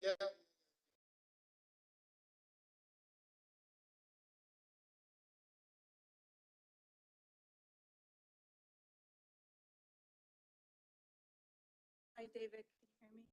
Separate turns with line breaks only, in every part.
Yeah.
Hi, David. Can you hear me?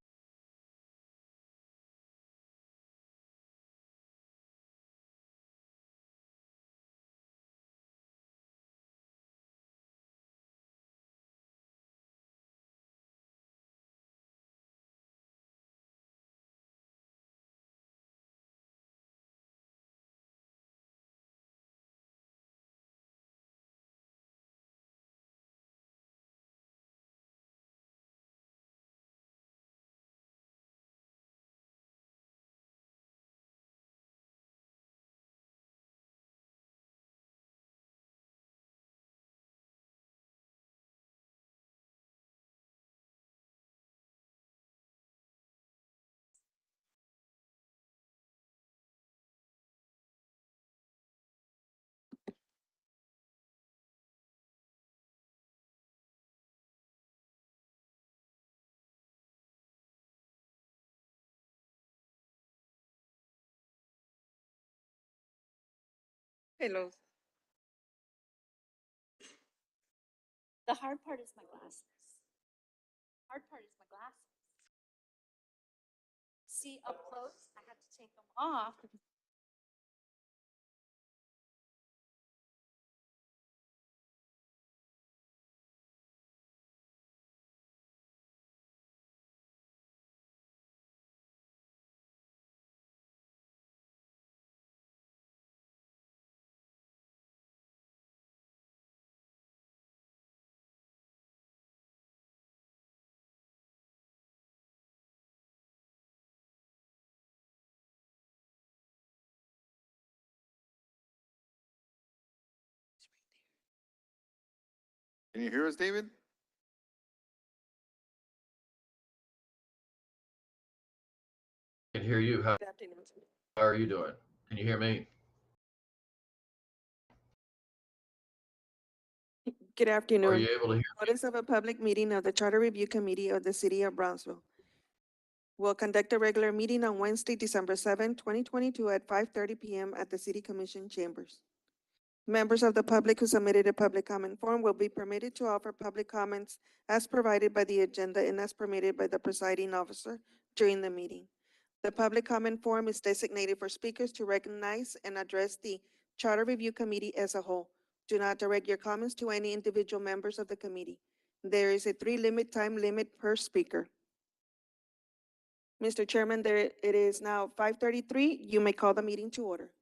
Hello.
The hard part is my glasses. Hard part is my glasses. See up close, I have to take them off.
Can you hear us, David?
Can hear you. How
Good afternoon.
are you doing? Can you hear me?
Good
Are
afternoon.
you able to hear?
Notice of a public meeting of the Charter Review Committee of the City of Brownsville. Will conduct a regular meeting on Wednesday, December 7, 2022 at 5:30 PM at the City Commission chambers. Members of the public who submitted a public comment form will be permitted to offer public comments as provided by the agenda and as permitted by the presiding officer during the meeting. The public comment form is designated for speakers to recognize and address the Charter Review Committee as a whole. Do not direct your comments to any individual members of the committee. There is a time limit per speaker. Mr. Chairman, it is now 5:33. You may call the meeting to order.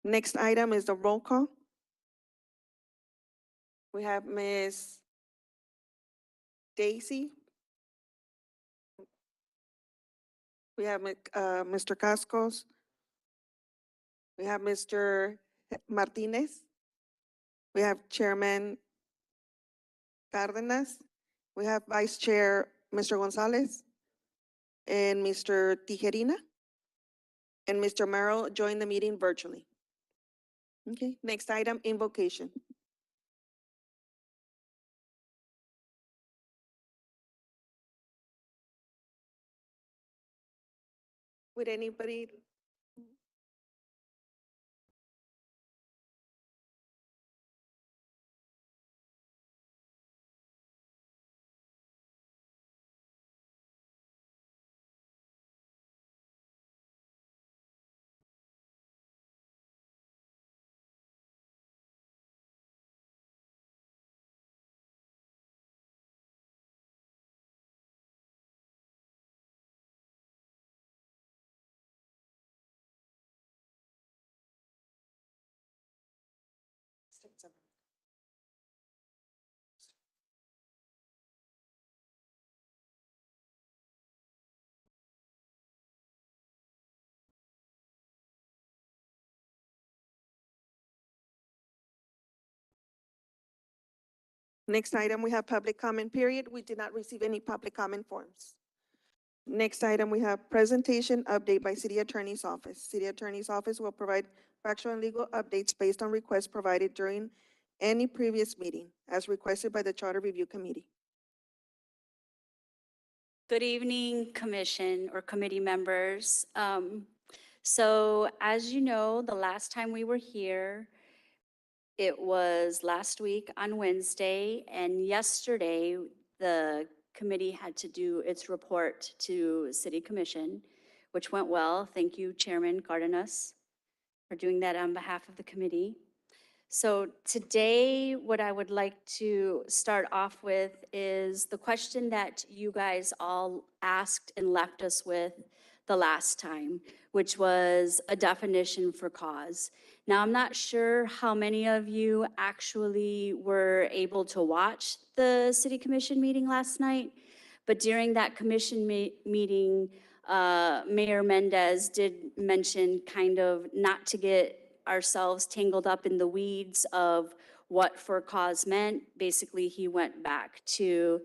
Next item is the roll call. We have Ms. Daisy. We have Mr. Cascos. We have Mr. Martinez. We have Chairman Cárdenas. We have Vice Chair Mr. Gonzalez and Mr. Tijerina. And Mr. Merrill joined the meeting virtually. Okay, next item, invocation. Would anybody? Next item, we have public comment period. We did not receive any public comment forms. Next item, we have presentation update by City Attorney's Office. City Attorney's Office will provide factual and legal updates based on requests provided during any previous meeting as requested by the Charter Review Committee.
Good evening, commission or committee members. So as you know, the last time we were here, it was last week on Wednesday, and yesterday, the committee had to do its report to City Commission, which went well. Thank you, Chairman Cardenas, for doing that on behalf of the committee. So today, what I would like to start off with is the question that you guys all asked and left us with the last time, which was a definition for cause. Now, I'm not sure how many of you actually were able to watch the city commission meeting last night, but during that commission meeting, Mayor Mendez did mention kind of not to get ourselves tangled up in the weeds of what for cause meant. Basically, he went back to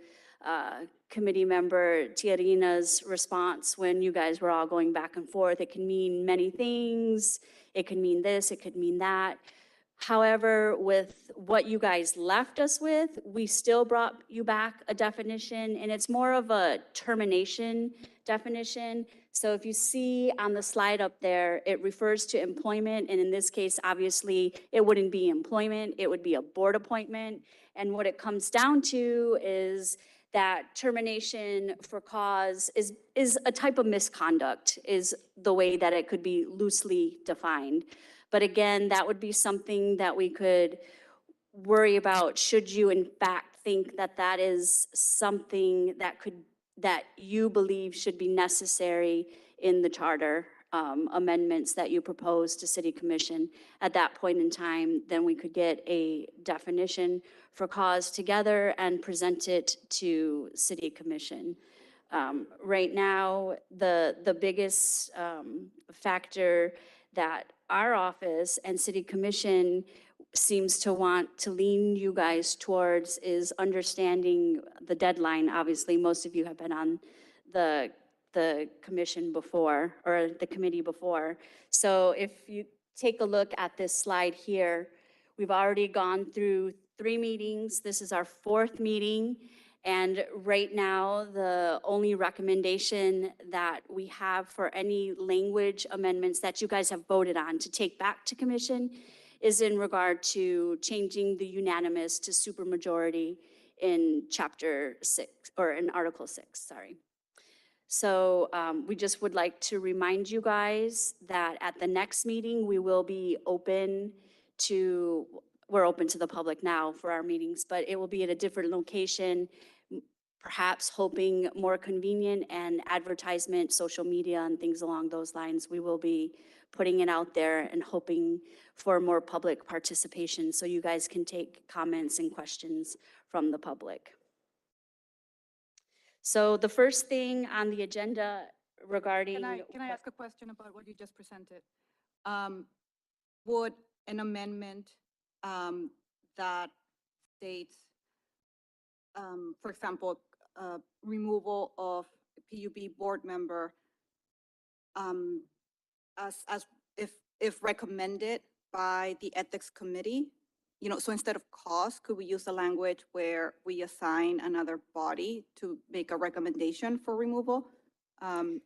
committee member Tiarina's response when you guys were all going back and forth. It can mean many things. It could mean this, it could mean that. However, with what you guys left us with, we still brought you back a definition, and it's more of a termination definition. So if you see on the slide up there, it refers to employment, and in this case, obviously, it wouldn't be employment, it would be a board appointment. And what it comes down to is that termination for cause is a type of misconduct, is the way that it could be loosely defined. But again, that would be something that we could worry about should you in fact think that that is something that you believe should be necessary in the charter amendments that you propose to City Commission. At that point in time, then we could get a definition for cause together and present it to City Commission. Right now, the biggest factor that our office and City Commission seems to want to lean you guys towards is understanding the deadline. Obviously, most of you have been on the commission before, or the committee before. So if you take a look at this slide here, we've already gone through 3 meetings. This is our 4th meeting. And right now, the only recommendation that we have for any language amendments that you guys have voted on to take back to commission is in regard to changing the unanimous to supermajority in chapter 6, or in article 6, sorry. So we just would like to remind you guys that at the next meeting, we will be open to, we're open to the public now for our meetings, but it will be at a different location, perhaps hoping more convenient and advertisement, social media and things along those lines. We will be putting it out there and hoping for more public participation so you guys can take comments and questions from the public. So the first thing on the agenda regarding.
Can I ask a question about what you just presented? Would an amendment that states, for example, removal of a PUB board member as if recommended by the ethics committee, you know, so instead of cause, could we use the language where we assign another body to make a recommendation for removal? Do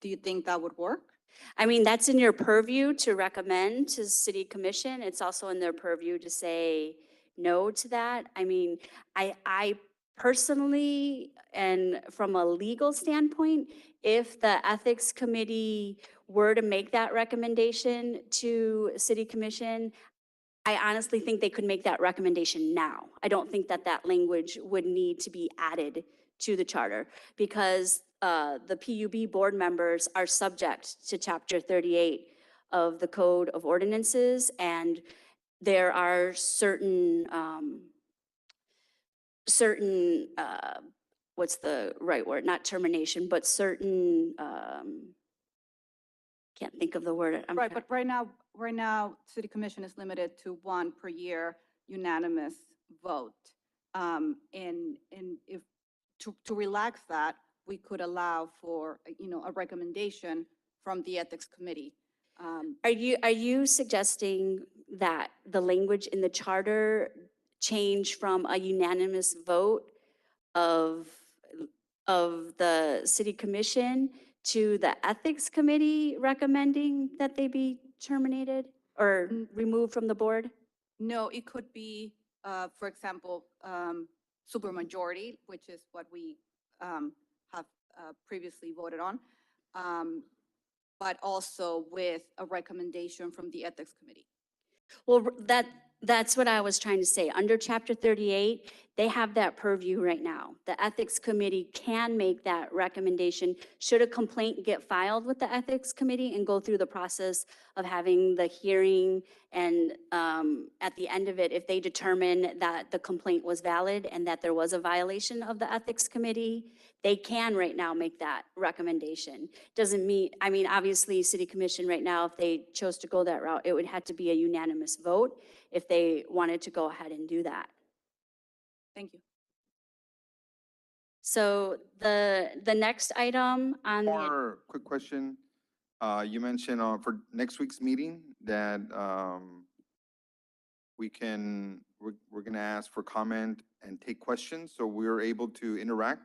you think that would work?
I mean, that's in your purview to recommend to City Commission. It's also in their purview to say no to that. I mean, I personally, and from a legal standpoint, if the Ethics Committee were to make that recommendation to City Commission, I honestly think they could make that recommendation now. I don't think that that language would need to be added to the charter because the PUB board members are subject to Chapter 38 of the Code of Ordinances, and there are certain, what's the right word? Not termination, but certain, can't think of the word.
Right, but right now, City Commission is limited to 1 per year unanimous vote. And if to relax that, we could allow for, you know, a recommendation from the Ethics Committee.
Are you suggesting that the language in the charter change from a unanimous vote of of the city commission to the ethics committee recommending that they be terminated or removed from the board?
No, it could be, for example, supermajority, which is what we have previously voted on, but also with a recommendation from the Ethics Committee.
Well, that's what I was trying to say. Under Chapter 38, they have that purview right now. The Ethics Committee can make that recommendation should a complaint get filed with the Ethics Committee and go through the process of having the hearing. And at the end of it, if they determine that the complaint was valid and that there was a violation of the Ethics Committee, they can right now make that recommendation. Doesn't mean, I mean, obviously, City Commission right now, if they chose to go that route, it would have to be a unanimous vote if they wanted to go ahead and do that.
Thank you.
So the next item on the,
More quick question. You mentioned for next week's meeting that we're going to ask for comment and take questions, so we're able to interact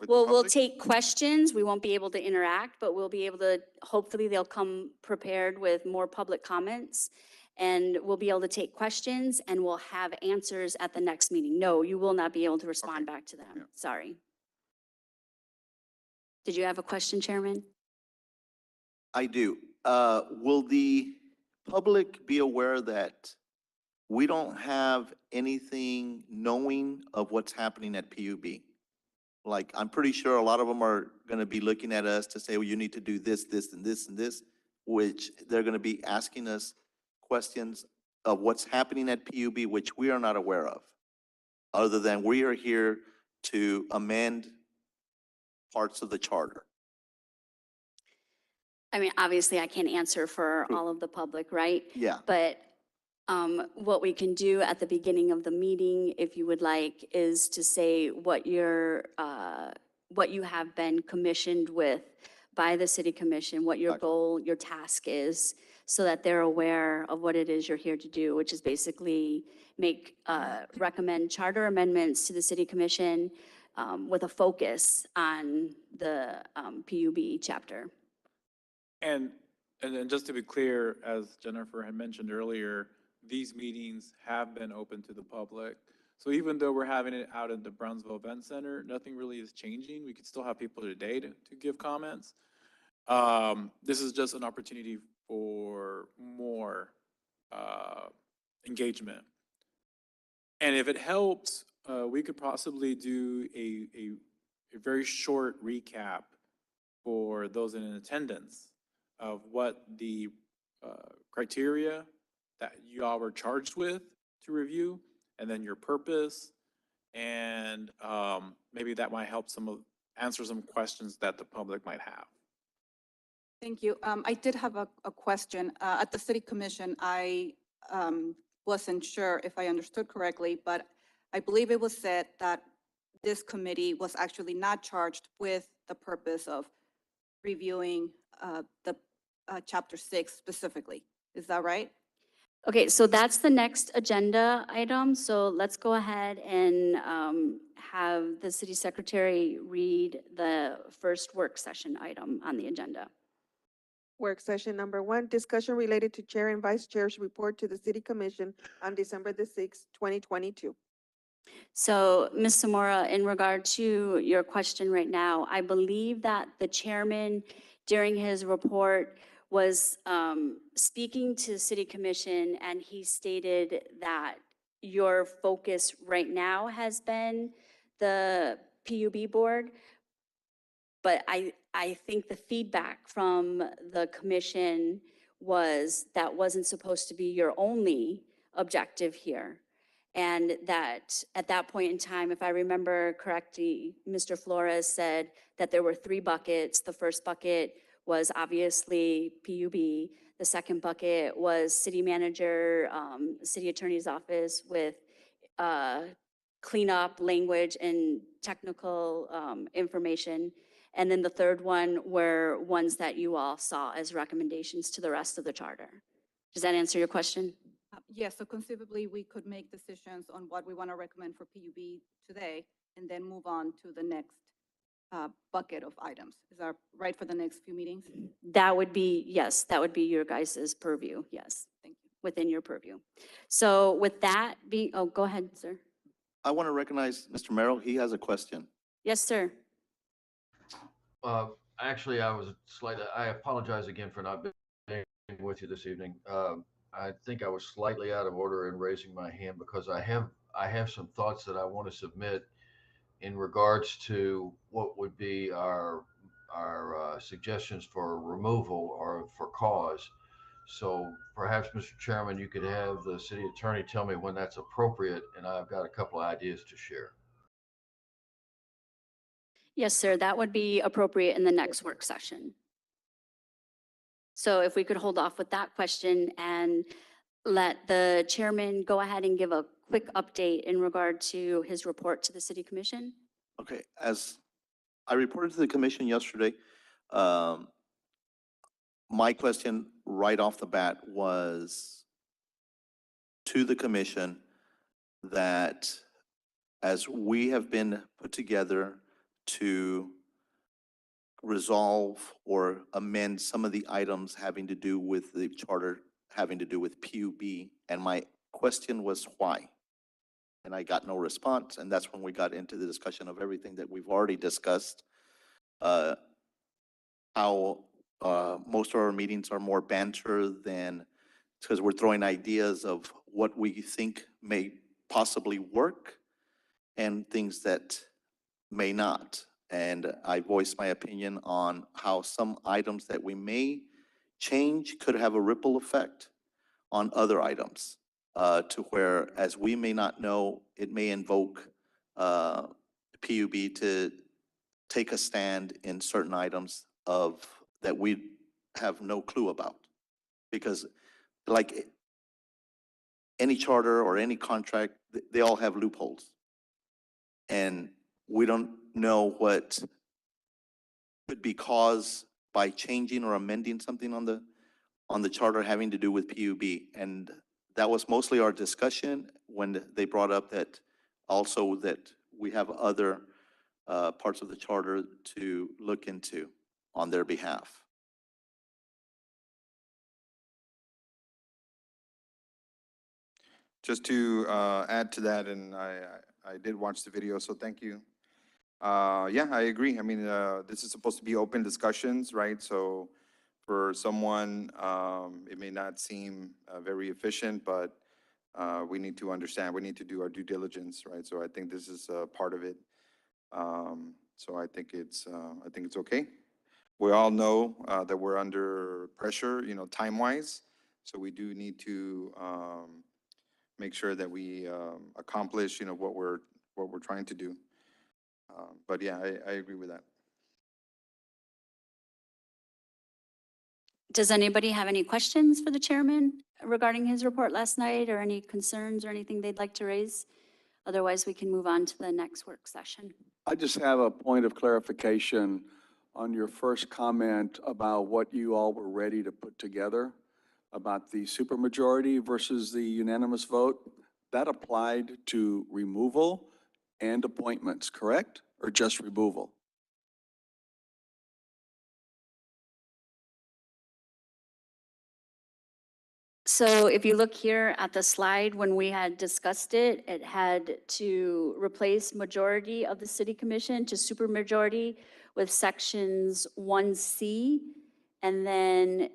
with the
well, we'll
public?
take questions. We won't be able to interact, but we'll be able to, hopefully they'll come prepared with more public comments. And we'll be able to take questions and we'll have answers at the next meeting. No, you will not be able to respond back to them.
Yeah.
Sorry. Did you have a question, Chairman?
I do. Will the public be aware that we don't have anything knowing of what's happening at PUB? Like, I'm pretty sure a lot of them are going to be looking at us to say, well, you need to do this, this, and this, and this, which they're going to be asking us questions of what's happening at PUB, which we are not aware of, other than we are here to amend parts of the charter.
I mean, obviously I can't answer for
True.
all of the public, right?
Yeah.
But what we can do at the beginning of the meeting, if you would like, is to say what you have been commissioned with by the city commission, what your
Gotcha.
goal, your task is, so that they're aware of what it is you're here to do, which is basically recommend charter amendments to the city commission with a focus on the PUB chapter.
And then just to be clear, as Jennifer had mentioned earlier, these meetings have been open to the public. So even though we're having it out at the Brownsville Event Center, nothing really is changing. We could still have people today to give comments. This is just an opportunity for more engagement. And if it helps, we could possibly do a very short recap for those in attendance of what the criteria that you all were charged with to review, and then your purpose, and maybe that might help answer some questions that the public might have.
Thank you. I did have a question. At the City Commission, I wasn't sure if I understood correctly, but I believe it was said that this committee was actually not charged with the purpose of reviewing the Chapter 6 specifically. Is that right?
Okay, so that's the next agenda item. So let's go ahead and have the city secretary read the first work session item on the agenda.
Work session number 1, discussion related to Chair and Vice Chair's report to the City Commission on December the 6th, 2022.
So, Ms. Zamora, in regard to your question right now, I believe that the chairman during his report was speaking to the City Commission, and he stated that your focus right now has been the PUB board. But I think the feedback from the commission was that wasn't supposed to be your only objective here. And that at that point in time, if I remember correctly, Mr. Flores said that there were 3 buckets. The first bucket was obviously PUB. The second bucket was city manager, city attorney's office with cleanup language and technical information. And then the third one were ones that you all saw as recommendations to the rest of the charter. Does that answer your question?
Yes, so conceivably, we could make decisions on what we want to recommend for PUB today and then move on to the next bucket of items. Is that right for the next few meetings?
That would be, yes, that would be your guys' purview, yes.
Thank you.
Within your purview. So with that being, oh, go ahead, sir.
I want to recognize Mr. Merrill. He has a question.
Yes, sir.
Actually, I apologize again for not being with you this evening. I think I was slightly out of order in raising my hand because I have some thoughts that I want to submit in regards to what would be our suggestions for removal or for cause. So perhaps, Mr. Chairman, you could have the city attorney tell me when that's appropriate, and I've got a couple of ideas to share.
Yes, sir, that would be appropriate in the next work session. So if we could hold off with that question and let the chairman go ahead and give a quick update in regard to his report to the city commission?
Okay, as I reported to the commission yesterday, um, my question right off the bat was to the commission that as we have been put together to resolve or amend some of the items having to do with the charter, having to do with PUB, and my question was why? And I got no response, and that's when we got into the discussion of everything that we've already discussed. How most of our meetings are more banter than, because we're throwing ideas of what we think may possibly work and things that may not. And I voiced my opinion on how some items that we may change could have a ripple effect on other items, to where, as we may not know, it may invoke PUB to take a stand in certain items that we have no clue about. Because like any charter or any contract, they all have loopholes. And we don't know what could be caused by changing or amending something on the charter having to do with PUB. And that was mostly our discussion when they brought up that also that we have other parts of the charter to look into on their behalf.
Just to add to that, and I did watch the video, so thank you. Yeah, I agree. I mean, this is supposed to be open discussions, right? So for someone, it may not seem very efficient, but we need to understand, we need to do our due diligence, right? So I think this is part of it. So I think it's okay. We all know that we're under pressure, time-wise. So we do need to make sure that we accomplish, what we're trying to do. But yeah, I agree with that.
Does anybody have any questions for the chairman regarding his report last night, or any concerns or anything they'd like to raise? Otherwise, we can move on to the next work session.
I just have a point of clarification on your first comment about what you all were ready to put together about the supermajority versus the unanimous vote. That applied to removal and appointments, correct? Or just removal?
So if you look here at the slide, when we had discussed it, it had to replace majority of the city commission to supermajority with sections 1C. And then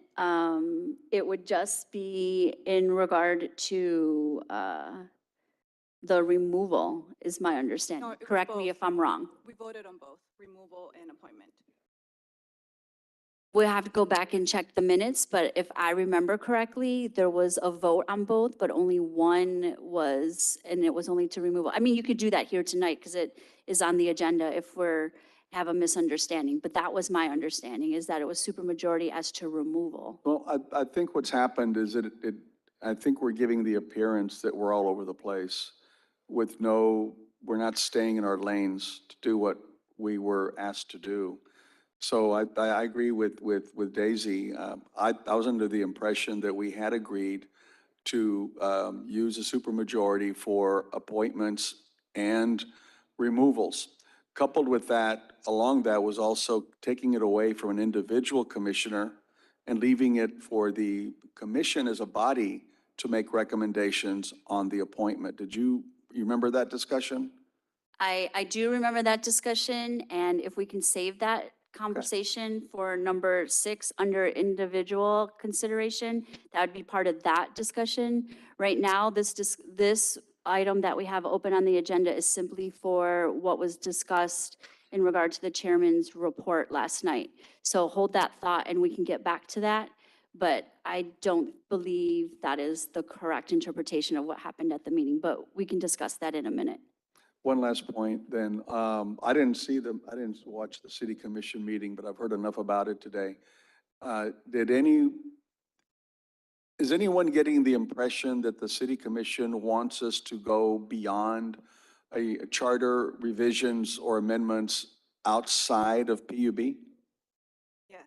it would just be in regard to the removal, is my
No,
understanding.
it was
Correct me
both.
if I'm wrong.
We voted on both, removal and appointment.
We'll have to go back and check the minutes, but if I remember correctly, there was a vote on both, but only one was, and it was only to removal. I mean, you could do that here tonight because it is on the agenda if have a misunderstanding, but that was my understanding, is that it was supermajority as to removal.
Well, I think what's happened is I think we're giving the appearance that we're all over the place with we're not staying in our lanes to do what we were asked to do. So I agree with Daisy. I was under the impression that we had agreed to use a supermajority for appointments and removals. Coupled with that, along that was also taking it away from an individual commissioner and leaving it for the commission as a body to make recommendations on the appointment. You remember that discussion?
I do remember that discussion, and if we can save that conversation for number 6 under individual consideration, that would be part of that discussion. Right now, this item that we have open on the agenda is simply for what was discussed in regard to the chairman's report last night. So hold that thought and we can get back to that. But I don't believe that is the correct interpretation of what happened at the meeting, but we can discuss that in a minute.
One last point then. I didn't watch the city commission meeting, but I've heard enough about it today. Is anyone getting the impression that the city commission wants us to go beyond a charter revisions or amendments outside of PUB?
Yes.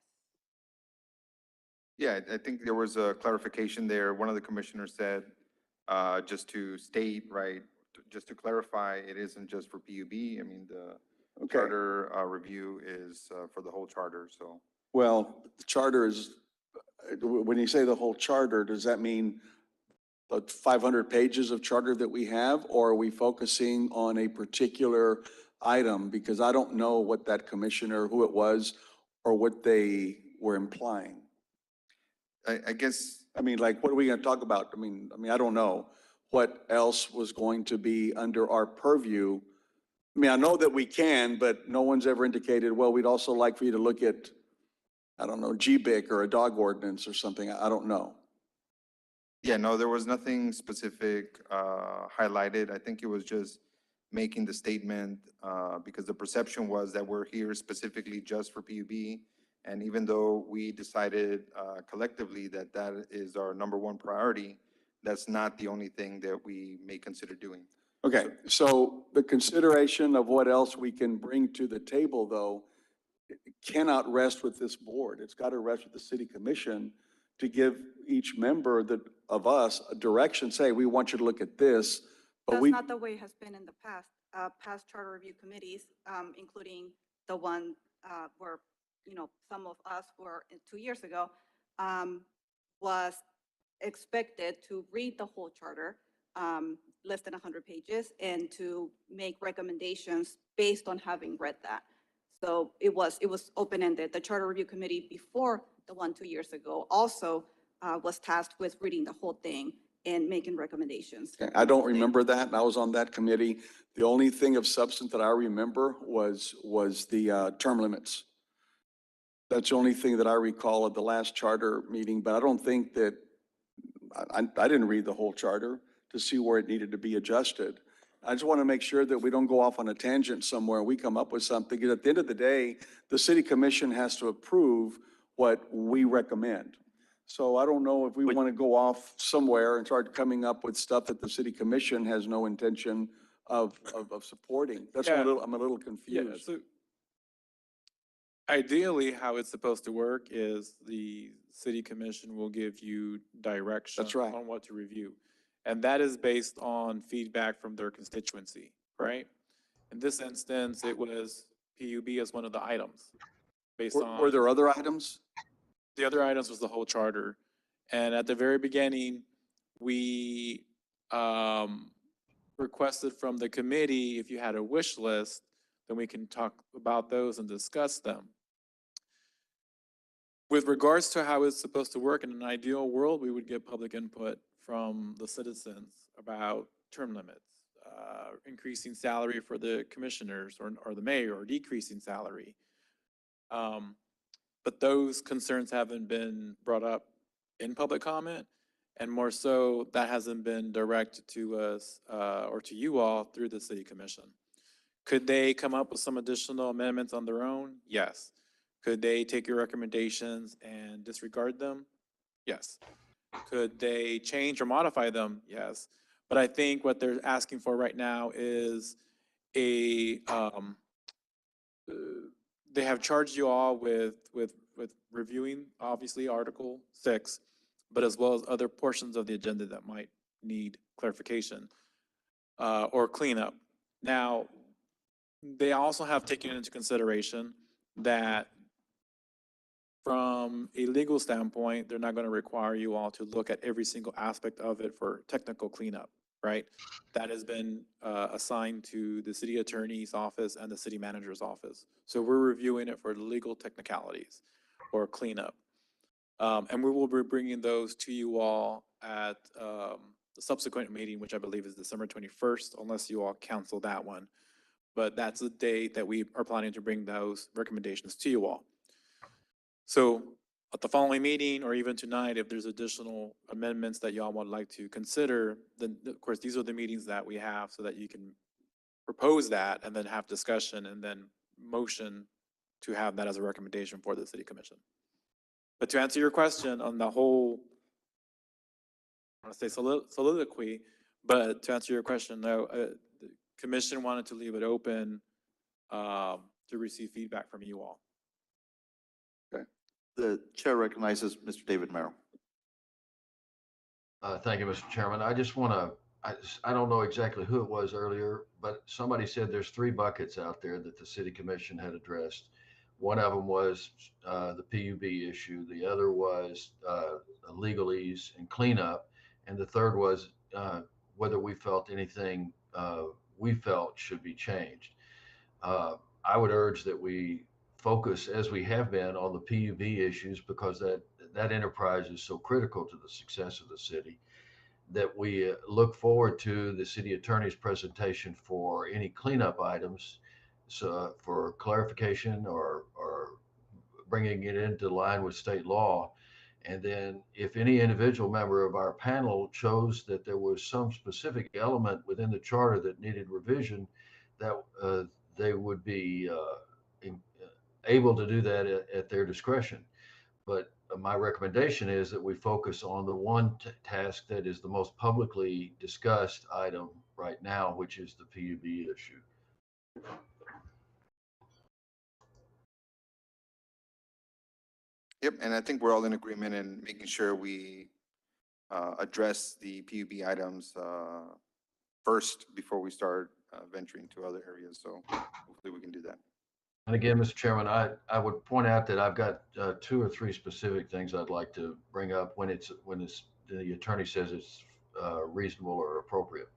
Yeah, I think there was a clarification there. One of the commissioners said, just to state, right, just to clarify, it isn't just for PUB. I mean, the
Okay.
charter review is for the whole charter, so.
Well, the charter is, when you say the whole charter, does that mean the 500 pages of charter that we have, or are we focusing on a particular item? Because I don't know what that commissioner, who it was, or what they were implying.
I guess,
I mean, like, what are we going to talk about? I mean, I don't know what else was going to be under our purview. I mean, I know that we can, but no one's ever indicated, well, we'd also like for you to look at, I don't know, GBIC or a dog ordinance or something. I don't know.
yeah, no, there was nothing specific highlighted. I think it was just making the statement because the perception was that we're here specifically just for PUB. And even though we decided collectively that that is our #1 priority, that's not the only thing that we may consider doing.
Okay, so the consideration of what else we can bring to the table, though, it cannot rest with this board. It's got to rest with the city commission to give each member of us a direction, say, we want you to look at this, but
That's
we,
not the way it has been in the past. Past charter review committees, including the one where, some of us were 2 years ago, was expected to read the whole charter, less than 100 pages, and to make recommendations based on having read that. So it was open-ended. The charter review committee before the one 2 years ago also was tasked with reading the whole thing and making recommendations.
I don't remember that, and I was on that committee. The only thing of substance that I remember was the term limits. That's the only thing that I recall at the last charter meeting, but I don't think that, I didn't read the whole charter to see where it needed to be adjusted. I just want to make sure that we don't go off on a tangent somewhere. We come up with something. Because at the end of the day, the city commission has to approve what we recommend. So I don't know if we want to go off somewhere and start coming up with stuff that the city commission has no intention of supporting. That's why I'm a little
Yeah,
confused.
so ideally, how it's supposed to work is the city commission will give you direction
That's right.
on what to review. And that is based on feedback from their constituency, right? In this instance, it was PUB as one of the items based
Were
on,
there other items?
the other items was the whole charter. And at the very beginning, we requested from the committee, if you had a wish list, then we can talk about those and discuss them. With regards to how it's supposed to work, in an ideal world, we would get public input from the citizens about term limits, increasing salary for the commissioners or the mayor, or decreasing salary. But those concerns haven't been brought up in public comment, and more so, that hasn't been directed to us or to you all through the city commission. Could they come up with some additional amendments on their own? Yes. Could they take your recommendations and disregard them? Yes. Could they change or modify them? Yes. But I think what they're asking for right now is they have charged you all with reviewing, obviously, Article 6, but as well as other portions of the agenda that might need clarification or cleanup. Now, they also have taken into consideration that from a legal standpoint, they're not going to require you all to look at every single aspect of it for technical cleanup, right? That has been assigned to the city attorney's office and the city manager's office. So we're reviewing it for legal technicalities or cleanup. And we will be bringing those to you all at the subsequent meeting, which I believe is December 21st, unless you all cancel that one. But that's the date that we are planning to bring those recommendations to you all. So at the following meeting, or even tonight, if there's additional amendments that y'all would like to consider, then of course, these are the meetings that we have so that you can propose that and then have discussion and then motion to have that as a recommendation for the city commission. But to answer your question on the whole, I want to say soliloquy, but to answer your question, no, the commission wanted to leave it open to receive feedback from you all.
The chair recognizes Mr. David Merrill.
Thank you, Mr. Chairman. I just want to, I don't know exactly who it was earlier, but somebody said there's 3 buckets out there that the city commission had addressed. One of them was the PUB issue. The other was legalese and cleanup. And the third was whether we felt anything we felt should be changed. I would urge that we focus, as we have been, on the PUB issues, because that enterprise is so critical to the success of the city, that we look forward to the city attorney's presentation for any cleanup items, so for clarification or bringing it into line with state law. And then if any individual member of our panel chose that there was some specific element within the charter that needed revision, that they would be able to do that at their discretion. But my recommendation is that we focus on the one task that is the most publicly discussed item right now, which is the PUB issue.
Yep, and I think we're all in agreement in making sure we address the PUB items first before we start venturing to other areas. So hopefully we can do that.
And again, Mr. Chairman, I would point out that I've got 2 or 3 specific things I'd like to bring up when the attorney says it's reasonable or appropriate.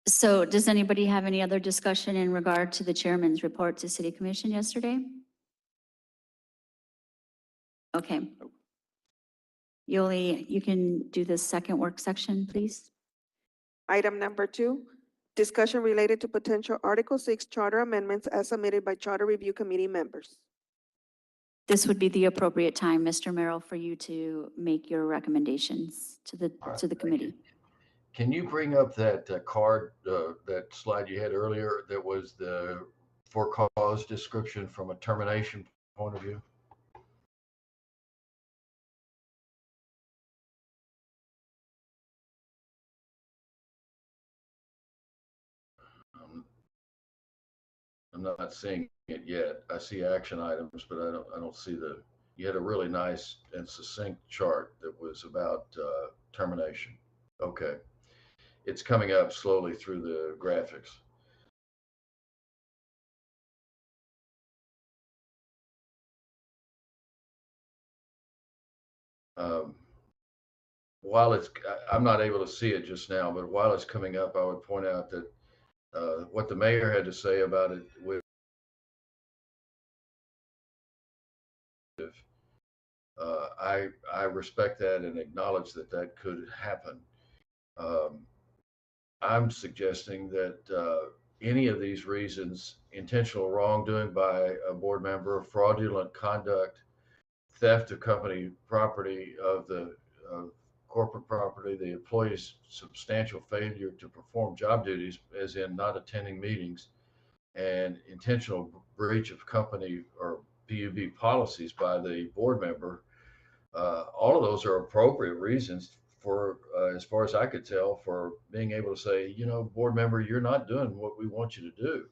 So does anybody have any other discussion in regard to the chairman's report to city commission yesterday? Okay. Yoli, you can do the second work section, please.
Item number 2, discussion related to potential Article 6 charter amendments as submitted by Charter Review Committee members.
This would be the appropriate time, Mr. Merrill, for you to make your recommendations to the committee.
Can you bring up that card, that slide you had earlier that was the for cause description from a termination point of view? I'm not seeing it yet. I see action items, but I don't see you had a really nice and succinct chart that was about termination. Okay. It's coming up slowly through the graphics. While I'm not able to see it just now, but while it's coming up, I would point out that what the mayor had to say about it with I respect that and acknowledge that could happen. I'm suggesting that any of these reasons, intentional wrongdoing by a board member, fraudulent conduct, theft of company property, of corporate property, the employee's substantial failure to perform job duties, as in not attending meetings, and intentional breach of company or PUB policies by the board member, all of those are appropriate reasons for, as far as I could tell, for being able to say, board member, you're not doing what we want you to do.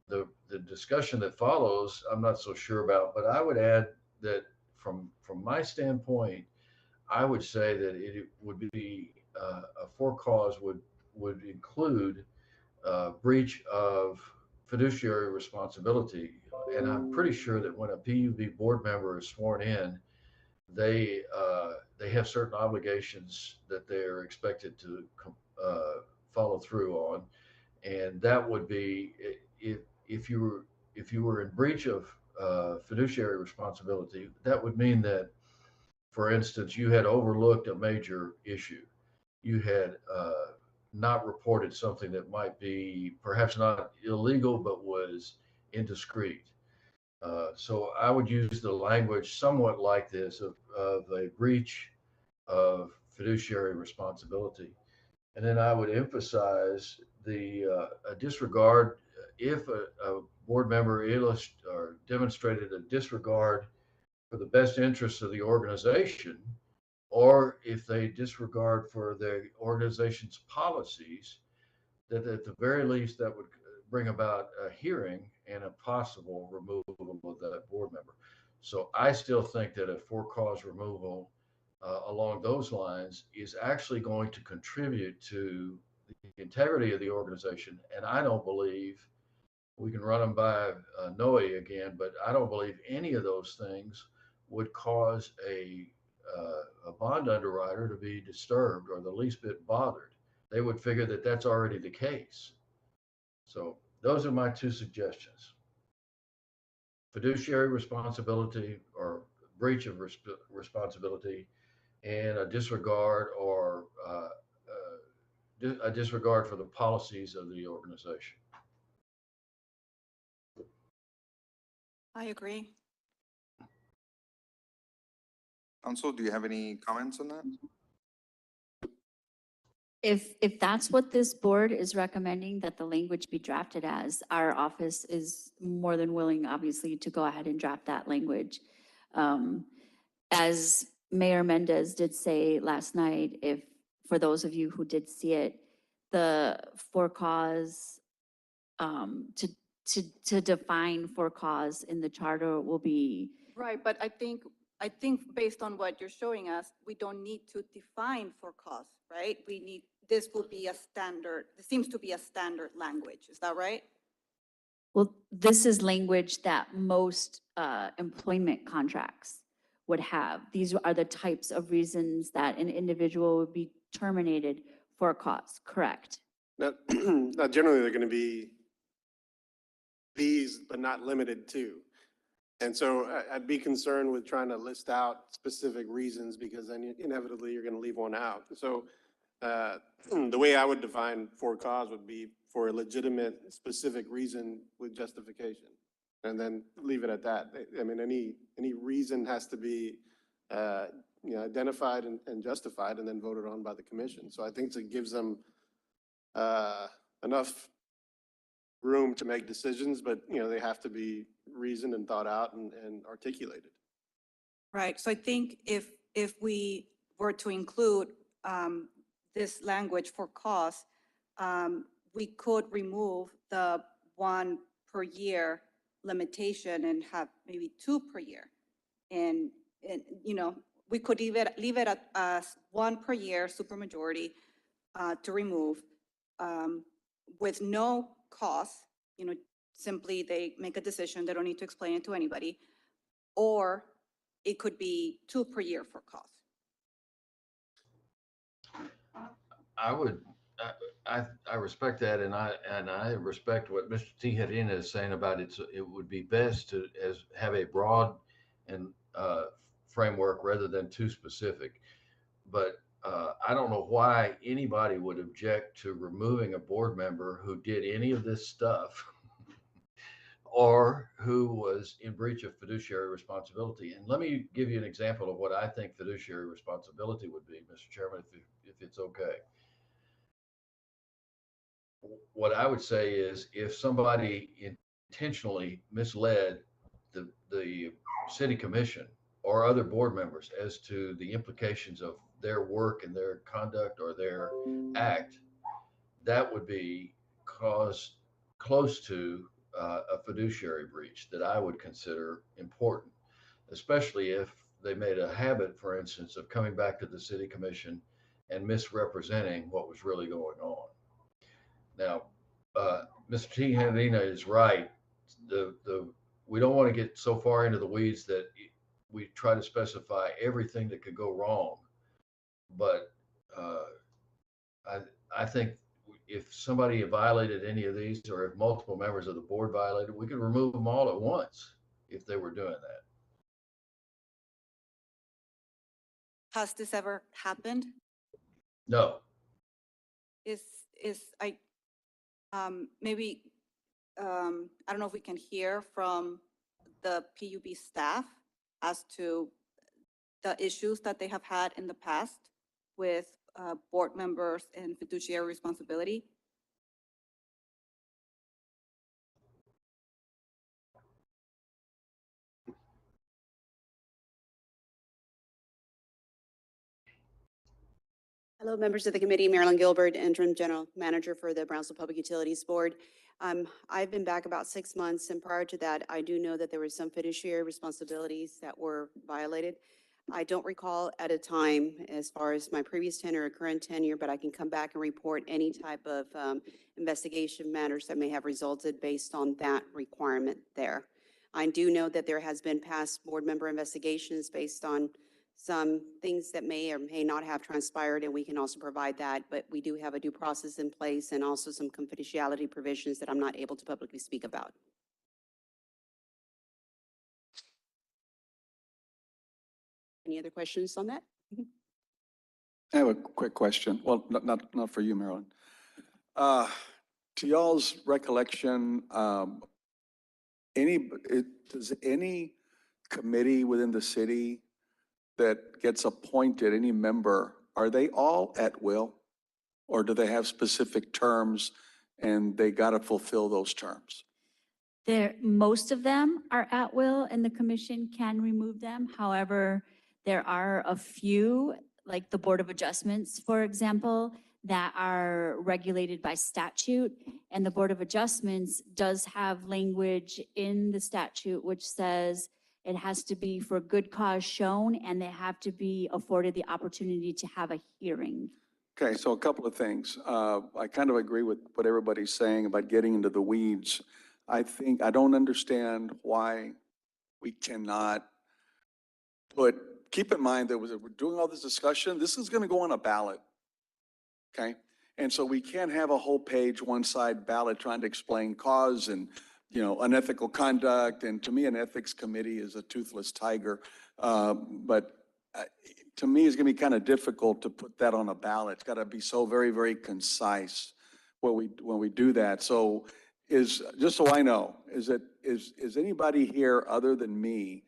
The discussion that follows, I'm not so sure about, but I would add that from my standpoint, I would say that it would be a for cause would include breach of fiduciary responsibility. And I'm pretty sure that when a PUB board member is sworn in, they have certain obligations that they are expected to follow through on, and that would be if you were in breach of fiduciary responsibility, that would mean that, for instance, you had overlooked a major issue. You had not reported something that might be perhaps not illegal, but was indiscreet. So I would use the language somewhat like this of a breach of fiduciary responsibility. And then I would emphasize the a disregard if a board member or demonstrated a disregard for the best interests of the organization, or if they disregard for the organization's policies, that at the very least that would bring about a hearing and a possible removal of that board member. So I still think that a for cause removal along those lines is actually going to contribute to the integrity of the organization. And I don't believe we can run them by Noe again, but I don't believe any of those things would cause a bond underwriter to be disturbed or the least bit bothered. They would figure that that's already the case. So those are my two suggestions. Fiduciary responsibility or breach of responsibility, and a disregard or a disregard for the policies of the organization.
I agree.
Council, do you have any comments on that?
If that's what this board is recommending, that the language be drafted as, our office is more than willing, obviously, to go ahead and draft that language. As Mayor Mendez did say last night, if, for those of you who did see it, the for cause, to define for cause in the charter will be,
Right, but I think based on what you're showing us, we don't need to define for cause, right? This will be a standard, this seems to be a standard language, is that right?
well, this is language that most employment contracts would have. These are the types of reasons that an individual would be terminated for a cause, correct?
Now, now generally, they're going to be these, but not limited to. And so I'd be concerned with trying to list out specific reasons because then inevitably you're going to leave one out. So the way I would define for cause would be for a legitimate, specific reason with justification, and then leave it at that. I mean, any reason has to be identified and justified and then voted on by the commission. So I think it gives them enough room to make decisions, but they have to be reasoned and thought out and articulated.
Right, so I think if we were to include this language for cause, we could remove the 1 per year limitation and have maybe 2 per year. And we could leave it as 1 per year supermajority to remove with no cost, simply they make a decision, they don't need to explain it to anybody, or it could be 2 per year for cause.
I respect that, and I respect what Mr. Tijerina is saying about it would be best to have a broad and framework rather than too specific. But I don't know why anybody would object to removing a board member who did any of this stuff or who was in breach of fiduciary responsibility. And let me give you an example of what I think fiduciary responsibility would be, Mr. Chairman, if it's okay. What I would say is if somebody intentionally misled the city commission or other board members as to the implications of their work and their conduct or their act, that would be close to a fiduciary breach that I would consider important, especially if they made a habit, for instance, of coming back to the city commission and misrepresenting what was really going on. Now, Mr. T. Handina is right. We don't want to get so far into the weeds that we try to specify everything that could go wrong. But I, I think if somebody violated any of these, or if multiple members of the board violated, we could remove them all at once if they were doing that.
Has this ever happened?
No,
Is, maybe, I don't know if we can hear from the PUB staff as to the issues that they have had in the past with board members and fiduciary responsibility.
Hello, members of the committee. Marilyn Gilbert, Interim General Manager for the Brownsville Public Utilities Board. I've been back about 6 months, and prior to that, I do know that there were some fiduciary responsibilities that were violated. I don't recall at a time as far as my previous tenure or current tenure, but I can come back and report any type of investigation matters that may have resulted based on that requirement there. I do know that there has been past board member investigations based on some things that may or may not have transpired, and we can also provide that, but we do have a due process in place and also some confidentiality provisions that I'm not able to publicly speak about. Any other questions on that?
I have a quick question. Well, not for you, Marilyn. To y'all's recollection, does any committee within the city that gets appointed, any member, are they all at will? Or do they have specific terms and they got to fulfill those terms?
Most of them are at will and the commission can remove them. However, there are a few, like the Board of Adjustments, for example, that are regulated by statute. And the Board of Adjustments does have language in the statute which says it has to be for good cause shown and they have to be afforded the opportunity to have a hearing.
Okay, so a couple of things. I kind of agree with what everybody's saying about getting into the weeds. I don't understand why we cannot keep in mind that we're doing all this discussion, this is going to go on a ballot. Okay? And so we can't have a whole page, one side ballot trying to explain cause and, unethical conduct. And to me, an ethics committee is a toothless tiger. But to me, it's going to be kind of difficult to put that on a ballot. It's got to be so very, very concise when we do that. So just so I know, is anybody here other than me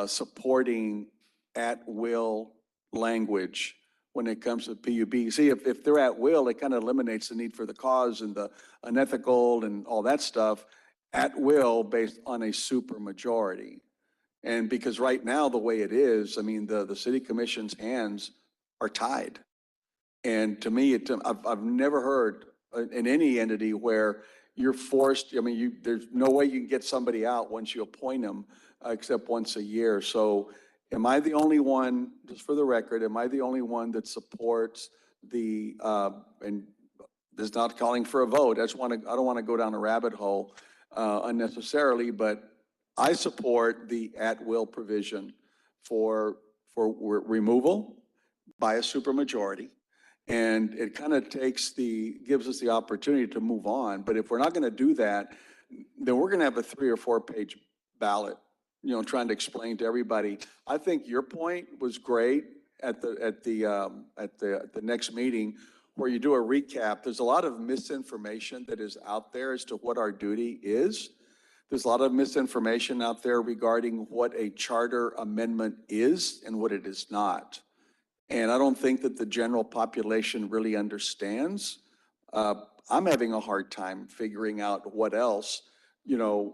supporting at-will language when it comes to PUB? See, if they're at will, it kind of eliminates the need for the cause and the unethical and all that stuff. At will based on a super majority. And because right now, the way it is, I mean, the city commission's hands are tied. And to me, I've never heard in any entity where you're forced, I mean, there's no way you can get somebody out once you appoint them, except once a year. So am I the only one, just for the record, am I the only one that supports and this is not calling for a vote. I don't want to go down a rabbit hole unnecessarily, but I support the at-will provision for removal by a supermajority. And it kind of gives us the opportunity to move on. But if we're not going to do that, then we're going to have a 3 or 4 page ballot, trying to explain to everybody. I think your point was great at the next meeting where you do a recap. There's a lot of misinformation that is out there as to what our duty is. There's a lot of misinformation out there regarding what a charter amendment is and what it is not. And I don't think that the general population really understands. I'm having a hard time figuring out what else, the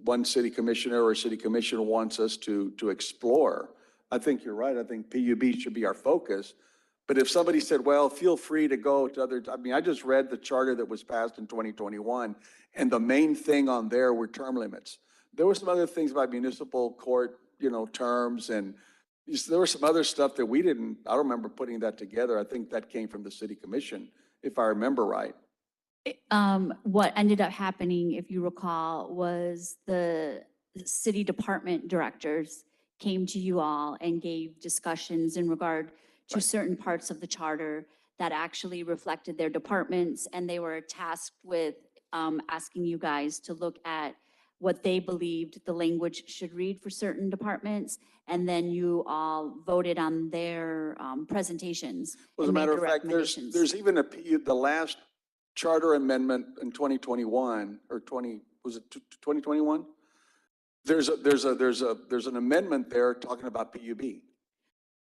one city commissioner or city commission wants us to explore. I think you're right. I think PUB should be our focus. But if somebody said, well, feel free to go to I just read the charter that was passed in 2021, and the main thing on there were term limits. There were some other things about municipal court, terms, and there was some other stuff that I don't remember putting that together. I think that came from the city commission, if I remember right.
What ended up happening, if you recall, was the city department directors came to you all and gave discussions in regard to
Right.
certain parts of the charter that actually reflected their departments, and they were tasked with asking you guys to look at what they believed the language should read for certain departments, and then you all voted on their presentations
Well, as a
and made
matter
the
of fact,
recommendations.
there's even the last charter amendment in 2021, or 20, was it 2021? There's an amendment there talking about PUB.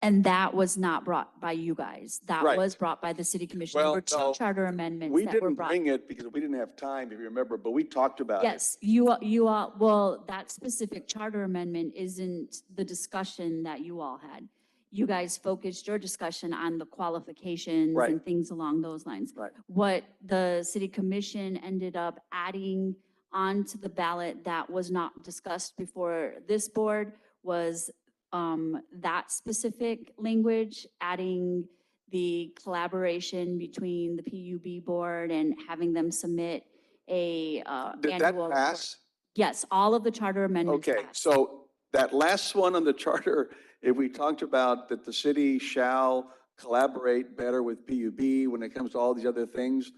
And that was not brought by you guys. That
Right.
was brought by the city commission. There
Well,
were two
no,
charter amendments
We
that were
didn't
brought.
bring it because we didn't have time, if you remember, but we talked about it.
Yes, well, that specific charter amendment isn't the discussion that you all had. You guys focused your discussion on the qualifications
Right.
and things along those lines.
Right.
What the city commission ended up adding onto the ballot that was not discussed before this board was that specific language, adding the collaboration between the PUB board and having them submit a
Did that
annual report.
pass?
Yes, all of the charter amendments
Okay,
passed.
so that last one on the charter, if we talked about that the city shall collaborate better with PUB when it comes to all these other things,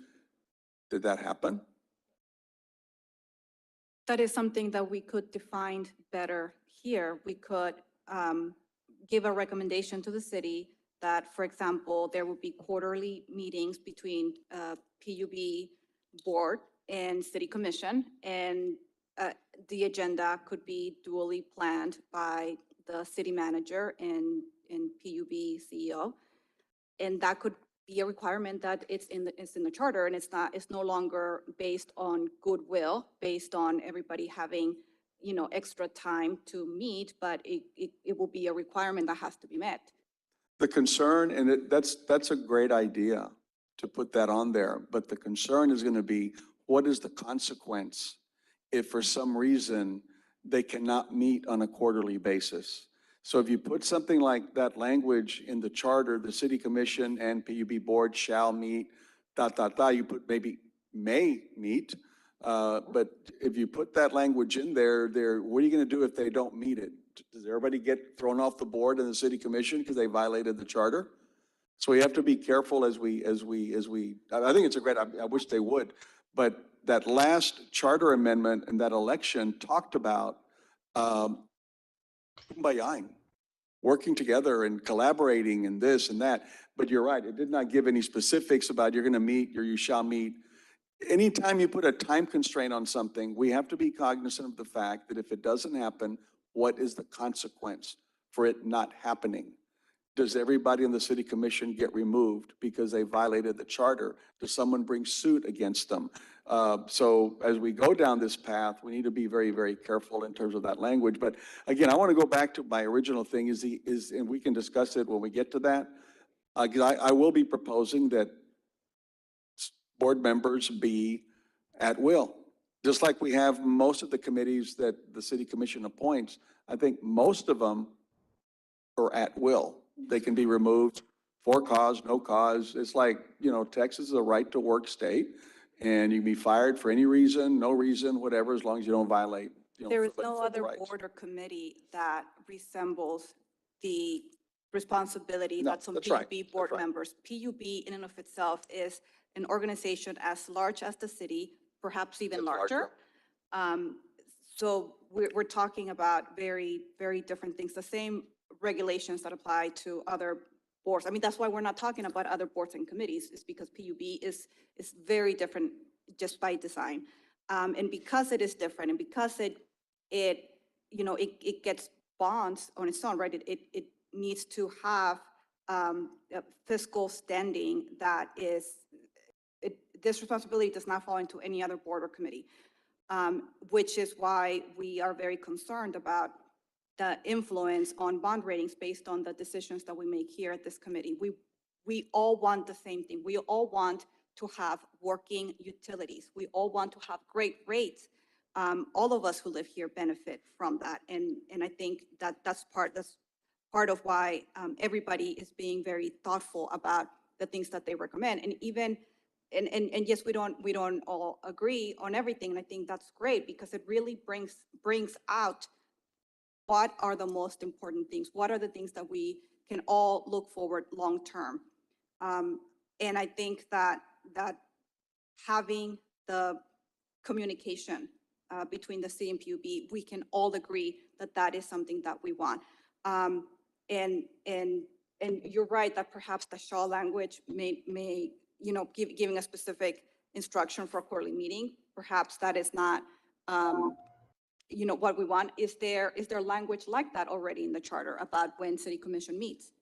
did that happen?
That is something that we could define better here. We could give a recommendation to the city that, for example, there would be quarterly meetings between PUB board and city commission, and the agenda could be duly planned by the city manager and PUB CEO. And that could be a requirement that it's in the charter, and it's no longer based on goodwill, based on everybody having, extra time to meet, but it will be a requirement that has to be met.
The concern, and that's a great idea to put that on there, but the concern is going to be, what is the consequence if for some reason they cannot meet on a quarterly basis? So if you put something like that language in the charter, the city commission and PUB board shall meet, you put maybe may meet, but if you put that language in there, what are you going to do if they don't meet it? Does everybody get thrown off the board in the city commission because they violated the charter? So we have to be careful as we, I think it's a great, I wish they would, but that last charter amendment and that election talked about kumbayaing, working together and collaborating and this and that. But you're right, it did not give any specifics about you're going to meet or you shall meet. Anytime you put a time constraint on something, we have to be cognizant of the fact that if it doesn't happen, what is the consequence for it not happening? Does everybody in the city commission get removed because they violated the charter? Does someone bring suit against them? So as we go down this path, we need to be very, very careful in terms of that language. But again, I want to go back to my original thing and we can discuss it when we get to that. I will be proposing that board members be at will. Just like we have most of the committees that the city commission appoints, I think most of them are at will. They can be removed for cause, no cause. It's like, Texas is a right to work state, and you can be fired for any reason, no reason, whatever, as long as you don't violate,
There is
civil
no other
rights.
board or committee that resembles the responsibility
No,
that some
that's right.
PUB board
That's right.
members. PUB in and of itself is an organization as large as the city, perhaps even
It's larger.
larger. So we're talking about very, very different things. The same regulations that apply to other boards. I mean, that's why we're not talking about other boards and committees, is because PUB is very different just by design. And because it is different, and because it gets bonds on its own, right? It needs to have a fiscal standing that this responsibility does not fall into any other board or committee, which is why we are very concerned about the influence on bond ratings based on the decisions that we make here at this committee. We all want the same thing. We all want to have working utilities. We all want to have great rates. All of us who live here benefit from that. And I think that's part of why everybody is being very thoughtful about the things that they recommend. And even and yes, we don't all agree on everything. And I think that's great because it really brings out what are the most important things? What are the things that we can all look forward long-term? And I think that having the communication between the city and PUB, we can all agree that that is something that we want. And you're right that perhaps the shaw language may giving a specific instruction for a quarterly meeting, perhaps that is not what we want. Is there language like that already in the charter about when city commission meets?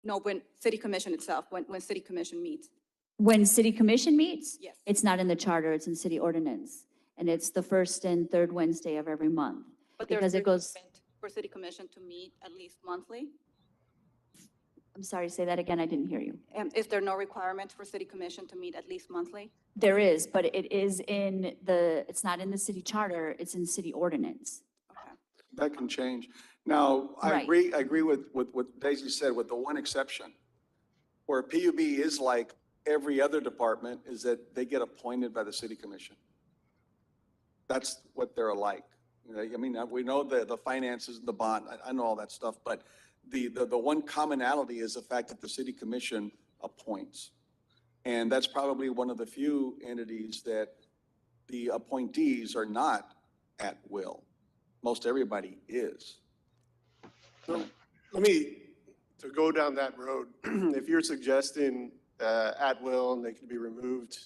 No, when city commission itself, when city commission meets.
When city commission meets?
Yes.
It's not in the charter, it's in city ordinance. And it's the first and third Wednesday of every month.
But there's
Because it goes,
requirement for city commission to meet at least monthly.
I'm sorry, say that again, I didn't hear you.
Is there no requirement for city commission to meet at least monthly?
There is, but it is in the, it's not in the city charter, it's in city ordinance.
Okay.
That can change. Now,
Right.
I agree with what Daisy said, with the one exception. Where PUB is like every other department is that they get appointed by the city commission. That's what they're alike. You know, I mean, we know the finances, the bond, I know all that stuff, but the one commonality is the fact that the city commission appoints. And that's probably one of the few entities that the appointees are not at will. Most everybody is.
So let me, to go down that road, if you're suggesting at will and they can be removed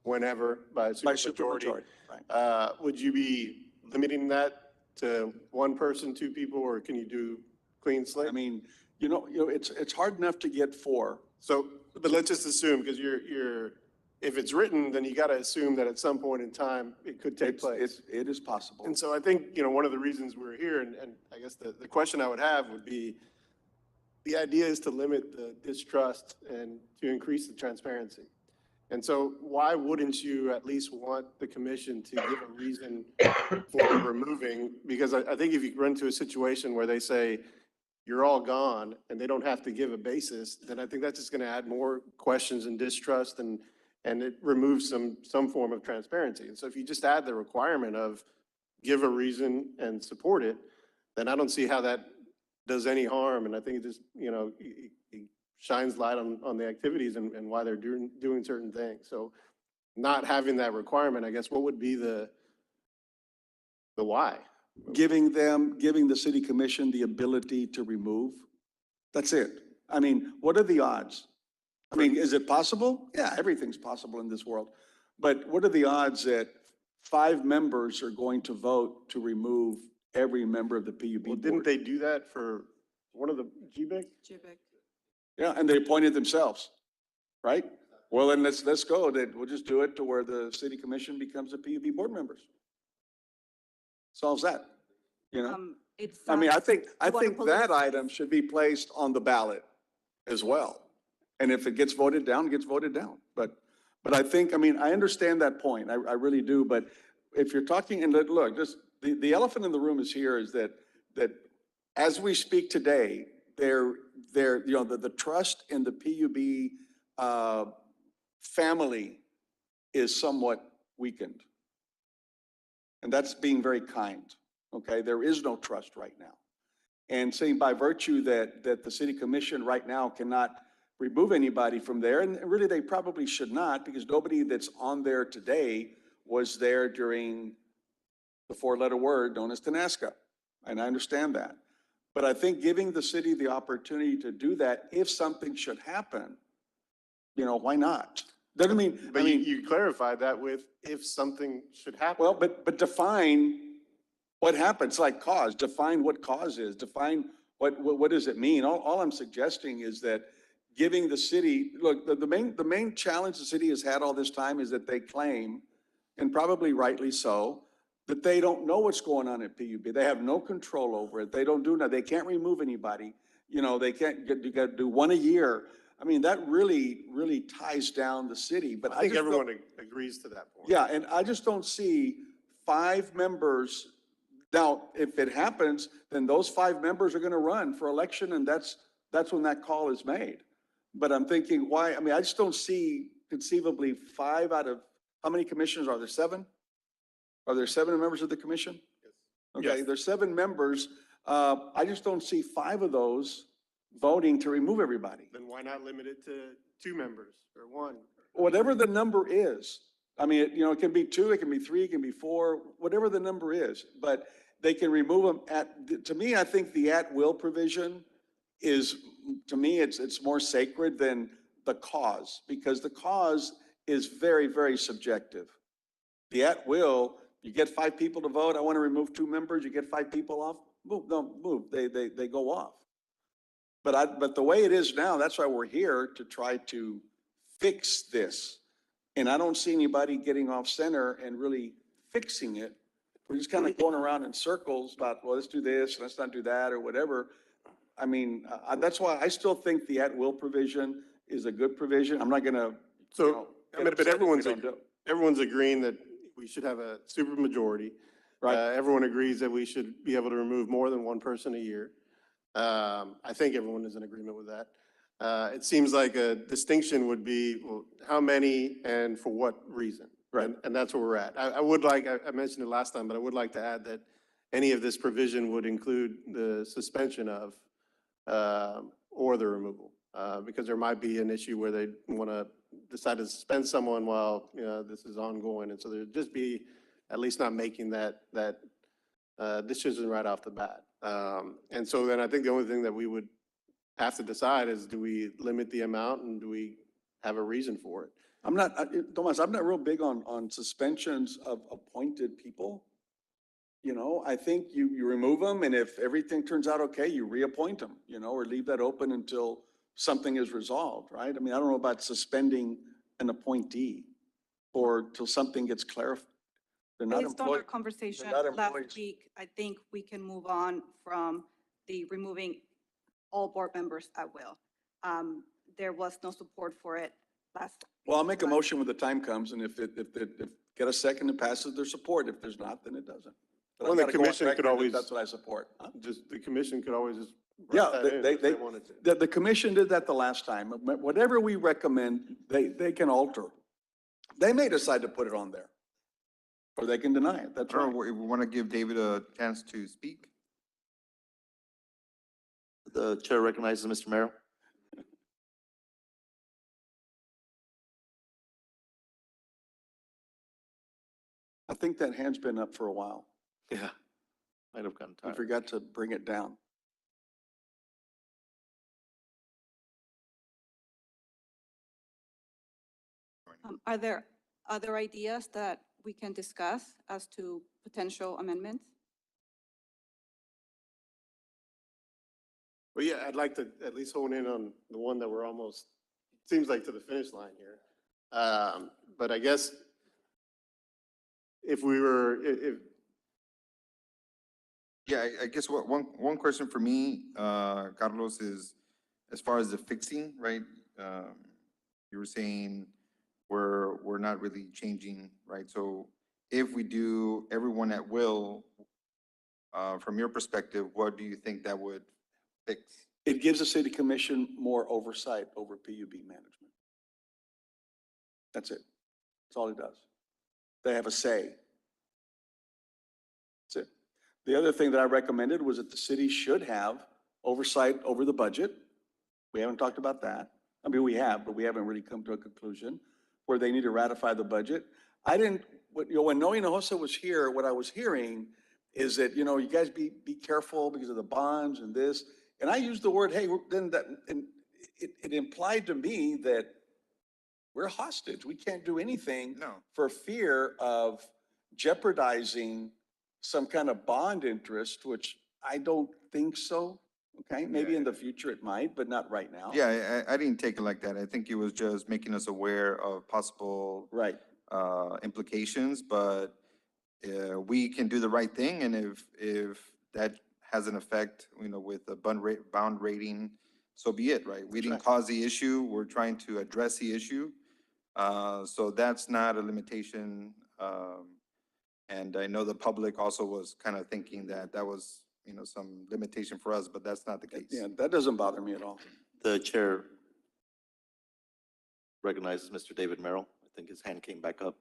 whenever by a
By
supermajority,
right.
would you be limiting that to one person, two people, or can you do clean slate?
I mean, it's hard enough to get four.
So, but let's just assume, because if it's written, then you got to assume that at some point in time, it could take place.
It is possible.
And so I think, one of the reasons we're here, and I guess the question I would have would be, the idea is to limit the distrust and to increase the transparency. And so why wouldn't you at least want the commission to give a reason for removing? Because I think if you run into a situation where they say, you're all gone, and they don't have to give a basis, then I think that's just going to add more questions and distrust, and it removes some form of transparency. And so if you just add the requirement of give a reason and support it, then I don't see how that does any harm. And I think it just, it shines light on the activities and why they're doing certain things. So not having that requirement, I guess, what would be the why?
Giving the city commission the ability to remove. That's it. I mean, what are the odds? I mean, is it possible? Yeah, everything's possible in this world. But what are the odds that 5 members are going to vote to remove every member of the PUB
Well,
board?
didn't they do that for one of the GBIC?
Yeah, and they appointed themselves, right? Well, then let's go. We'll just do it to where the city commission becomes the PUB board members. Solves that,
It's.
I mean, I think
you wanna
that
politicize-
item should be placed on the ballot as well. And if it gets voted down, it gets voted down. But I think, I mean, I understand that point. I really do. But if you're talking, and look, just the elephant in the room is here is that as we speak today, the trust in the PUB family is somewhat weakened. And that's being very kind, okay? There is no trust right now. And saying by virtue that the city commission right now cannot remove anybody from there, and really they probably should not, because nobody that's on there today was there during the 4-letter word known as Tenasca. And I understand that. But I think giving the city the opportunity to do that, if something should happen, why not? Doesn't mean,
But you clarified that with if something should happen.
well, but define what happens, like cause, define what cause is, define what does it mean? All I'm suggesting is that giving the city, look, the main challenge the city has had all this time is that they claim, and probably rightly so, that they don't know what's going on at PUB. They have no control over it. They don't do nothing. They can't remove anybody. They can't you got to do one a year. I mean, that really, really ties down the city, but
I think
just don't-
everyone agrees to that point.
Yeah, and I just don't see 5 members. Now, if it happens, then those 5 members are going to run for election, and that's that's when that call is made. But I'm thinking, why, I mean, I just don't see conceivably 5 out of, how many commissioners are there? 7? Are there 7 members of the commission? Okay,
Yes.
there's 7 members. I just don't see 5 of those voting to remove everybody.
Then why not limit it to 2 members or 1?
Whatever the number is. I mean, it can be 2, it can be 3, it can be 4, whatever the number is. But they can remove them to me, I think the at-will provision is, to me, it's more sacred than the cause, because the cause is very, very subjective. The at-will, you get 5 people to vote, I want to remove 2 members, you get 5 people off, move, don't move, they go off. But the way it is now, that's why we're here, to try to fix this. And I don't see anybody getting off center and really fixing it. We're just kind of going around in circles about, well, let's do this, let's not do that, or whatever. I mean, that's why I still think the at-will provision is a good provision. I'm not gonna,
So, I mean, but
everyone's
everyone's agreeing that we should have a supermajority.
Right.
Everyone agrees that we should be able to remove more than 1 person a year. I think everyone is in agreement with that. It seems like a distinction would be, well, how many and for what reason?
Right.
And that's where we're at. I would like, I mentioned it last time, but I would like to add that any of this provision would include the suspension of, or the removal. Because there might be an issue where they want to decide to suspend someone while, this is ongoing. And so there'd just be at least not making that decision right off the bat. And so then I think the only thing that we would have to decide is, do we limit the amount and do we have a reason for it?
I'm not, Tomas, I'm not real big on suspensions of appointed people. I think you remove them, and if everything turns out okay, you reappoint them, or leave that open until something is resolved, right? I mean, I don't know about suspending an appointee or till something gets clarified. They're not
Based on our
employed.
conversation
not
last
employees.
week, I think we can move on from the removing all board members at will. There was no support for it last.
Well, I'll make a motion when the time comes, and if get a second, it passes their support. If there's not, then it doesn't. But
Well,
I've
the
gotta go on
commission could
record that
always-
That's what I support. Huh?
Just, the commission could always just
Yeah,
write that in if they wanted to.
the commission did that the last time. Whatever we recommend, they can alter. They may decide to put it on there, or they can deny it. That's
I don't
right.
know, if we want to give David a chance to speak.
The chair recognizes Mr. Merrill.
I think that hand's been up for a while.
Yeah. Might have gotten
We
tired.
forgot to bring it down.
Are there other ideas that we can discuss as to potential amendments?
Well, yeah, I'd like to at least hone in on the one that we're almost, seems like to the finish line here. But I guess if we were, if,
Yeah, I guess one question for me, Carlos, is as far as the fixing, right? You were saying we're not really changing, right? So if we do everyone at will, from your perspective, what do you think that would fix?
It gives the city commission more oversight over PUB management. That's it. That's all it does. They have a say. That's it. The other thing that I recommended was that the city should have oversight over the budget. We haven't talked about that. I mean, we have, but we haven't really come to a conclusion where they need to ratify the budget. I didn't, when Noe Hinojosa was here, what I was hearing is that, you guys be careful because of the bonds and this. And I used the word, hey, then that, and it implied to me that we're hostage. We can't do anything
No.
for fear of jeopardizing some kind of bond interest, which I don't think so. Okay, maybe in the future it might, but not right now.
Yeah, I didn't take it like that. I think it was just making us aware of possible
Right.
implications, but we can do the right thing, and if that has an effect, with the bond rating, so be it, right? We didn't cause the issue. We're trying to address the issue. So that's not a limitation. And I know the public also was kind of thinking that was, some limitation for us, but that's not the case.
Yeah, that doesn't bother me at all.
The chair recognizes Mr. David Merrill. I think his hand came back up.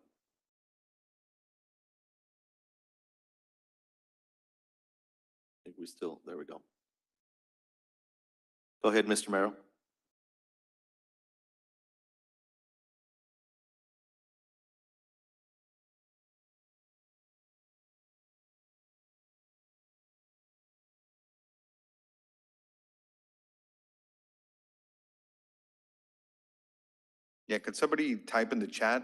I think we still, there we go. Go ahead, Mr. Merrill.
Yeah, could somebody type in the chat?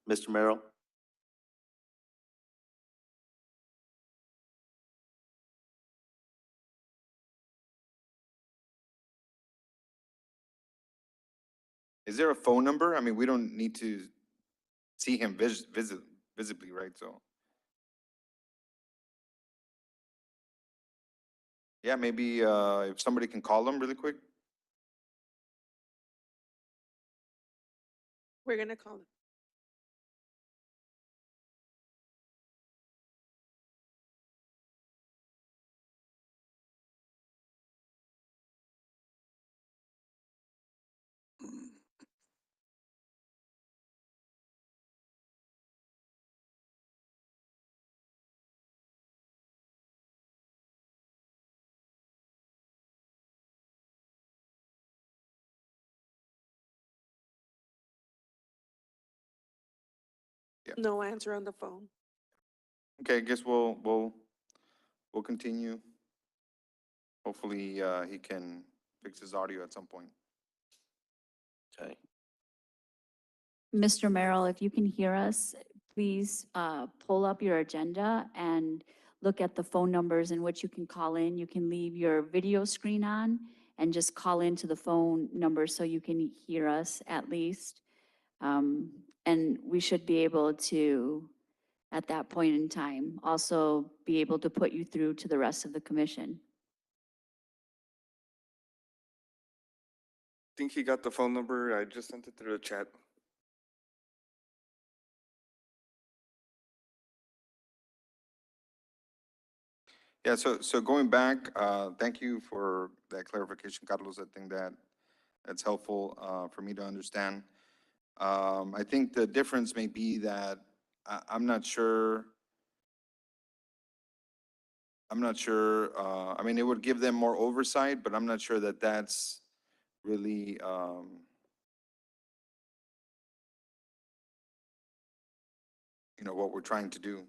Mr. Merrill?
Is there a phone number? I mean, we don't need to see him visibly, right? So. Yeah, maybe if somebody can call him really quick.
We're gonna call them.
Yeah.
No answer on the phone.
Okay, I guess we'll continue. Hopefully, he can fix his audio at some point.
Okay.
Mr. Merrill, if you can hear us, please pull up your agenda and look at the phone numbers in which you can call in. You can leave your video screen on and just call into the phone number so you can hear us at least. And we should be able to, at that point in time, also be able to put you through to the rest of the commission.
I think he got the phone number. I just sent it through the chat.
Yeah, so going back, thank you for that clarification, Carlos. I think that's helpful for me to understand. I think the difference may be that I'm not sure. I mean, it would give them more oversight, but I'm not sure that that's really, what we're trying to do.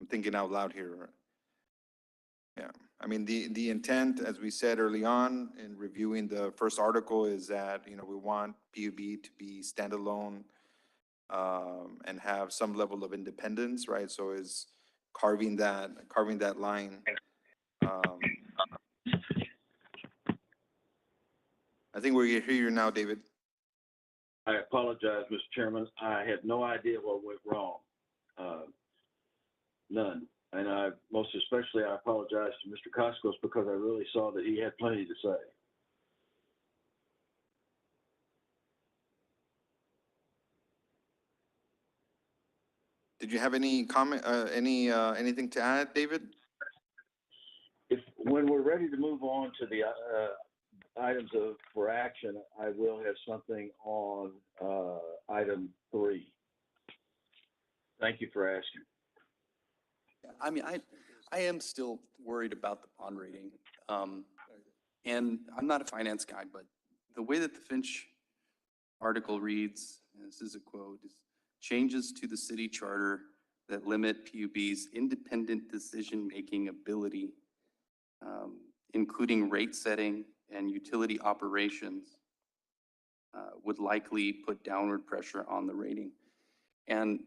I'm thinking out loud here. Yeah, I mean, the intent, as we said early on in reviewing the first article, is that, we want PUB to be standalone and have some level of independence, right? So is carving that line. I think we hear you now, David.
I apologize, Mr. Chairman. I had no idea what went wrong. None. And most especially, I apologize to Mr. Coscos because I really saw that he had plenty to say.
Did you have any comment, anything to add, David?
When we're ready to move on to the items for action, I will have something on item 3. Thank you for asking.
I mean, I am still worried about the bond rating. And I'm not a finance guy, but the way that the Finch article reads, and this is a quote, is changes to the city charter that limit PUB's independent decision-making ability, including rate setting and utility operations, would likely put downward pressure on the rating. And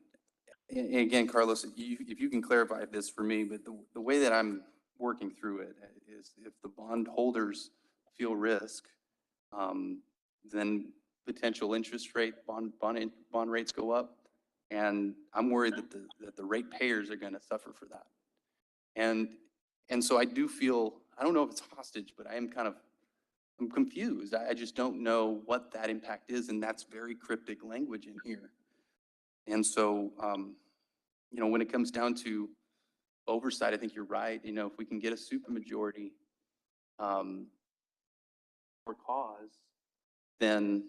again, Carlos, if you can clarify this for me, but the way that I'm working through it is if the bond holders feel risk, then potential interest rate bond rates go up. And I'm worried that the rate payers are going to suffer for that. And so I do feel, I don't know if it's hostage, but I'm confused. I just don't know what that impact is. And that's very cryptic language in here. And so, when it comes down to oversight, I think you're right. You know, if we can get a supermajority for cause, then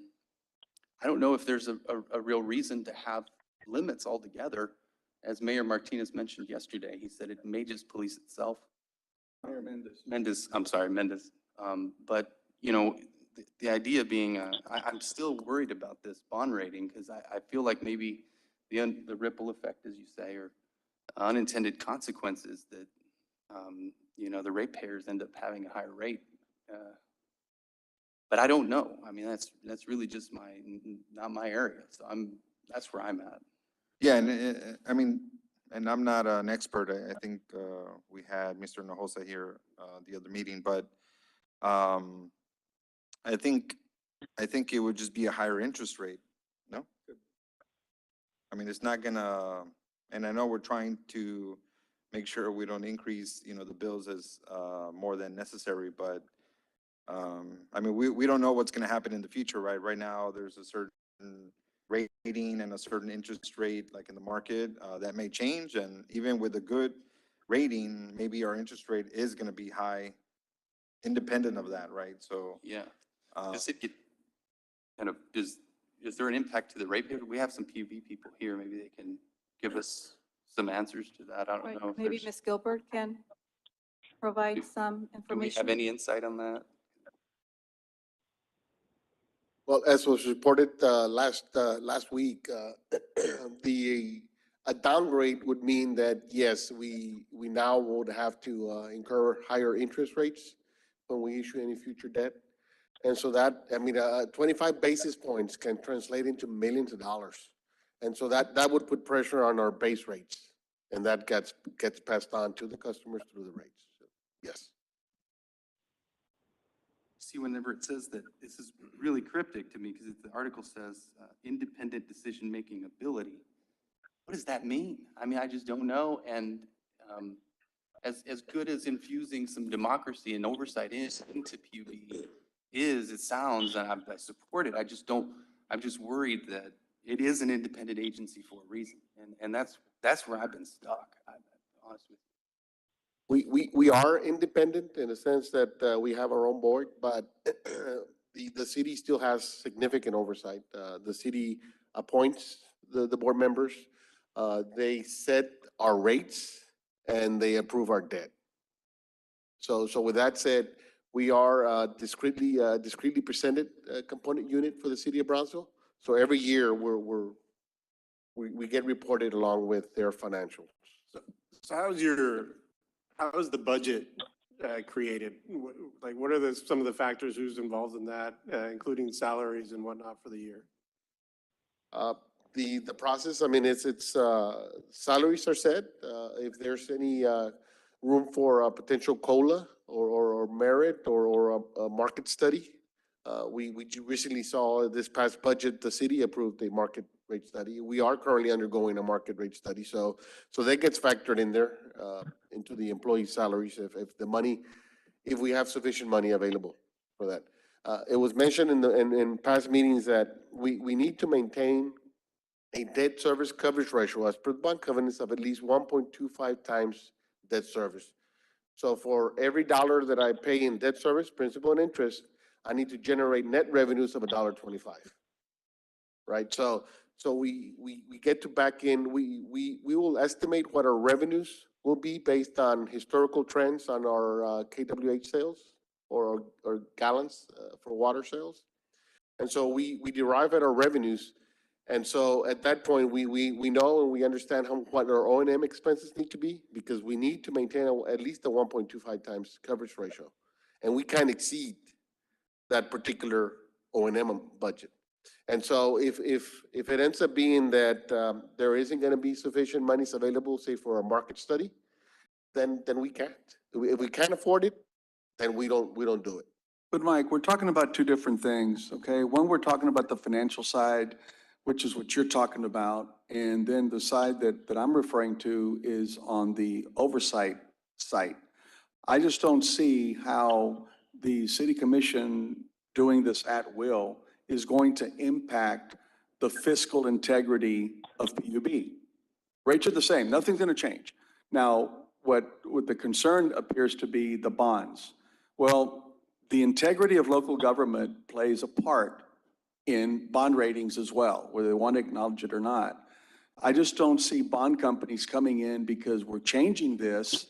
I don't know if there's a real reason to have limits altogether. As Mayor Martinez mentioned yesterday, he said it may just police itself.
Mayor Mendez.
Mendes, I'm sorry, Mendes. But, you know, the idea being, I'm still worried about this bond rating because I feel like maybe the ripple effect, as you say, or unintended consequences that, you know, the ratepayers end up having a higher rate. But I don't know. I mean, that's really just not my area. So that's where I'm at.
Yeah, and I mean, and I'm not an expert. I think we had Mr. Nojosa here the other meeting, but I think it would just be a higher interest rate. No? I mean, it's not gonna, and I know we're trying to make sure we don't increase, you know, the bills as more than necessary, but I mean, we don't know what's gonna happen in the future, right? Right now, there's a certain rating and a certain interest rate like in the market that may change, and even with a good rating, maybe our interest rate is gonna be high independent of that, right? So
Yeah. Does it get kind of, is there an impact to the ratepayer? We have some PUB people here. Maybe they can give us some answers to that. I don't
Right,
know if
maybe
there's,
Ms. Gilbert can provide
Do-
some
do we
information.
have any insight on that?
Well, as was reported last week, a downgrade would mean that, yes, we now would have to incur higher interest rates when we issue any future debt. And so that, I mean, 25 basis points can translate into millions of dollars. And so that would put pressure on our base rates, and that gets passed on to the customers through the rates. So, yes.
See, whenever it says that, this is really cryptic to me because the article says independent decision-making ability. What does that mean? I mean, I just don't know. And as good as infusing some democracy and oversight into PUB it sounds, and I support it. I just don't, I'm just worried that it is an independent agency for a reason. And that's where I've been stuck, I'm honest with you.
We are independent in the sense that we have our own board, but the city still has significant oversight. The city appoints the board members. They set our rates and they approve our debt. So with that said, we are discreetly presented component unit for the city of Brownsville. So every year we get reported along with their financials.
So how is the budget created? Like, what are some of the factors, who's involved in that, including salaries and whatnot for the year?
The process, I mean, it's salaries are set. If there's any room for a potential COLA or merit or a market study. We recently saw this past budget, the city approved a market rate study. We are currently undergoing a market rate study. So that gets factored in there into the employee salaries if we have sufficient money available for that. It was mentioned in past meetings that we need to maintain a debt service coverage ratio as per bond covenants of at least 1.25 times debt service. So for every dollar that I pay in debt service, principal and interest, I need to generate net revenues of $1.25. Right? So we get to back in, we will estimate what our revenues will be based on historical trends on our KWH sales or gallons for water sales. And so we derive at our revenues. And so at that point, we know and we understand what our O&M expenses need to be because we need to maintain at least a 1.25 times coverage ratio. And we can't exceed that particular O&M budget. And so if it ends up being that there isn't going to be sufficient monies available, say for a market study, then we can't. If we can't afford it, then we don't do it.
But Mike, we're talking about two different things, okay? One, we're talking about the financial side, which is what you're talking about. And then the side that I'm referring to is on the oversight site. I just don't see how the city commission doing this at will is going to impact the fiscal integrity of PUB. Rates are the same, nothing's gonna change. Now, what the concern appears to be the bonds. Well, the integrity of local government plays a part in bond ratings as well, whether they want to acknowledge it or not. I just don't see bond companies coming in because we're changing this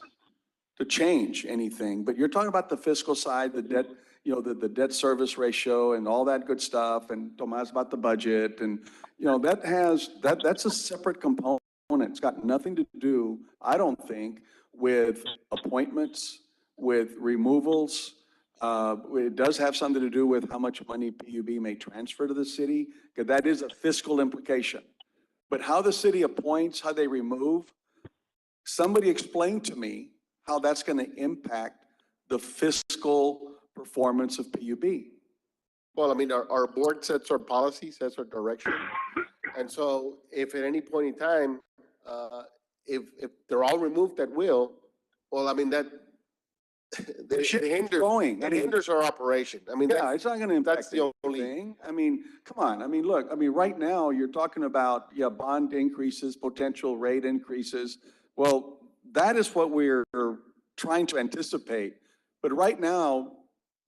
to change anything. But you're talking about the fiscal side, the debt, the debt service ratio and all that good stuff, and Tomas about the budget, and, that's a separate component. It's got nothing to do, I don't think, with appointments, with removals. It does have something to do with how much money PUB may transfer to the city, because that is a fiscal implication. But how the city appoints, how they remove, somebody explain to me how that's going to impact the fiscal performance of PUB.
Well, I mean, our board sets our policy, sets our direction. And so if at any point in time, if they're all removed at will, well, I mean, that,
It should keep going. I
it
mean,
hinders our operation. I mean,
yeah, it's not going to impact
that's the only
thing. I mean, come on. I mean, look, I mean, right now you're talking about, bond increases, potential rate increases. Well, that is what we're trying to anticipate. But right now,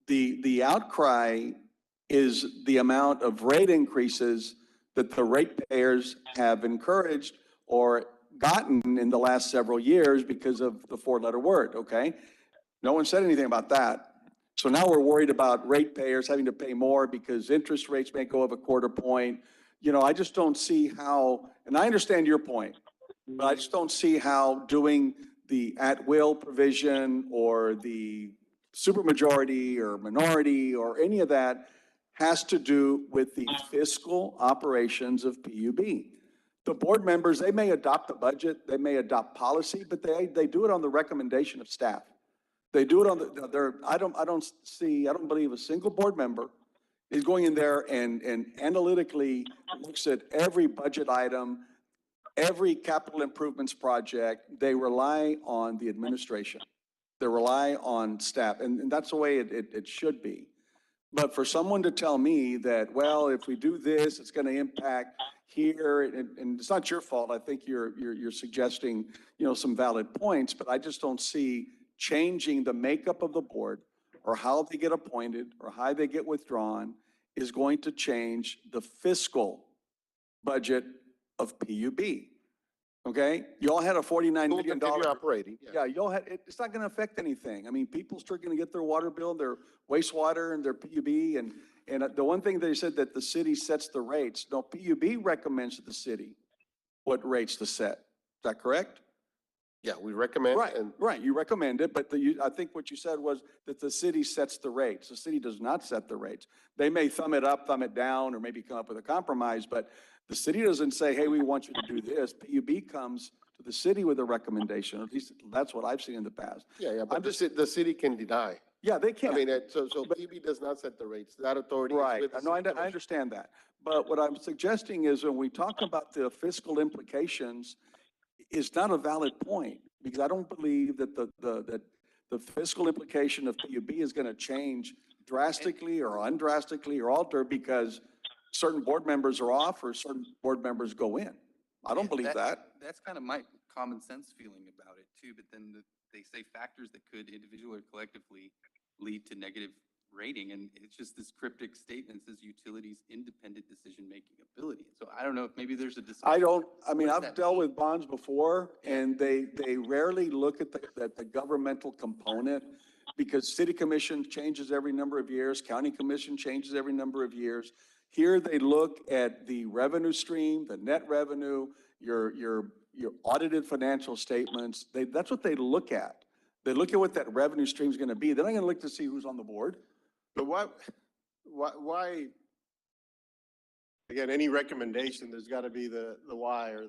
the outcry is the amount of rate increases that the ratepayers have encouraged or gotten in the last several years because of the four-letter word, okay? No one said anything about that. So now we're worried about ratepayers having to pay more because interest rates may go up a quarter point. I just don't see how, and I understand your point, but I just don't see how doing the at-will provision or the supermajority or minority or any of that has to do with the fiscal operations of PUB. The board members, they may adopt the budget, they may adopt policy, but they do it on the recommendation of staff. They do it on I don't believe a single board member is going in there and analytically looks at every budget item, every capital improvements project. They rely on the administration. They rely on staff, and that's the way it should be. But for someone to tell me that, well, if we do this, it's going to impact here, and it's not your fault. I think you're suggesting, some valid points, but I just don't see changing the makeup of the board or how they get appointed or how they get withdrawn is going to change the fiscal budget of PUB. Okay? You all had a $49 million.
operating.
Yeah, you all had, it's not going to affect anything. I mean, people still going to get their water bill, their wastewater and their PUB. And the one thing they said that the city sets the rates. No, PUB recommends to the city what rates to set. Is that correct?
Yeah, we recommend.
Right, right. You recommend it, but I think what you said was that the city sets the rates. The city does not set the rates. They may thumb it up, thumb it down, or maybe come up with a compromise, but the city doesn't say, hey, we want you to do this. PUB comes to the city with a recommendation. At least that's what I've seen in the past.
Yeah, but the city can deny.
Yeah, they can.
I mean, so PUB does not set the rates. That authority is
Right.
with the
No, I
city commission.
understand that. But what I'm suggesting is when we talk about the fiscal implications, it's not a valid point because I don't believe that the fiscal implication of PUB is going to change drastically or undrastically or alter because certain board members are off or certain board members go in. I don't believe that.
That's kind of my common sense feeling about it too, but then they say factors that could individually or collectively lead to negative rating, and it's just this cryptic statement says utilities independent decision-making ability. So I don't know if maybe there's a discussion.
I've dealt with bonds before, and they rarely look at the governmental component because city commission changes every number of years, county commission changes every number of years. Here they look at the revenue stream, the net revenue, your audited financial statements. That's what they look at. They look at what that revenue stream is going to be. They're not going to look to see who's on the board.
But why, again, any recommendation, there's got to be the why or,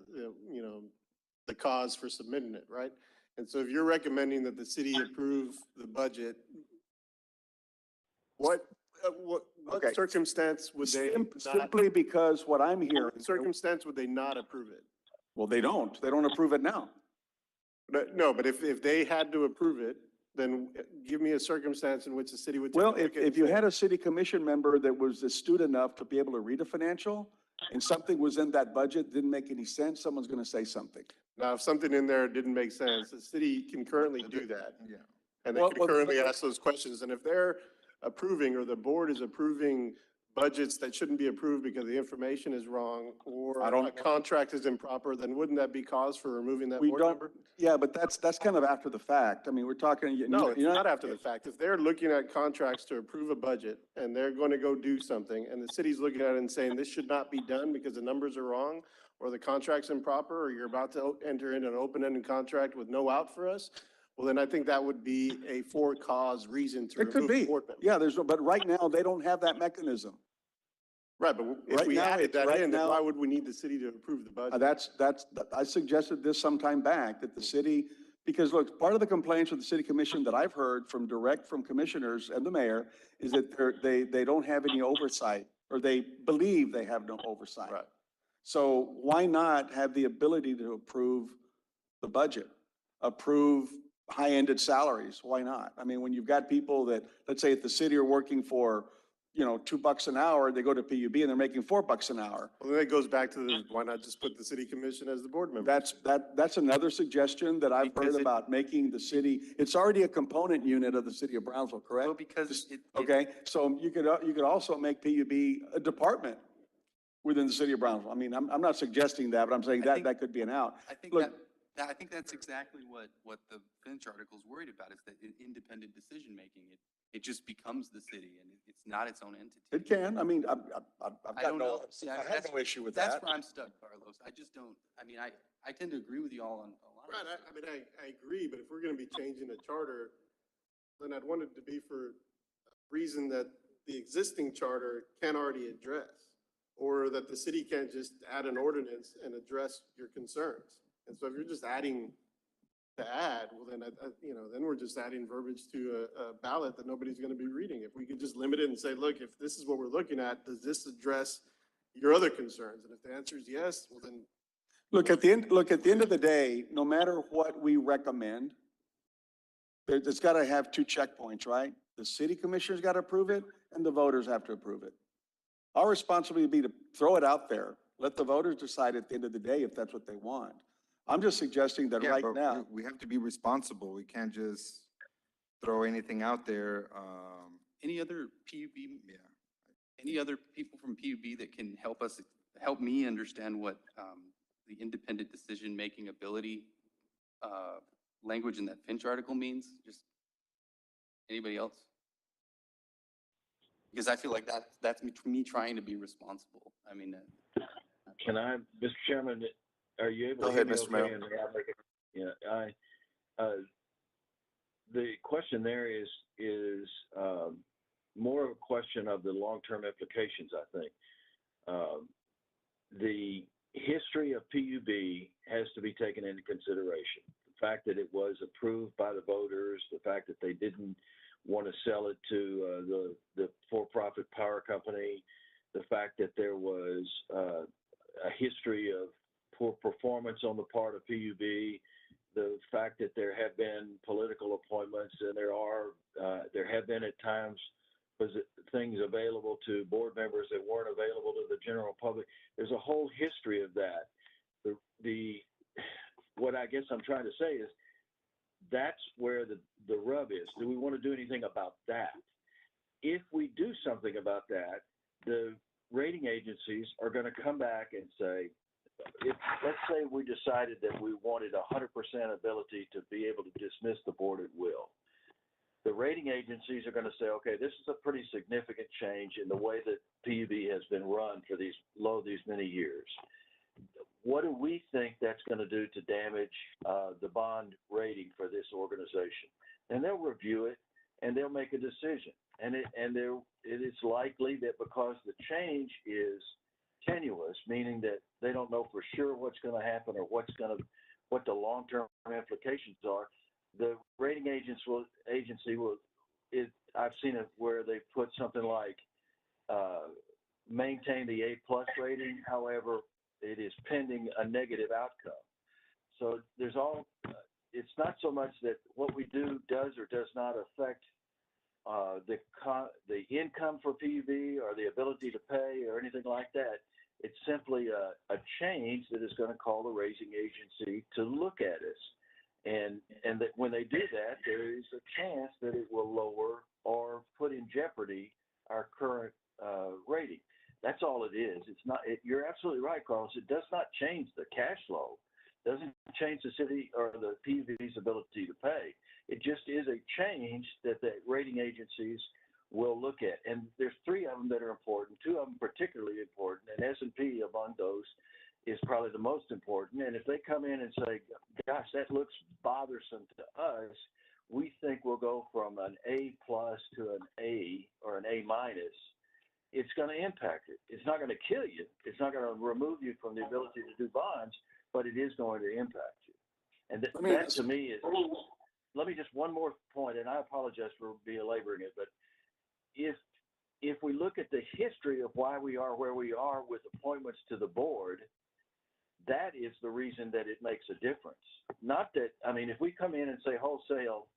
the cause for submitting it, right? And so if you're recommending that the city approve the budget, what
Okay.
circumstance would they not,
Simply because what I'm hearing.
circumstance would they not approve it?
Well, they don't. They don't approve it now.
No, but if they had to approve it, then give me a circumstance in which the city would. take a
Well,
look at it
if you
and say,
had a city commission member that was astute enough to be able to read a financial and something was in that budget, didn't make any sense, someone's going to say something.
Now, if something in there didn't make sense, the city can currently do that.
Yeah.
And they
Well,
can
well,
currently ask those questions. And if they're approving, or the board is approving budgets that shouldn't be approved because the information is wrong, or
I don't-
a contract is improper, then wouldn't that be cause for removing that
We
board
don't,
member?
yeah, but that's kind of after the fact. I mean, we're talking.
No, it's not after the fact. If they're looking at contracts to approve a budget and they're going to go do something, and the city's looking at it and saying this should not be done because the numbers are wrong, or the contract's improper, or you're about to enter into an open-ended contract with no out for us, well, then I think that would be a for-cause reason to
It could
remove the
be.
board member.
Yeah, but right now, they don't have that mechanism.
Right, but if
Right
we
now,
added that
right
in, then
now-
why would we need the city to approve the budget?
I suggested this sometime back, that the city, because look, part of the complaints with the city commission that I've heard from commissioners and the mayor is that they don't have any oversight, or they believe they have no oversight.
Right.
So why not have the ability to approve the budget, approve high-ended salaries? Why not? I mean, when you've got people that, let's say at the city are working for, $2 an hour, they go to PUB and they're making $4 an hour.
Well, then it goes back to why not just put the city commission as the board member?
That's another suggestion that I've heard
Because
about making the city, it's already a component unit of the city of Brownsville, correct?
Well, because
Okay, so you could also make PUB a department within the city of Brownsville. I mean, I'm not suggesting that, but I'm saying
I
that
think-
that could be an out.
I think
Look-
I think that's exactly what the Finch article is worried about, is that independent decision-making, it just becomes the city, and it's not its own entity.
It can, I mean, I've
I
got
don't
no,
know. See,
I have
that's-
no issue with
That's
that.
where I'm stuck, Carlos. I just don't, I mean, I tend to agree with you all on a lot of
Right,
this.
I mean, I agree, but if we're gonna be changing the charter, then I'd want it to be for a reason that the existing charter can already address, or that the city can't just add an ordinance and address your concerns. And so if you're just adding to add, well, then, then we're just adding verbiage to a ballot that nobody's gonna be reading. If we could just limit it and say, look, if this is what we're looking at, does this address your other concerns? And if the answer is yes, well, then
Look, at the end of the day, no matter what we recommend, it's got to have two checkpoints, right? The city commissioners got to approve it, and the voters have to approve it. Our responsibility would be to throw it out there, let the voters decide at the end of the day if that's what they want. I'm just suggesting that
Yeah,
right
but
now,
we have to be responsible. We can't just throw anything out there.
Any other PUB,
Yeah.
any other people from PUB that can help me understand what the independent decision-making ability language in that Finch article means? Just anybody else? Because I feel like that's me trying to be responsible. I mean,
Can I, Mr. Chairman, are you able
Go
to hear
ahead,
me
Mr.
okay?
Mayor.
And may I make it- Yeah, the question there is more of a question of the long-term implications, I think. The history of PUB has to be taken into consideration. The fact that it was approved by the voters, the fact that they didn't want to sell it to the for-profit power company, the fact that there was a history of poor performance on the part of PUB, the fact that there have been political appointments, and there have been at times things available to board members that weren't available to the general public. There's a whole history of that. What I guess I'm trying to say is that's where the rub is. Do we want to do anything about that? If we do something about that, the rating agencies are going to come back and say, let's say we decided that we wanted 100% ability to be able to dismiss the board at will. The rating agencies are going to say, okay, this is a pretty significant change in the way that PUB has been run for these many years. What do we think that's going to do to damage the bond rating for this organization? And they'll review it and they'll make a decision. And it is likely that because the change is tenuous, meaning that they don't know for sure what's going to happen or what the long-term implications are, the rating agency will. I've seen it where they put something like maintain the A+ rating. However, it is pending a negative outcome. So it's not so much that what we do does or does not affect the income for PUB or the ability to pay or anything like that. It's simply a change that is going to call the raising agency to look at us. And that when they do that, there is a chance that it will lower or put in jeopardy our current rating. That's all it is. It's not, you're absolutely right, Carlos. It does not change the cash flow. Doesn't change the city or the PUB's ability to pay. It just is a change that the rating agencies will look at. And there's three of them that are important, two of them particularly important, and S&P among those is probably the most important. And if they come in and say, gosh, that looks bothersome to us, we think we'll go from an A+ to an A or an A-. It's going to impact it. It's not going to kill you. It's not going to remove you from the ability to do bonds, but it is going to impact you. And that to me is, let me just one more point, and I apologize for belaboring it, but if we look at the history of why we are where we are with appointments to the board, that is the reason that it makes a difference. Not that, I mean, if we come in and say wholesale,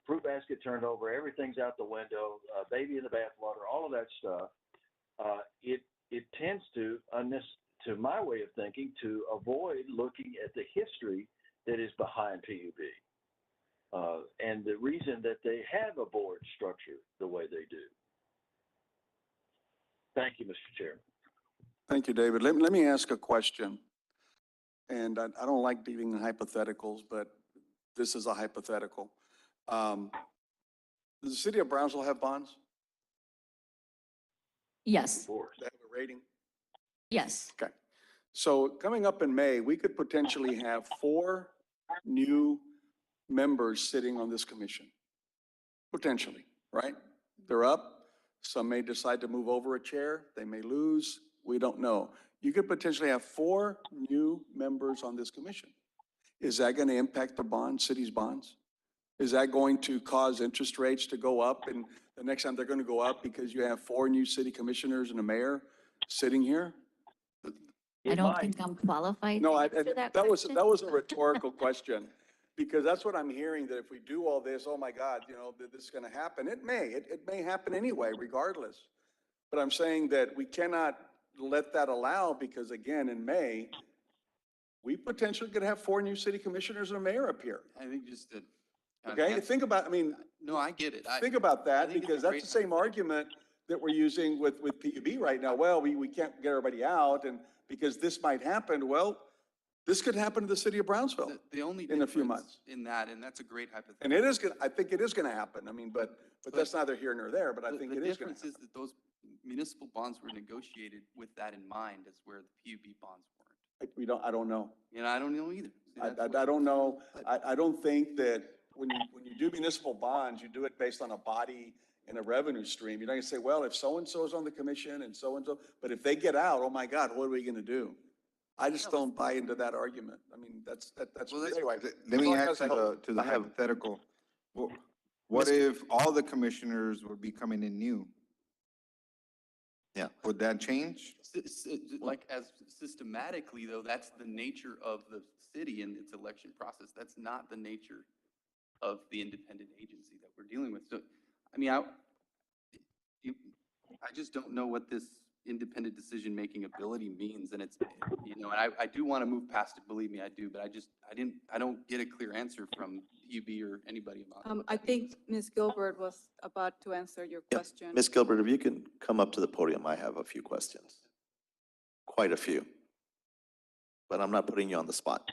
fruit basket turned over, everything's out the window, baby in the bathwater, all of that stuff, it tends to my way of thinking, to avoid looking at the history that is behind PUB. And the reason that they have a board structure the way they do. Thank you, Mr. Chairman.
Thank you, David. Let me ask a question. And I don't like dealing in hypotheticals, but this is a hypothetical. Does the city of Brownsville have bonds?
Yes,
They have a rating?
yes.
Okay. So coming up in May, we could potentially have 4 new members sitting on this commission. Potentially, right? They're up. Some may decide to move over a chair. They may lose. We don't know. You could potentially have 4 new members on this commission. Is that going to impact the bond, city's bonds? Is that going to cause interest rates to go up? And the next time they're going to go up because you have 4 new city commissioners and a mayor sitting here?
I don't think I'm qualified
No,
to
I,
answer that
that was,
question.
that was a rhetorical question. Because that's what I'm hearing, that if we do all this, oh my God, this is going to happen. It may happen anyway, regardless. But I'm saying that we cannot let that allow, because again, in May, we potentially could have 4 new city commissioners and a mayor up here.
I think just that.
Okay, think about, I mean.
No, I get it.
Think about that,
think it's
because
a
that's
great
the same argument that we're using with PUB right now. Well, we can't get everybody out, and because this might happen. Well, this could happen to the city of Brownsville
The only
in a few
difference
months.
in that, and that's a great hypothetical.
And it is going I think it is going to happen. I mean, but that's neither here nor there, but I think it is going to happen.
The difference is that those municipal bonds were negotiated with that in mind, as where the PUB bonds weren't.
I don't know.
And I don't know either. See, that's
I don't know. I don't think that when you do municipal bonds, you do it based on a body and a revenue stream. You're not going to say, well, if so-and-so is on the commission and so-and-so, but if they get out, oh my God, what are we going to do? I just don't buy into that argument. I mean, that's, anyway.
Let me add
That's all I
to the hypothetical. What if all the commissioners would be coming in new?
Yeah.
Would that change?
Like, as systematically, though, that's the nature of the city and its election process. That's not the nature of the independent agency that we're dealing with. So, I mean, I just don't know what this independent decision-making ability means. And it's, and I do want to move past it, believe me, I do, but I don't get a clear answer from PUB or anybody about it.
I think Ms. Gilbert was about to answer your question.
Ms. Gilbert, if you can come up to the podium, I have a few questions. Quite a few. But I'm not putting you on the spot.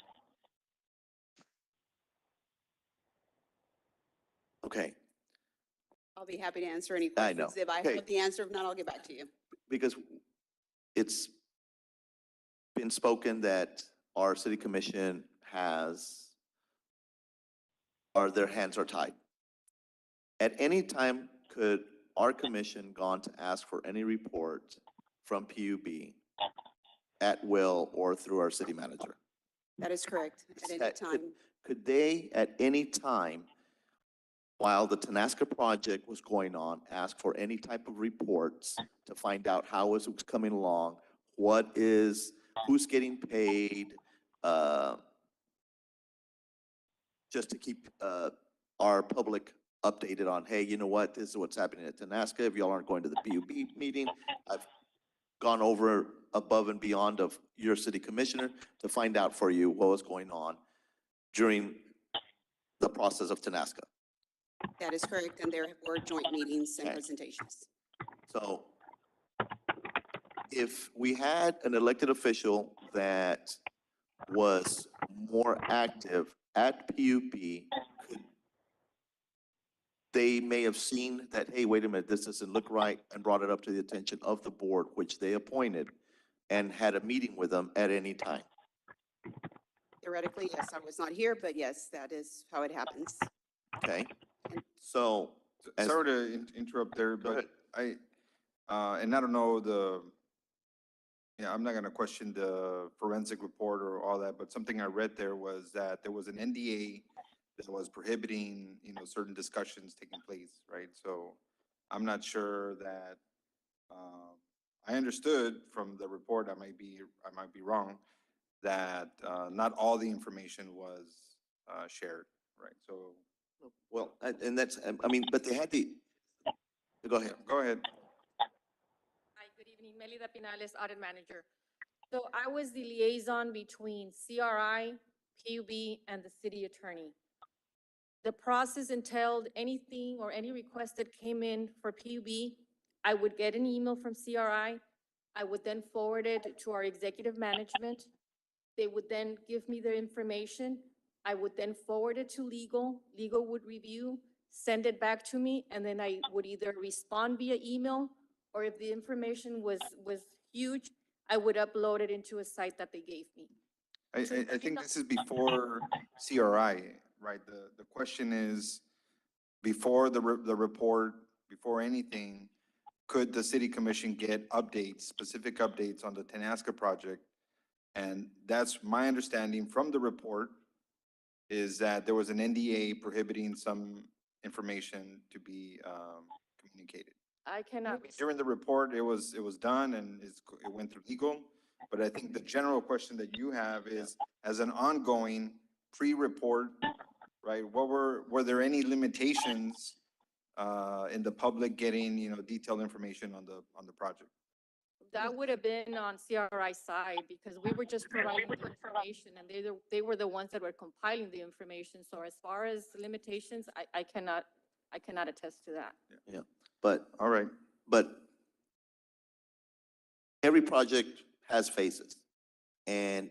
Okay,
I'll be happy to answer any
I know.
questions. If I
Okay.
have the answer, if not, I'll get back to you.
because it's been spoken that our city commission their hands are tied. At any time, could our commission gone to ask for any report from PUB at will or through our city manager?
That is correct, at any
Could-
time.
Could they, at any time, while the Tanasca project was going on, ask for any type of reports to find out how it was coming along, who's getting paid, just to keep our public updated on, hey, you know what, this is what's happening at Tanasca. If y'all aren't going to the PUB meeting, I've gone over above and beyond of your city commissioner to find out for you what was going on during the process of Tenasca.
That is correct, and there were joint meetings and
Okay.
presentations.
So if we had an elected official that was more active at PUP, could they may have seen that, hey, wait a minute, this doesn't look right, and brought it up to the attention of the board, which they appointed, and had a meeting with them at any time.
Theoretically, yes, I was not here, but yes, that is how it happens.
Okay? So, as,
Sorry to interrupt there,
Go
but and I don't know I'm not gonna question the forensic report or all that, but something I read there was that there was an NDA that was prohibiting, certain discussions taking place, right? So I'm not sure that, I understood from the report, I might be wrong, that, not all the information was, shared, right? So,
well, and that's, I mean, but they had go ahead.
go ahead.
Hi, good evening. Melida Pinales, Audit Manager. So I was the liaison between CRI, PUB, and the city attorney. The process entailed anything or any request that came in for PUB, I would get an email from CRI. I would then forward it to our executive management. They would then give me their information. I would then forward it to legal. Legal would review, send it back to me, and then I would either respond via email, or if the information was huge, I would upload it into a site that they gave me.
I think this is before CRI, right? The question is, before the report, before anything, could the city commission get updates, specific updates on the Tenasca project? And that's my understanding from the report, is that there was an NDA prohibiting some information to be communicated.
I cannot.
During the report, it was done and it went through legal. But I think the general question that you have is, as an ongoing pre-report, right? Were there any limitations in the public getting, detailed information on the project?
That would have been on CRI's side, because we were just providing the information, and they were the ones that were compiling the information. So as far as limitations, I cannot attest to that.
Yeah, but,
All right.
but every project has phases. And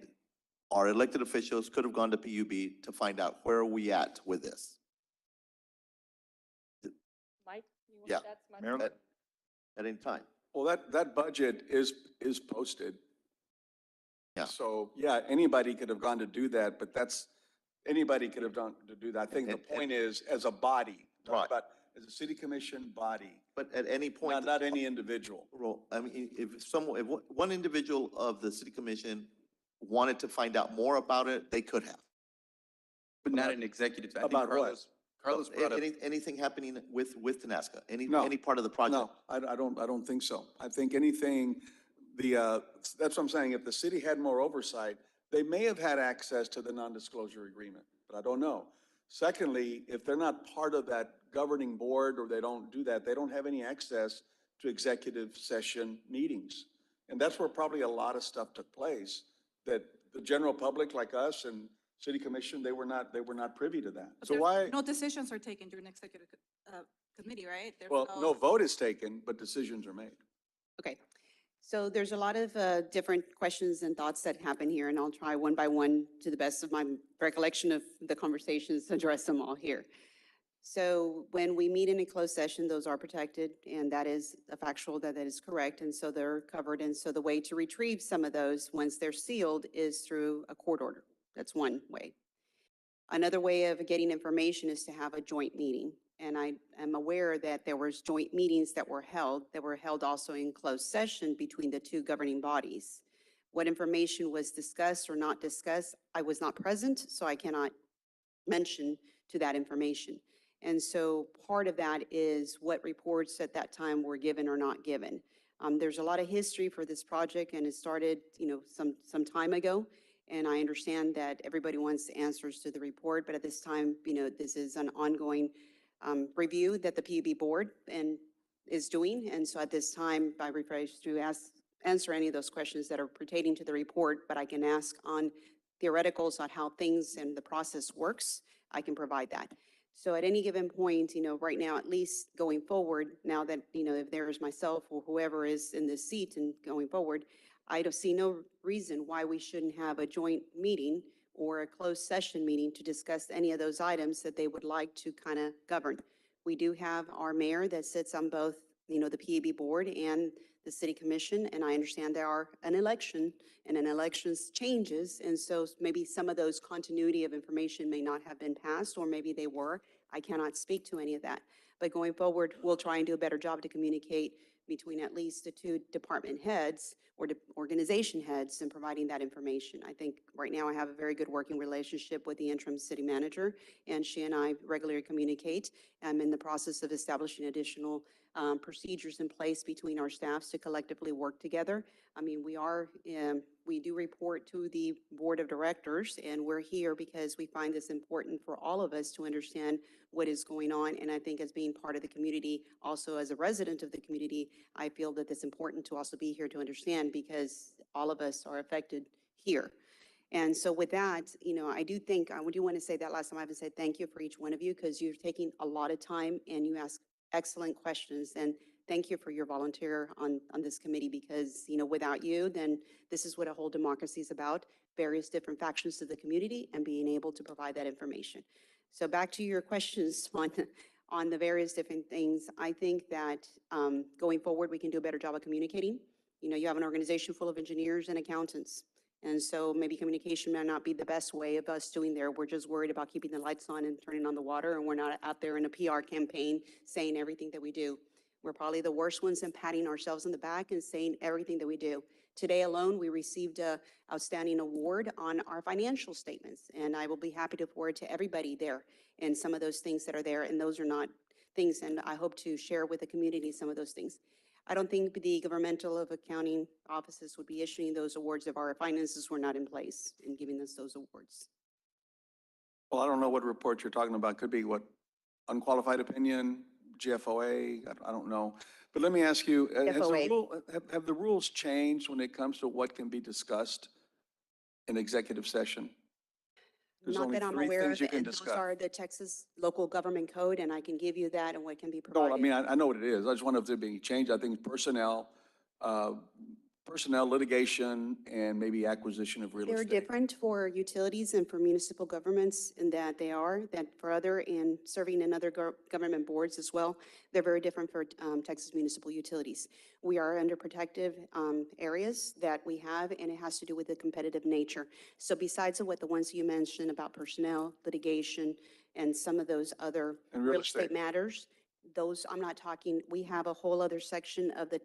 our elected officials could have gone to PUB to find out where are we at with this.
Mike? You want-
Yeah.
that's my-
Marilyn?
At any time.
Well, that budget is posted.
Yeah.
So, yeah, anybody could have gone to do that, but anybody could have done to do that. I think the
And-
point is, as a body,
Right.
but as a city commission body,
But at any point.
not any individual.
Well, I mean, if one individual of the city commission wanted to find out more about it, they could have.
But not an executive. I think
About what?
Carlos brought up.
Anything happening with Tenasca,
No.
any part of the project?
No, I don't think so. I think anything, that's what I'm saying. If the city had more oversight, they may have had access to the non-disclosure agreement, but I don't know. Secondly, if they're not part of that governing board, or they don't do that, they don't have any access to executive session meetings. And that's where probably a lot of stuff took place, that the general public like us and city commission, they were not privy to that.
But
So
there's
why?
No decisions are taken during executive committee, right? There's
Well, no vote is taken, but decisions are made.
Okay, so there's a lot of different questions and thoughts that happen here, and I'll try one by one, to the best of my recollection of the conversations, to address them all here. So when we meet in a closed session, those are protected, and that is a factual, that is correct, and so they're covered. And so the way to retrieve some of those, once they're sealed, is through a court order. That's one way. Another way of getting information is to have a joint meeting. And I am aware that there was joint meetings that were held also in closed session between the two governing bodies. What information was discussed or not discussed, I was not present, so I cannot mention to that information. And so part of that is what reports at that time were given or not given. There's a lot of history for this project, and it started, some time ago. And I understand that everybody wants answers to the report, but at this time, this is an ongoing review that the PUB board is doing. And so at this time, I rephrase to ask answer any of those questions that are pertaining to the report, but I can ask on theoreticals on how things and the process works. I can provide that. So at any given point, right now, at least going forward, now that, if there's myself or whoever is in this seat and going forward, I don't see no reason why we shouldn't have a joint meeting or a closed session meeting to discuss any of those items that they would like to kind of govern. We do have our mayor that sits on both, the PAB board and the city commission, and I understand there are an election and an election's changes, and so maybe some of those continuity of information may not have been passed, or maybe they were. I cannot speak to any of that. But going forward, we'll try and do a better job to communicate between at least the two department heads or organization heads in providing that information. I think right now I have a very good working relationship with the interim city manager, and she and I regularly communicate. I'm in the process of establishing additional procedures in place between our staffs to collectively work together. I mean, we do report to the board of directors, and we're here because we find this important for all of us to understand what is going on. And I think as being part of the community, also as a resident of the community, I feel that it's important to also be here to understand because all of us are affected here. And so with that, I do want to say that last time I haven't said thank you for each one of you because you're taking a lot of time and you ask excellent questions. And thank you for your volunteer on this committee because, without you, then this is what a whole democracy is about, various different factions of the community and being able to provide that information. So back to your questions on the various different things. I think that going forward, we can do a better job of communicating. You have an organization full of engineers and accountants. And so maybe communication may not be the best way of us doing there. We're just worried about keeping the lights on and turning on the water, and we're not out there in a PR campaign saying everything that we do. We're probably the worst ones in patting ourselves in the back and saying everything that we do. Today alone, we received an outstanding award on our financial statements, and I will be happy to forward to everybody there and some of those things that are there, and those are not things, and I hope to share with the community some of those things. I don't think the governmental of accounting offices would be issuing those awards if our finances were not in place and giving us those awards.
Well, I don't know what report you're talking about. Could be what, unqualified opinion, GFOA, I don't know. But let me ask you, have the rules changed when it comes to what can be discussed in executive session? There's
Not
only
that I'm
three
aware
things
of,
you can
and those
discuss.
are the Texas local government code, and I can give you that and what can be
No,
provided.
I mean, I know what it is. I just wonder if they're being changed. I think personnel, litigation, and maybe acquisition of real
They're
estate.
different for utilities and for municipal governments in that that for other and serving in other government boards as well. They're very different for Texas municipal utilities. We are under protective areas that we have, and it has to do with the competitive nature. So besides of what the ones you mentioned about personnel, litigation, and some of those other
And
real estate matters, those, I'm not talking, we have a whole other section of the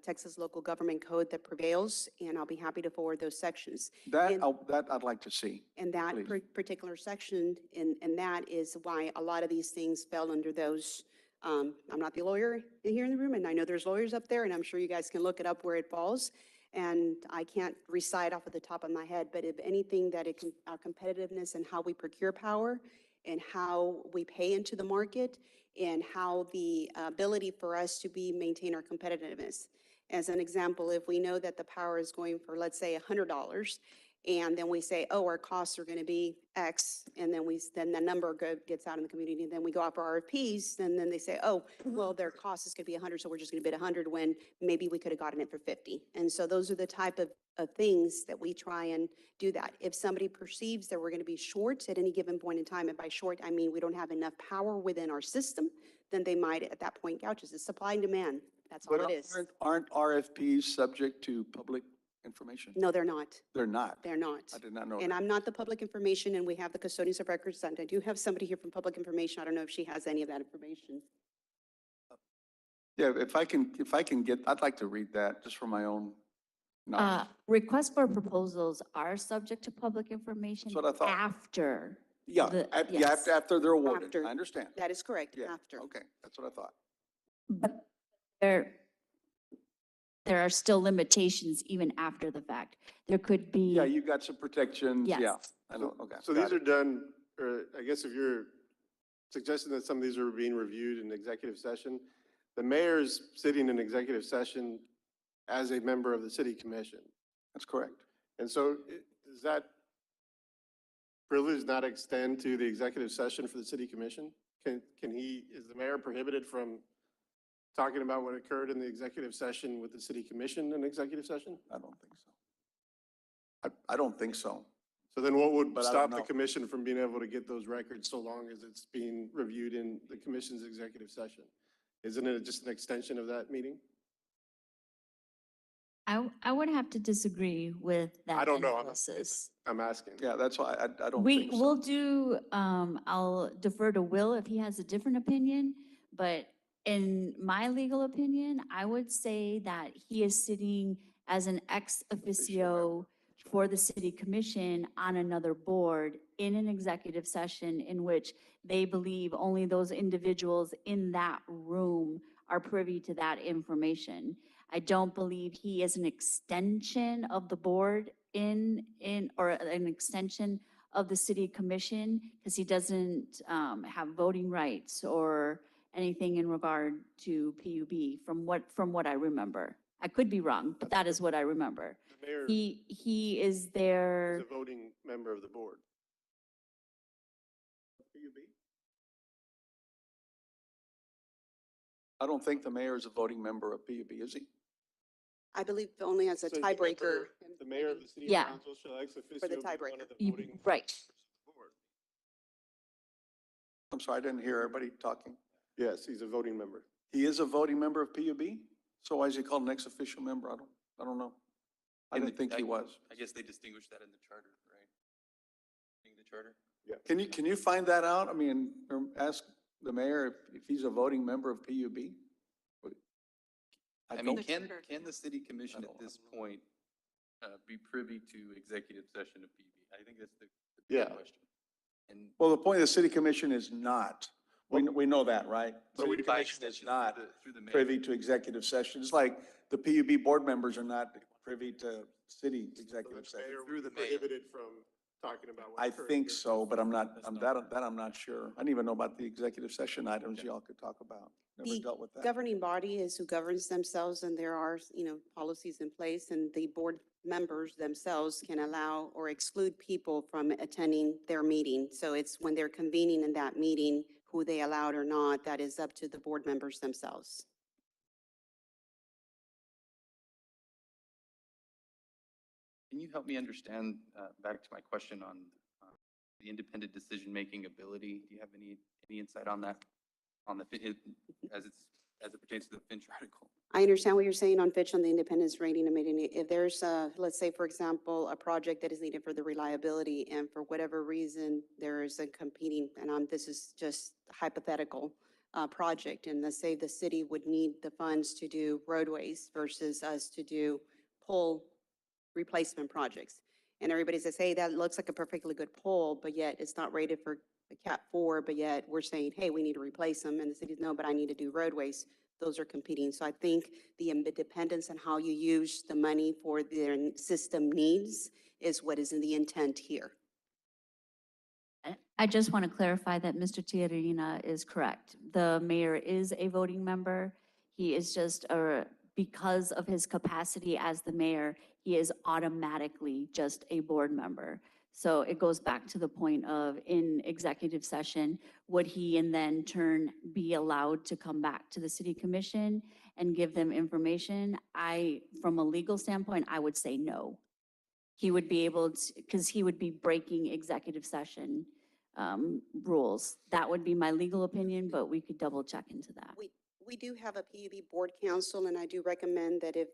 Texas local government code that prevails, and I'll be happy to forward those sections.
That,
And-
that I'd like to see.
And that
Please.
particular section, and that is why a lot of these things fell under those. I'm not the lawyer here in the room, and I know there's lawyers up there, and I'm sure you guys can look it up where it falls. And I can't recite off of the top of my head, but if anything that our competitiveness and how we procure power and how we pay into the market and how the ability for us to maintain our competitiveness. As an example, if we know that the power is going for, let's say, $100, and then we say, oh, our costs are going to be X, and then then the number gets out in the community, and then we go out for RFPs, and then they say, oh, well, their cost is going to be 100, so we're just going to bid 100 when maybe we could have gotten it for 50. And so those are the type of things that we try and do that. If somebody perceives that we're going to be short at any given point in time, and by short, I mean we don't have enough power within our system, then they might at that point gouge us. It's supply and demand. That's all
But
it is.
aren't RFPs subject to public information?
No, they're not.
They're not.
They're not.
I did not know
And
that.
I'm not the public information, and we have the custodians of records, and I do have somebody here from public information. I don't know if she has any of that information.
Yeah, if I can get, I'd like to read that just for my own knowledge.
Requests for proposals are subject to public information
That's what I thought.
after.
Yeah,
the-
yeah,
yes.
after they're awarded.
After.
I understand.
That is correct,
Yeah,
after.
okay, that's what I thought.
But there are still limitations even after the fact. There could be.
Yeah, you got some protections. Yeah,
Yes.
I know, okay.
So
got
these are
it.
done, or I guess if you're suggesting that some of these are being reviewed in executive session, the mayor's sitting in executive session as a member of the city commission.
That's correct.
And so does that privilege not extend to the executive session for the city commission? Is the mayor prohibited from talking about what occurred in the executive session with the city commission in executive session?
I don't think so. I don't think so.
So then what would
But I don't
stop the
know.
commission from being able to get those records so long as it's being reviewed in the commission's executive session? Isn't it just an extension of that meeting?
I would have to disagree with that
I don't know.
analysis.
I'm asking.
Yeah, that's why I don't
We
think so.
will do, I'll defer to Will if he has a different opinion, but in my legal opinion, I would say that he is sitting as an ex officio for the city commission on another board in an executive session in which they believe only those individuals in that room are privy to that information. I don't believe he is an extension of the board or an extension of the city commission, because he doesn't have voting rights or anything in regard to PUB from what I remember. I could be wrong, but that is what I remember.
The mayor
He is
is
there,
a voting member of the board.
I don't think the mayor is a voting member of PUB, is he?
I believe only as a
So
tiebreaker.
The mayor of the city
Yeah.
council shall ex officio
For the
be one
tiebreaker.
of the
You-
voting
right.
members of the board.
I'm sorry, I didn't hear everybody talking.
Yes, he's a voting member.
He is a voting member of PUB? So why is he called an ex-official member? I don't know. I
And
didn't think he was.
I guess they distinguish that in the charter, right? In the charter?
Can you find that out? I mean, or ask the mayor if he's a voting member of PUB?
I mean,
don't-
can the city commission at
don't-
this point be privy to executive session of PB? I think that's the
Yeah.
question. And
Well, the point of the city commission is not. We know that, right? The
But
city
by
commission is
extension,
not
through the mayor.
privy to executive sessions, like the PUB board members are not privy to city
So
executive
the
session.
mayor
Through
would
the
be
mayor.
prohibited from talking about what
I
occurred
think
during-
so, but I'm not,
That's
I'm
not-
that I'm not sure. I didn't even know about the executive session items y'all could talk about. Never
The
dealt with that.
governing body is who governs themselves, and there are, policies in place, and the board members themselves can allow or exclude people from attending their meeting. So it's when they're convening in that meeting, who they allowed or not, that is up to the board members themselves.
Can you help me understand, back to my question on the independent decision-making ability? Do you have any insight on that? As it pertains to the Finch article?
I understand what you're saying on Fitch on the independence rating. I mean, if there's let's say, for example, a project that is needed for the reliability, and for whatever reason, there is a competing, and this is just hypothetical, project, and let's say the city would need the funds to do roadways versus us to do pole replacement projects. And everybody says, hey, that looks like a perfectly good pole, but yet it's not rated for a Cat 4, but yet we're saying, hey, we need to replace them. And the city's, no, but I need to do roadways. Those are competing. So I think the independence and how you use the money for their system needs is what is in the intent here.
I just want to clarify that Mr. Tiarina is correct. The mayor is a voting member. He is just, because of his capacity as the mayor, he is automatically just a board member. So it goes back to the point of, in executive session, would he in then turn be allowed to come back to the city commission and give them information? From a legal standpoint, I would say no. He would be able to, because he would be breaking executive session rules. That would be my legal opinion, but we could double check into that.
We do have a PUB board council, and I do recommend that if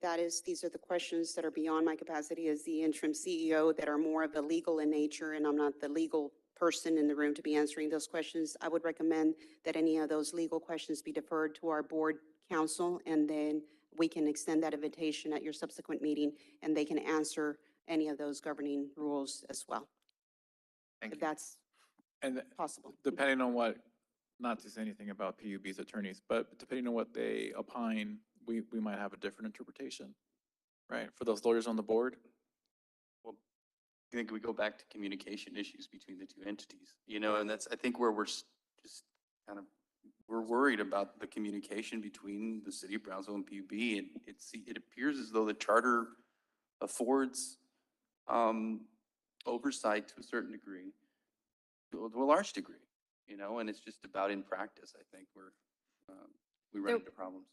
these are the questions that are beyond my capacity as the interim CEO that are more of a legal in nature, and I'm not the legal person in the room to be answering those questions, I would recommend that any of those legal questions be deferred to our board council, and then we can extend that invitation at your subsequent meeting, and they can answer any of those governing rules as well,
Thank
if
you.
that's
And
possible.
depending on what, not to say anything about PUB's attorneys, but depending on what they opine, we might have a different interpretation, right? For those lawyers on the board,
Well, I think we go back to communication issues between the two entities, and that's, I think, where we're just kind of we're worried about the communication between the city of Brownsville and PUB. And it appears as though the charter affords oversight to a certain degree, to a large degree, and it's just about in practice, I think, where we run
There-
into problems.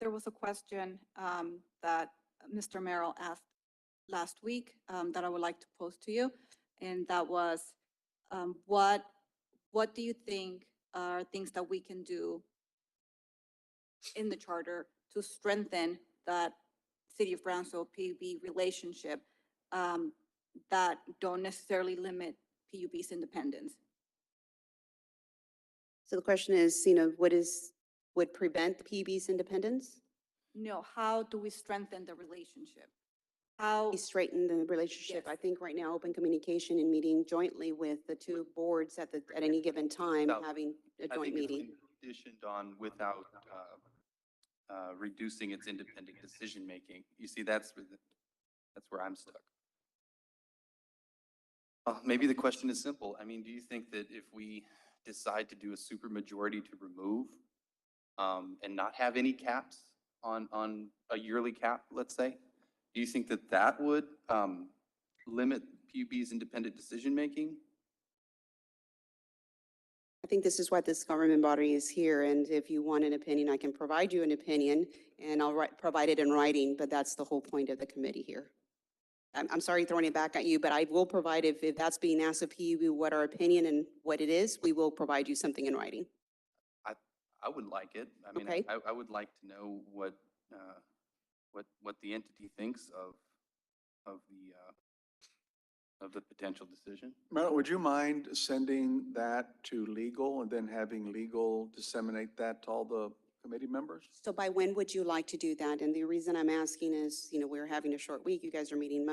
There was a question that Mr. Merrill asked last week that I would like to pose to you. And that was, what do you think are things that we can do in the charter to strengthen that City of Brownsville PUB relationship that don't necessarily limit PUB's independence?
So the question is, would prevent the PUB's independence?
No, how do we strengthen the relationship? How,
We straighten the relationship.
Yes.
I think right now, open communication and meeting jointly with the two boards at any given time,
Without-
having a
I
joint
think it's
meeting.
conditioned on without reducing its independent decision-making. You see, that's where I'm stuck. Maybe the question is simple. I mean, do you think that if we decide to do a supermajority to remove and not have any caps on a yearly cap, let's say, do you think that that would limit PUB's independent decision-making?
I think this is why this government body is here, and if you want an opinion, I can provide you an opinion, and I'll provide it in writing, but that's the whole point of the committee here. I'm sorry throwing it back at you, but I will provide, if that's being asked of PUB, what our opinion and what it is, we will provide you something in writing.
I would like it. I mean,
Okay.
I would like to know what the entity thinks of the potential decision.
Marilyn, would you mind sending that to legal and then having legal disseminate that to all the committee members?
So by when would you like to do that? And the reason I'm asking is, we're having a short week. You guys are meeting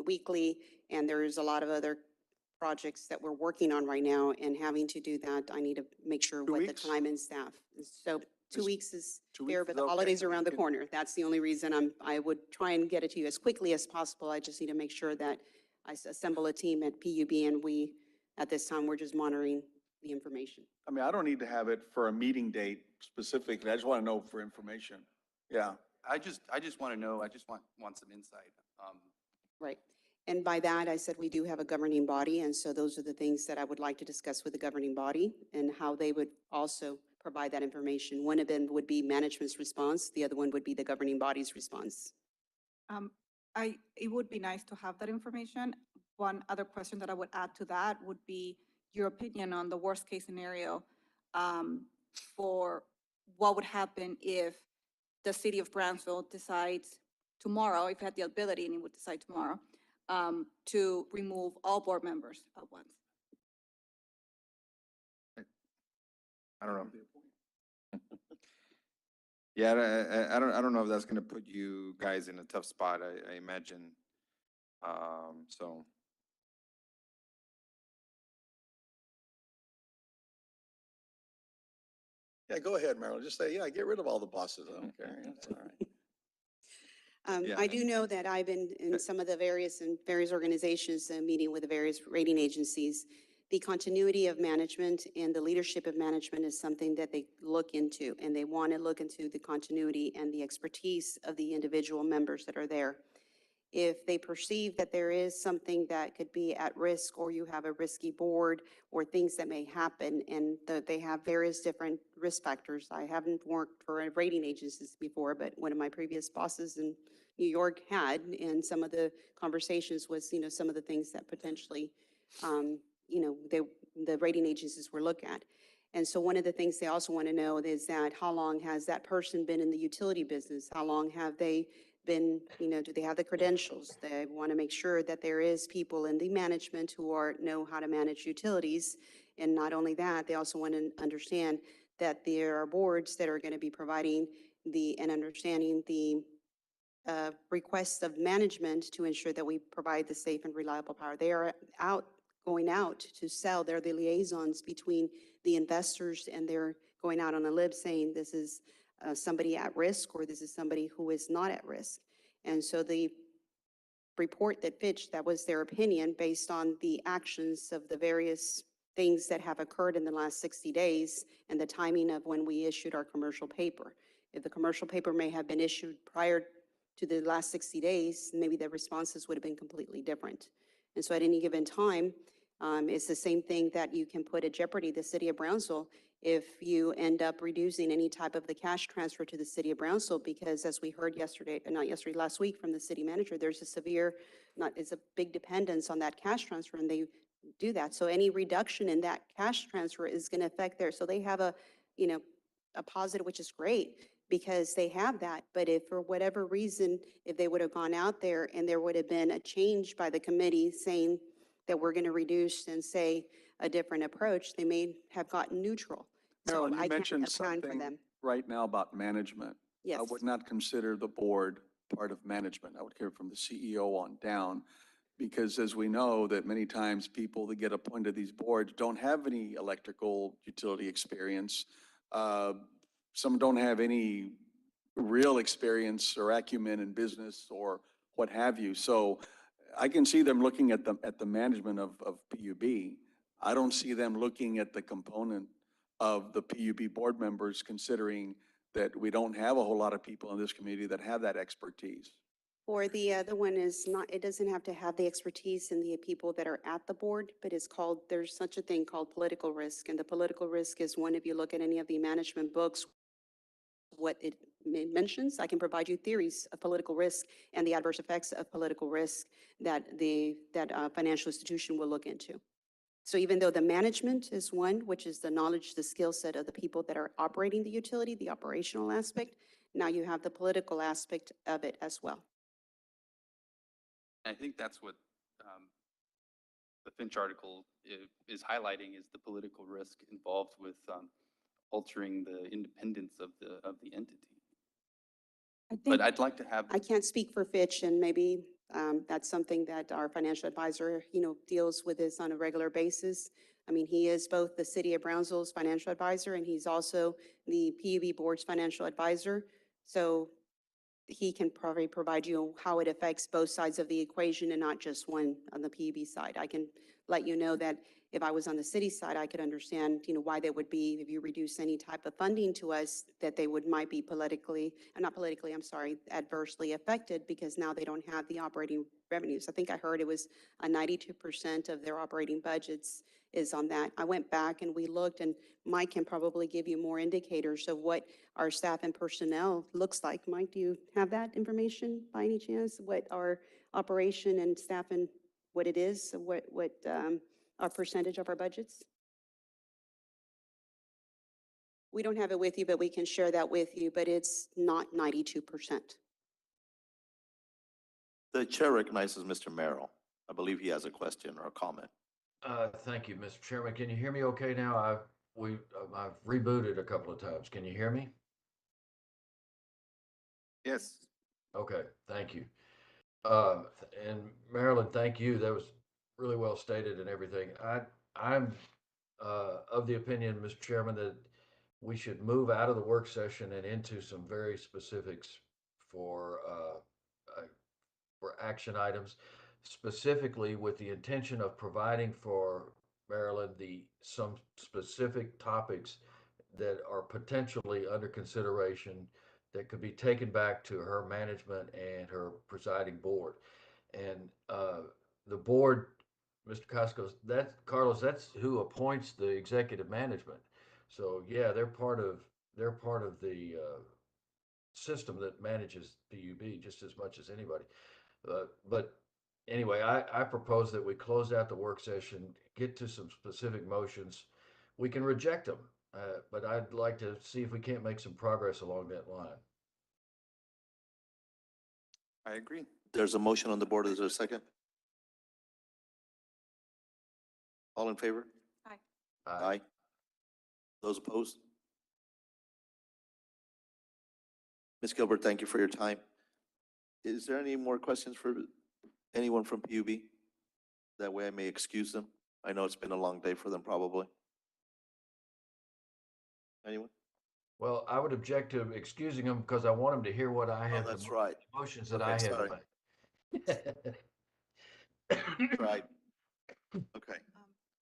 weekly, and there's a lot of other projects that we're working on right now, and having to do that, I need to make sure
2
what the
weeks?
time and staff. So 2
Is
weeks is
2
fair,
weeks
but
is
the
okay?
holidays are around the
Can-
corner. That's the only reason I would try and get it to you as quickly as possible. I just need to make sure that I assemble a team at PUB, and at this time, we're just monitoring the information.
I mean, I don't need to have it for a meeting date specifically. I just want to know for information. Yeah.
I just want to know, I just want some insight.
Right. And by that, I said we do have a governing body, and so those are the things that I would like to discuss with the governing body and how they would also provide that information. One of them would be management's response, the other one would be the governing body's response.
It would be nice to have that information. One other question that I would add to that would be your opinion on the worst case scenario for what would happen if the city of Brownsville decides tomorrow, if it had the ability and it would decide tomorrow, to remove all board members at once.
I don't know. Yeah, I don't know if that's gonna put you guys in a tough spot, I imagine. So.
Yeah, go ahead, Marilyn. Just say, yeah, get rid of all the bosses. I don't care. It's all right.
Yeah.
I do know that I've been in some of the various organizations, meeting with the various rating agencies. The continuity of management and the leadership of management is something that they look into, and they want to look into the continuity and the expertise of the individual members that are there. If they perceive that there is something that could be at risk, or you have a risky board, or things that may happen, and they have various different risk factors. I haven't worked for rating agencies before, but one of my previous bosses in New York had, and some of the conversations was, some of the things that potentially, the rating agencies were look at. And so one of the things they also want to know is that how long has that person been in the utility business? How long have they been, do they have the credentials? They want to make sure that there is people in the management who know how to manage utilities. And not only that, they also want to understand that there are boards that are going to be providing and understanding the requests of management to ensure that we provide the safe and reliable power. They are going out to sell. They're the liaisons between the investors, and they're going out on a limb saying this is somebody at risk, or this is somebody who is not at risk. And so the report that Fitch, that was their opinion based on the actions of the various things that have occurred in the last 60 days and the timing of when we issued our commercial paper. If the commercial paper may have been issued prior to the last 60 days, maybe the responses would have been completely different. And so at any given time, it's the same thing that you can put at jeopardy the city of Brownsville if you end up reducing any type of the cash transfer to the city of Brownsville, because as we heard yesterday, not yesterday, last week from the city manager, there's a severe, it's a big dependence on that cash transfer, and they do that. So any reduction in that cash transfer is going to affect so they have a positive, which is great because they have that. But if for whatever reason, if they would have gone out there and there would have been a change by the committee saying that we're going to reduce and say a different approach, they may have gotten neutral. So
Marilyn, you
I can't
mentioned
account for
something
them.
right now about management.
Yes.
I would not consider the board part of management. I would hear from the CEO on down. Because as we know, that many times people that get appointed to these boards don't have any electrical utility experience. Some don't have any real experience or acumen in business or what have you. So I can see them looking at the management of PUB. I don't see them looking at the component of the PUB board members, considering that we don't have a whole lot of people in this community that have that expertise.
Or the other one is not, it doesn't have to have the expertise in the people that are at the board, but it's called, there's such a thing called political risk. And the political risk is one, if you look at any of the management books, what it mentions, I can provide you theories of political risk and the adverse effects of political risk that financial institution will look into. So even though the management is one, which is the knowledge, the skill set of the people that are operating the utility, the operational aspect, now you have the political aspect of it as well.
I think that's what the Finch article is highlighting, is the political risk involved with altering the independence of the entity. But I'd like to have.
I can't speak for Fitch, and maybe that's something that our financial advisor, deals with this on a regular basis. I mean, he is both the City of Brownsville's financial advisor, and he's also the PUB Board's financial advisor. So he can probably provide you how it affects both sides of the equation and not just one on the PUB side. I can let you know that if I was on the city side, I could understand, why they would be, if you reduce any type of funding to us, that they might be adversely affected because now they don't have the operating revenues. I think I heard it was 92% of their operating budgets is on that. I went back and we looked, and Mike can probably give you more indicators of what our staff and personnel looks like. Mike, do you have that information by any chance? What our operation and staff and what it is, what our percentage of our budgets? We don't have it with you, but we can share that with you, but it's not 92%.
The chair recognizes Mr. Merrill. I believe he has a question or a comment.
Thank you, Mr. Chairman. Can you hear me okay now? I've rebooted a couple of times. Can you hear me?
Yes.
Okay, thank you. And Marilyn, thank you. That was really well stated and everything. I'm of the opinion, Mr. Chairman, that we should move out of the work session and into some very specifics for action items, specifically with the intention of providing for Marilyn some specific topics that are potentially under consideration that could be taken back to her management and her presiding board. And the board, Mr. Carlos, that's who appoints the executive management. So yeah, they're part of the system that manages PUB just as much as anybody. But anyway, I propose that we close out the work session, get to some specific motions. We can reject them, but I'd like to see if we can't make some progress along that line.
I agree.
There's a motion on the board. Is there a second? All in favor?
Aye.
Aye. Those opposed? Ms. Gilbert, thank you for your time. Is there any more questions for anyone from PUB? That way I may excuse them. I know it's been a long day for them probably. Anyone?
Well, I would object to excusing them because I want them to hear what I have.
That's right.
Motions that
Okay,
I have
sorry.
to make.
Right. Okay.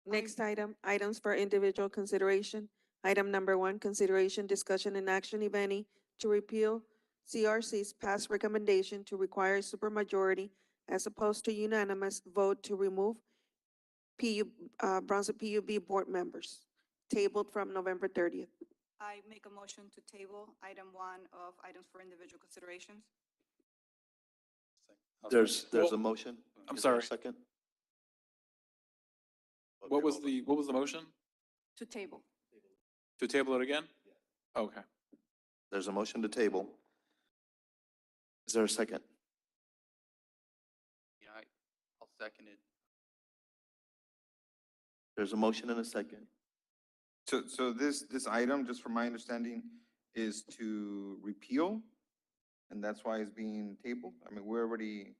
Next item, items for individual consideration. Item number one, consideration, discussion, and action, if any, to repeal CRC's past recommendation to require supermajority as opposed to unanimous vote to remove Brownsville PUB board members, tabled from November 30th.
I make a motion to table item one of items for individual considerations.
There's a
Well,
motion?
I'm
Is there a
sorry.
second? Okay,
What was
hold on.
what was the motion?
To table.
To table it again? Okay.
There's a motion to table. Is there a second?
Yeah, I'll second it.
There's a motion and a second.
So this item, just from my understanding, is to repeal, and that's why it's being tabled? I mean, we're already,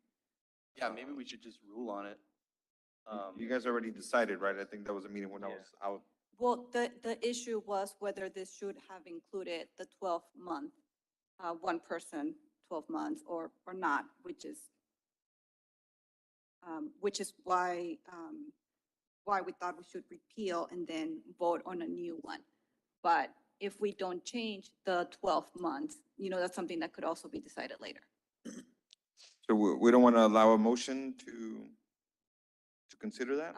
Yeah, maybe we should just rule on it.
you guys already decided, right? I think that was a meeting when I was out.
Well, the issue was whether this should have included the 12-month, one person, 12 months or not, which is why we thought we should repeal and then vote on a new one. But if we don't change the 12 months, that's something that could also be decided later.
So we don't want to allow a motion to consider that?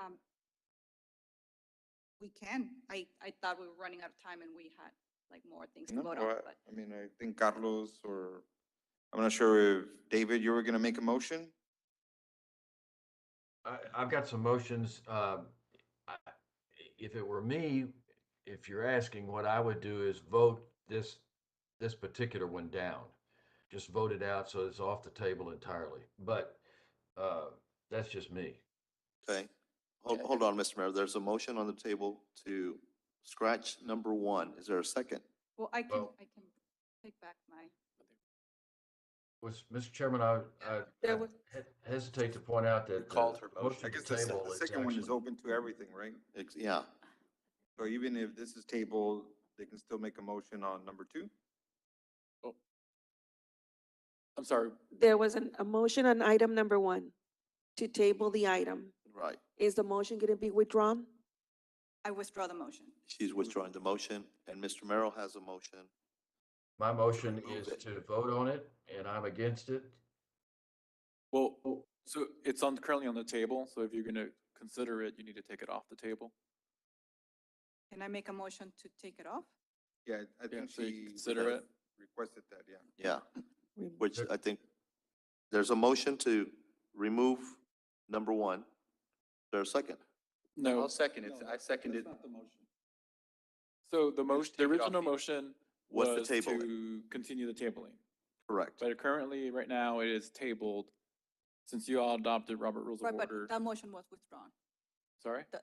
We can. I thought we were running out of time and we had like more things to
No,
vote
or
on, but.
I mean, I think Carlos or, I'm not sure if David, you were going to make a motion?
I've got some motions. If it were me, if you're asking, what I would do is vote this particular one down. Just vote it out so it's off the table entirely. But that's just me.
Okay. Hold on, Mr. Mayor. There's a motion on the table to scratch number one. Is there a second?
Well, I can take back my.
Mr. Chairman, I
There was-
hesitate to point out that.
Called her motion.
motion
I
to
guess the
table
the
is
second one is
actually-
open to everything, right?
Yeah.
So even if this is tabled, they can still make a motion on number two?
I'm sorry.
There was a motion on item number one to table the item.
Right.
Is the motion going to be withdrawn?
I withdraw the motion.
She's withdrawing the motion, and Mr. Merrill has a motion.
My motion
Remove
is
it.
to vote on it, and I'm against it.
Well, so it's currently on the table, so if you're gonna consider it, you need to take it off the table.
Can I make a motion to take it off?
Yeah, I think
so you
she
consider it.
requested that, yeah.
Yeah, which I think, there's a motion to remove number one. Is there a second?
No.
I'll second it. I seconded.
So the motion, the
take it off
original
the-
motion
Was
was
to table it.
to continue the tabling.
Correct.
But currently, right now, it is tabled since you all adopted Robert Rules of
Right, but
Order.
that motion was withdrawn.
Sorry?
the-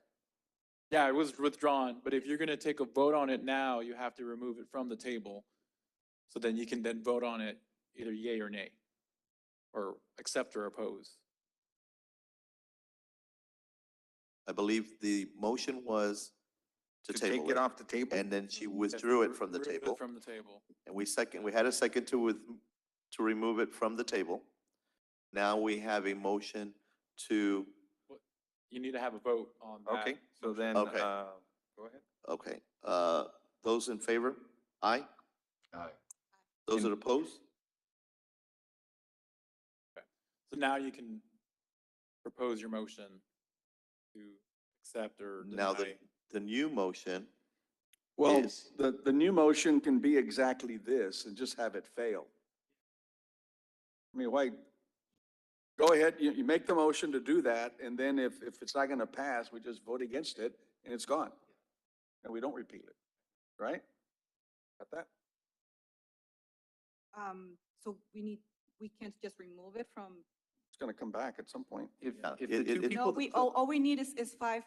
Yeah, it was withdrawn, but if you're gonna take a vote on it now, you have to remove it from the table. So then you can then vote on it either yay or nay, or accept or oppose.
I believe the motion was to
To take
table
it off the table?
and then she withdrew it from the
Remove it
table.
From the table.
And we had a second to remove it from the table. Now we have a motion to,
You need to have a vote on that.
Okay, so then,
Okay.
go ahead.
okay, those in favor? Aye.
Aye.
Those that oppose?
So now you can propose your motion to accept or
Now,
deny.
the new motion
Well,
is,
the new motion can be exactly this and just have it fail. I mean, why, go ahead, you make the motion to do that, and then if it's not gonna pass, we just vote against it, and it's gone. And we don't repeal it, right? Got that?
So we can't just remove it from,
It's gonna come back at some point.
If,
Yeah,
if
it-
the two
it-
no,
people.
all we need is five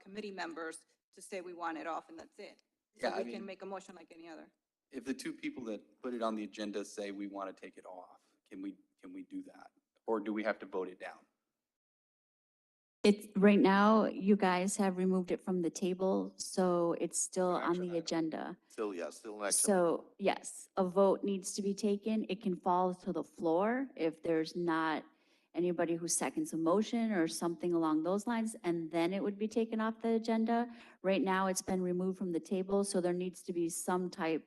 committee members to say we want it off and that's it. So
Yeah, I
we can
mean-
make a motion like any other.
If the two people that put it on the agenda say we want to take it off, can we do that? Or do we have to vote it down?
It's, right now, you guys have removed it from the table, so it's still on
action
the
item.
agenda.
still, yeah, still an action.
So, yes, a vote needs to be taken. It can fall to the floor if there's not anybody who seconds a motion or something along those lines, and then it would be taken off the agenda. Right now, it's been removed from the table, so there needs to be some type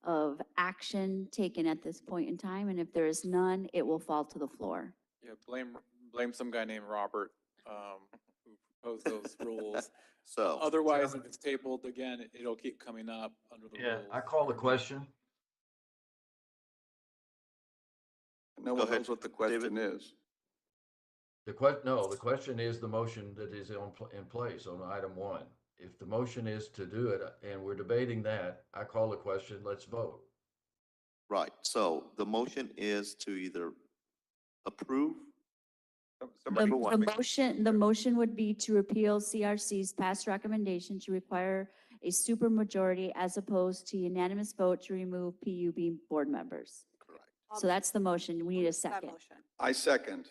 of action taken at this point in time, and if there is none, it will fall to the floor.
Yeah, blame some guy named Robert, who proposed those rules.
So,
Otherwise, if it's tabled again, it'll keep coming up under the
Yeah,
rules.
I call the question.
No
Go
one
ahead,
knows what the
David.
question is.
No, the question is the motion that is in place on item one. If the motion is to do it and we're debating that, I call the question, let's vote.
right, so the motion is to either approve. Somebody
The,
who
the
wants-
motion would be to repeal CRC's past recommendation to require a supermajority as opposed to unanimous vote to remove PUB board members.
Correct.
So that's the motion. We need a
That
second.
motion.
I second.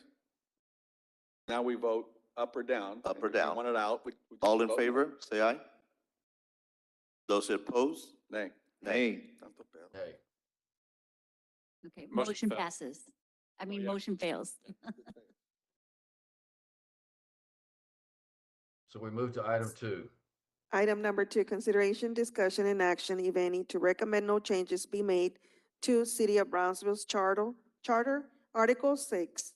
Now we vote up or down.
Up or
And if we
down.
Want it out. we just
All in
vote no.
favor, say aye. Those opposed?
Nay.
Nay.
Hey,
Okay,
Motion
motion
fails.
passes. I mean,
yeah.
motion fails.
so we move to item two.
Item number 2, consideration, discussion, and action, if any, to recommend no changes be made to City of Brownsville's charter, Article 6.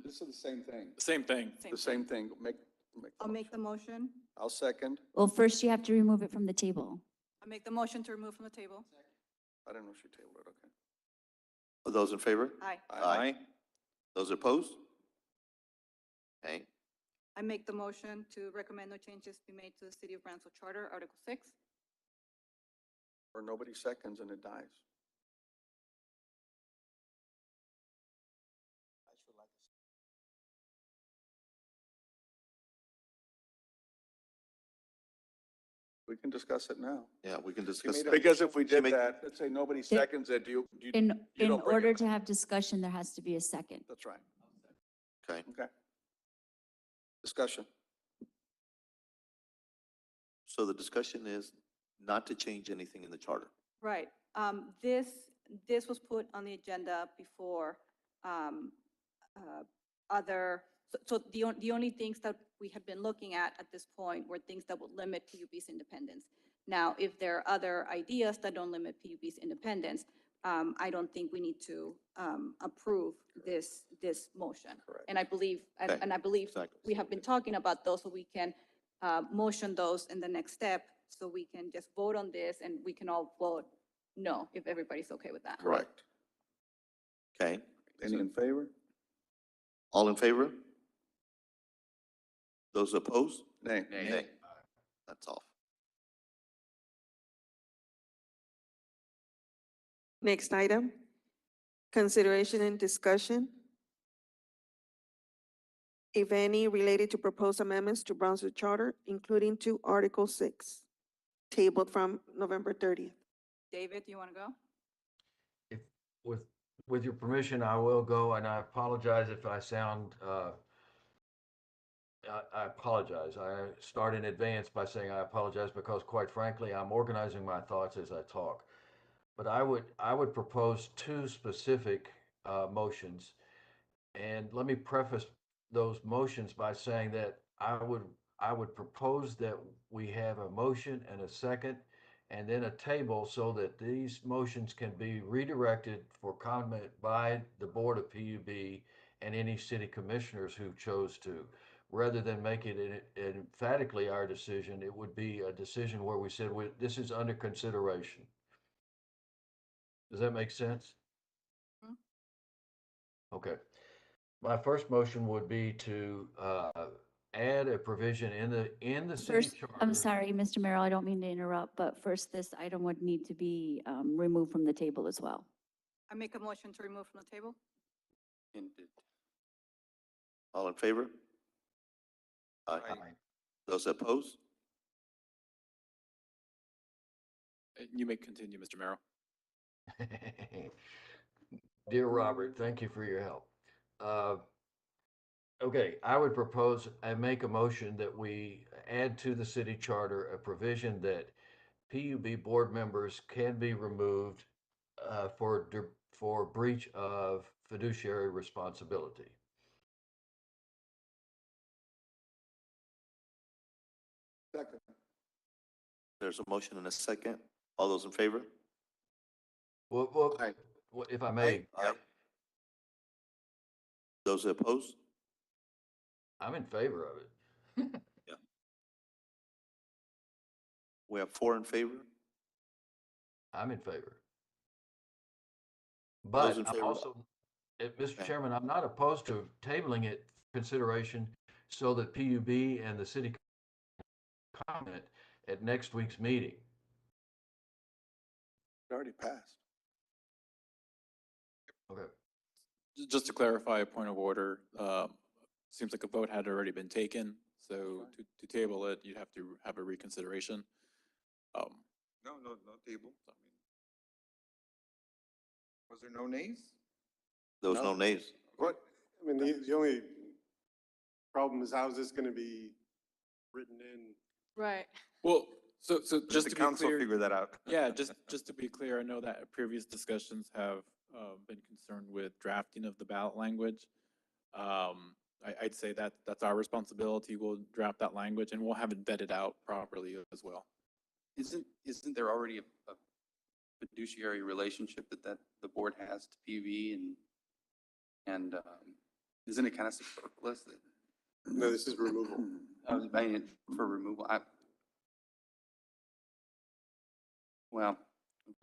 This is the same thing.
Same thing.
The same thing. Make the
I'll make the
motion.
motion.
I'll second.
Well, first you have to remove it from the table.
I'll make the motion to remove from the table.
I don't know if she tabled it, okay.
Those in favor?
Aye.
Aye. Those opposed? Okay,
I make the motion to recommend no changes be made to the City of Brownsville Charter, Article 6.
Or nobody seconds and it dies. We can discuss it now.
yeah, we can discuss that.
Because if we
She
did
make-
that, let's say nobody seconds it, you
In
don't bring it
order
back.
to have discussion, there has to be a second.
That's right.
Okay,
Okay. Discussion.
so the discussion is not to change anything in the charter.
Right. This was put on the agenda before other, so the only things that we had been looking at this point were things that would limit PUB's independence. Now, if there are other ideas that don't limit PUB's independence, I don't think we need to approve this motion.
Correct.
And I believe,
Okay.
and I believe
Exactly.
we have been talking about those, so we can motion those in the next step, so we can just vote on this and we can all vote no, if everybody's okay with that.
Correct. Okay,
Any in favor?
all in favor? Those opposed?
Nay.
Nay. That's off.
Next item, consideration and discussion, if any, related to proposed amendments to Brownsville Charter, including to Article 6, tabled from November 30th.
David, you want to go?
If, with your permission, I will go, and I apologize if I sound, I apologize. I start in advance by saying I apologize because quite frankly, I'm organizing my thoughts as I talk. But I would propose two specific motions. And let me preface those motions by saying that I would propose that we have a motion and a second and then a table so that these motions can be redirected for comment by the Board of PUB and any city commissioners who chose to. Rather than making it emphatically our decision, it would be a decision where we said, this is under consideration. Does that make sense?
Mhm.
Okay. My first motion would be to add a provision in the city
First,
charter.
I'm sorry, Mr. Merrill, I don't mean to interrupt, but first, this item would need to be removed from the table as well.
I make a motion to remove from the table.
All in favor? Aye. Those opposed?
You may continue, Mr. Merrill.
Dear Robert, thank you for your help. Okay, I would propose and make a motion that we add to the city charter a provision that PUB board members can be removed for breach of fiduciary responsibility.
Second.
There's a motion and a second. All those in favor?
Well,
Aye.
if I may,
Aye. Those opposed?
I'm in favor of it.
We have 4 in favor.
I'm in favor.
Those
But
in
I'm
favor?
also, Mr.
Okay.
Chairman, I'm not opposed to tabling it for consideration so that PUB and the city comment at next week's meeting.
It already passed.
Okay.
Just to clarify a point of order, seems like a vote had already been taken, so to table it, you'd have to have a reconsideration.
No table. I mean, was there no nays?
There was no nays.
What, I mean, the only problem is how is this going to be written in?
Right.
Well, so
Let
just
the
to be
council
clear.
figure that out.
Yeah, just to be clear, I know that previous discussions have been concerned with drafting of the ballot language. I'd say that that's our responsibility. We'll draft that language and we'll have it vetted out properly as well.
Isn't there already a fiduciary relationship that the board has to PUB and isn't it kind of superfluous that?
No, this is removal.
I was buying it for removal. Well,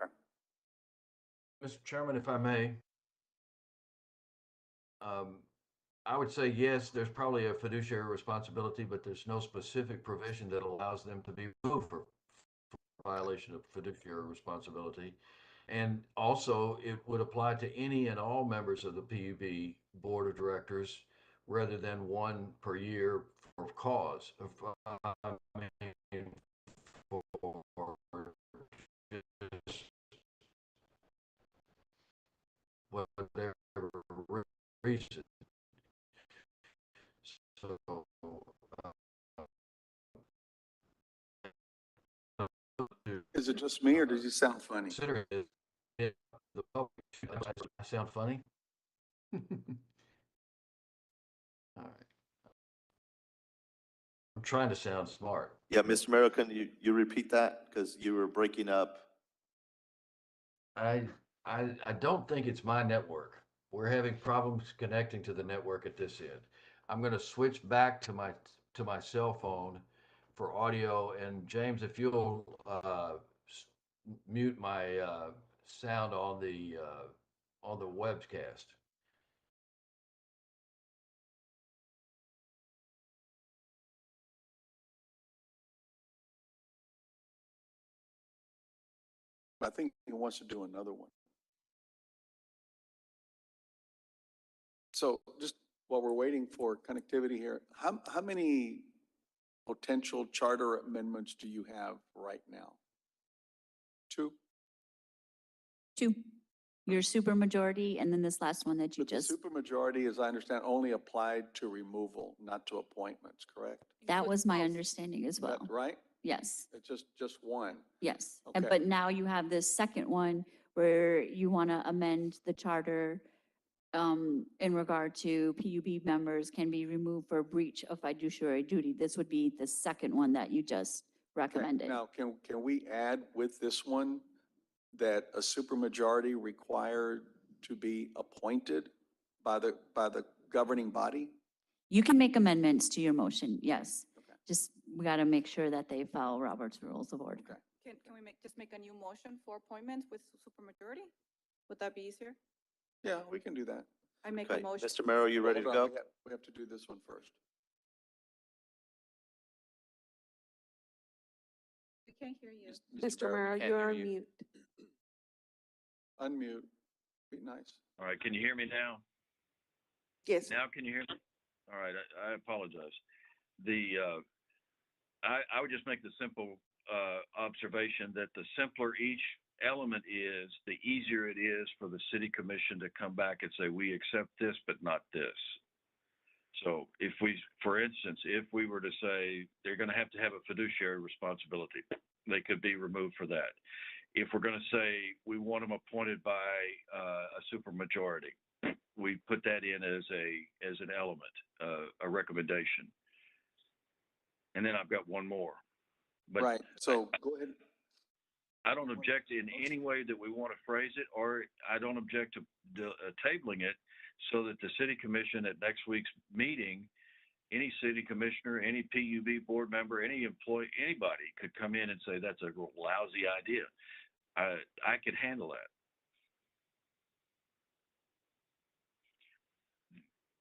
okay.
Mr. Chairman, if I may, I would say, yes, there's probably a fiduciary responsibility, but there's no specific provision that allows them to be removed for violation of fiduciary responsibility. And also, it would apply to any and all members of the PUB Board of Directors rather than one per year for cause. I mean, for just whatever reason. So,
Is it just me or does he sound funny?
consider it the public. I sound funny? All right. I'm trying to sound smart.
Yeah, Mr. Merrill, can you repeat that? Because you were breaking up.
I don't think it's my network. We're having problems connecting to the network at this end. I'm going to switch back to my cell phone for audio. And James, if you'll mute my sound on the webcast.
I think he wants to do another one. So just while we're waiting for connectivity here, how many potential charter amendments do you have right now? 2?
2. Your supermajority, and then this last one that you
But the
just,
supermajority, as I understand, only applied to removal, not to appointments, correct?
that was my understanding as
Is
well.
that right?
Yes,
It's just one.
yes.
Okay.
But now you have this second one where you want to amend the charter in regard to PUB members can be removed for breach of fiduciary duty. This would be the second one that you just
Okay.
recommended.
Now, can we add with this one that a supermajority required to be appointed by the governing body?
You can make amendments to your motion, yes.
Okay.
Just, we got to make sure that they follow Robert's Rules of Order.
Okay.
Can we just make a new motion for appointments with supermajority? Would that be easier?
Yeah, we can do that.
I make a
Okay,
motion.
Mr. Merrill, you ready to
Hold on,
go?
we have to do this one first.
We can't hear you.
Mr. Merrill,
can't
you
hear
are
you.
mute.
Unmute. Be nice.
All right, can you hear me now?
Yes.
Now can you hear me? All right, I apologize. I would just make the simple observation that the simpler each element is, the easier it is for the city commission to come back and say, we accept this, but not this. So if we, for instance, if we were to say they're going to have a fiduciary responsibility, they could be removed for that. if we're going to say we want them appointed by a supermajority, we put that in as an element, a recommendation. And then I've got one more. But
Right, so go ahead.
I don't object in any way that we want to phrase it, or I don't object to tabling it so that the city commission at next week's meeting, any city commissioner, any PUB board member, any employee, anybody could come in and say, that's a lousy idea. I could handle that.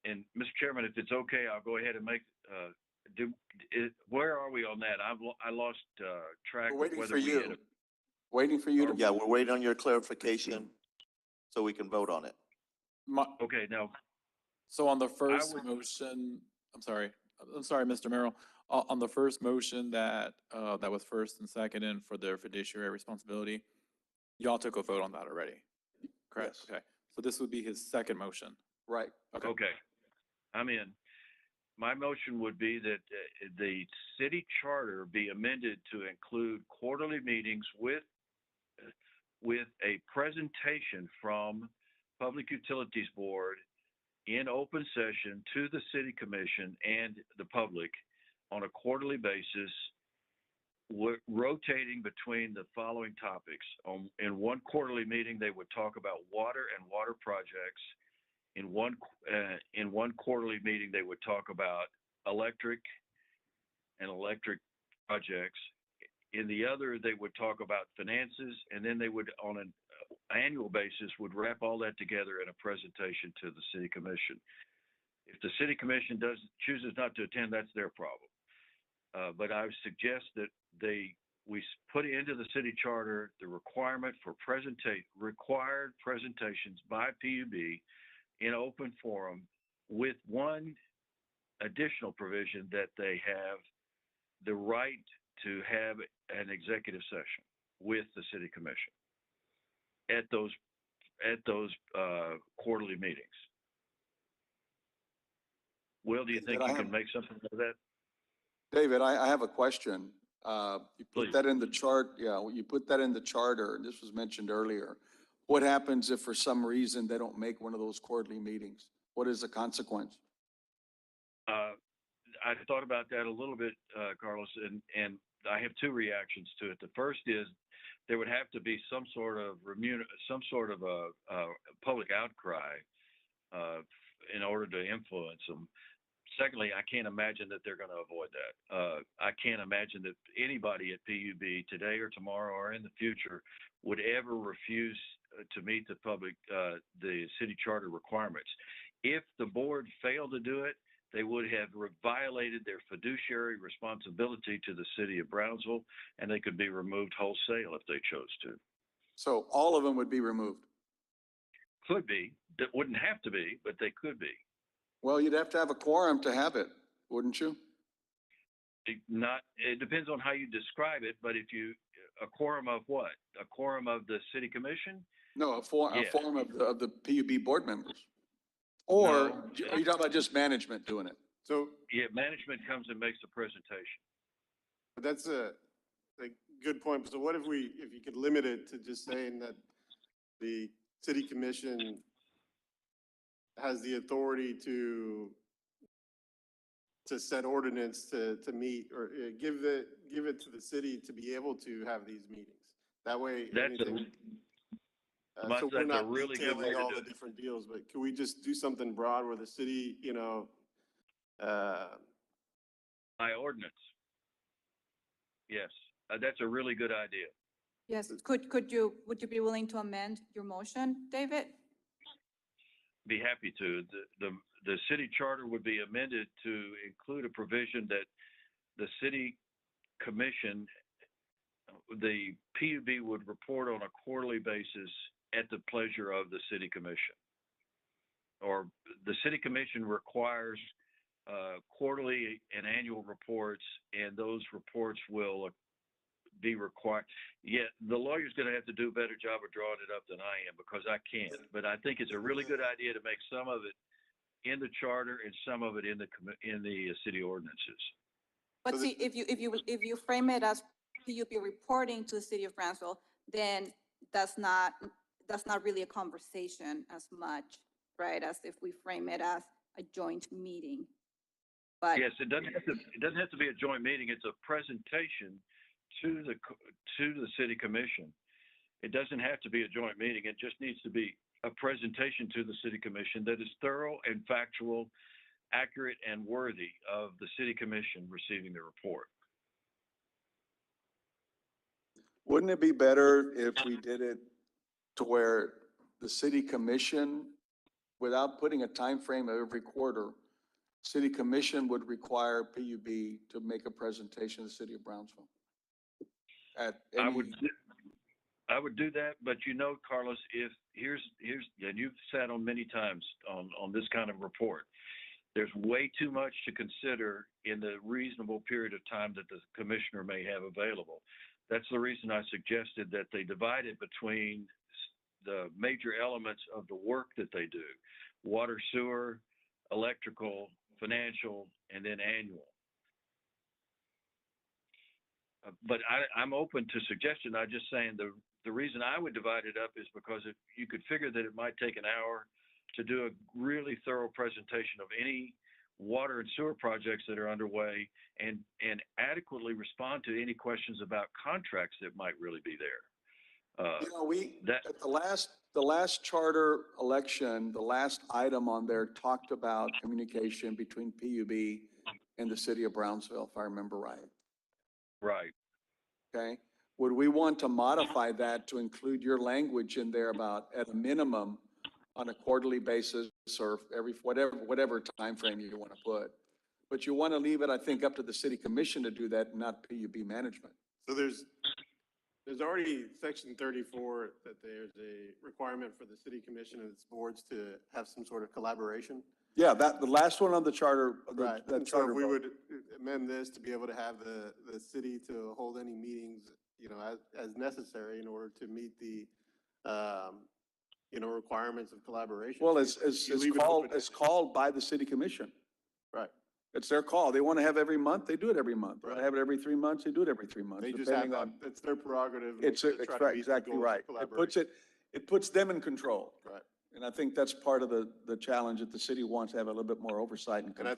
And Mr. Chairman, if it's okay, I'll go ahead and make, where are we on that? I lost track
We're
of
waiting
whether
for
we
you.
had
Waiting for you to.
Yeah, we're waiting on your clarification so we can vote on it.
okay, now,
So on the first
would-
motion, I'm sorry, Mr. Merrill, on the first motion that was first and second in for the fiduciary responsibility, y'all took a vote on that already, correct?
Yes.
Okay, so this would be his second motion.
Right.
okay, I'm in. My motion would be that the city charter be amended to include quarterly meetings with a presentation from Public Utilities Board in open session to the city commission and the public on a quarterly basis, rotating between the following topics. In one quarterly meeting, they would talk about water and water projects. In one quarterly meeting, they would talk about electric and electric projects. In the other, they would talk about finances, and then they would, on an annual basis, would wrap all that together in a presentation to the city commission. If the city commission chooses not to attend, that's their problem. But I would suggest that we put into the city charter the requirement for required presentations by PUB in open forum, with one additional provision that they have the right to have an executive session with the city commission at those quarterly meetings. Will, do you think you can make something of that?
David, I have a question. You put
Please.
that in the chart, yeah, you put that in the charter, and this was mentioned earlier. What happens if for some reason they don't make one of those quarterly meetings? What is the consequence?
I thought about that a little bit, Carlos, and I have two reactions to it. The first is there would have to be some sort of a public outcry in order to influence them. Secondly, I can't imagine that they're going to avoid that. I can't imagine that anybody at PUB today or tomorrow or in the future would ever refuse to meet the city charter requirements. If the board failed to do it, they would have violated their fiduciary responsibility to the city of Brownsville, and they could be removed wholesale if they chose to.
So all of them would be removed?
Could be. That wouldn't have to be, but they could be.
Well, you'd have to have a quorum to have it, wouldn't you?
It depends on how you describe it, but a quorum of what? A quorum of the city commission?
No, a
Yes.
forum of the PUB board members. Or
No.
are you talking about just management doing it?
So
Yeah, management comes and makes the presentation.
that's a good point. So what if you could limit it to just saying that the city commission has the authority to set ordinance to meet, or give it to the city to be able to have these meetings. That way,
That's
anything. So
that's
we're
a
not
really good way
detailing
to
all
do
the
it.
different deals, but can we just do something broad where the city,
By ordinance. Yes, that's a really good idea.
Yes, would you be willing to amend your motion, David?
Be happy to. The city charter would be amended to include a provision that the city commission, the PUB would report on a quarterly basis at the pleasure of the city commission. Or the city commission requires quarterly and annual reports, and those reports will be required. Yet the lawyer's going to have to do a better job of drawing it up than I am, because I can't. But I think it's a really good idea to make some of it in the charter and some of it in the city ordinances.
But see, if you frame it as PUB reporting to the city of Brownsville, then that's not really a conversation as much, right? As if we frame it as a joint meeting. But
Yes, it doesn't have to be a joint meeting. It's a presentation to the city commission. It doesn't have to be a joint meeting. It just needs to be a presentation to the city commission that is thorough and factual, accurate and worthy of the city commission receiving the report.
Wouldn't it be better if we did it to where the city commission, without putting a time frame of every quarter, city commission would require PUB to make a presentation to the city of Brownsville? At
I
any,
would do that, but you know, Carlos, if here's and you've sat on many times on this kind of report. There's way too much to consider in the reasonable period of time that the commissioner may have available. That's the reason I suggested that they divide it between the major elements of the work that they do: water, sewer, electrical, financial, and then annual. But I'm open to suggestion. I'm just saying the reason I would divide it up is because if you could figure that it might take an hour to do a really thorough presentation of any water and sewer projects that are underway and adequately respond to any questions about contracts that might really be there.
at the last charter election, the last item on there talked about communication between PUB and the city of Brownsville, if I remember right.
Right.
Okay? Would we want to modify that to include your language in there about at a minimum on a quarterly basis or every, whatever time frame you want to put? But you want to leave it, I think, up to the city commission to do that, not PUB management.
So there's already section 34 that there's a requirement for the city commission and its boards to have some sort of collaboration.
Yeah, the last one on the charter,
Right.
that
And so
charter
if we
vote.
would amend this to be able to have the city to hold any meetings, as necessary in order to meet the, requirements of collaboration.
Well,
You
it's
leave it
called,
open.
it's called by the city commission.
Right.
It's their call. They want to have every month, they do it every month. They want to have it every 3 months, they do it every 3 months.
They just have,
depending on.
it's their prerogative.
It's
to try to meet the
exactly
goals of
right.
collaboration.
It puts them in control.
Right.
And I think that's part of the challenge that the city wants to have a little bit more oversight and
And
control.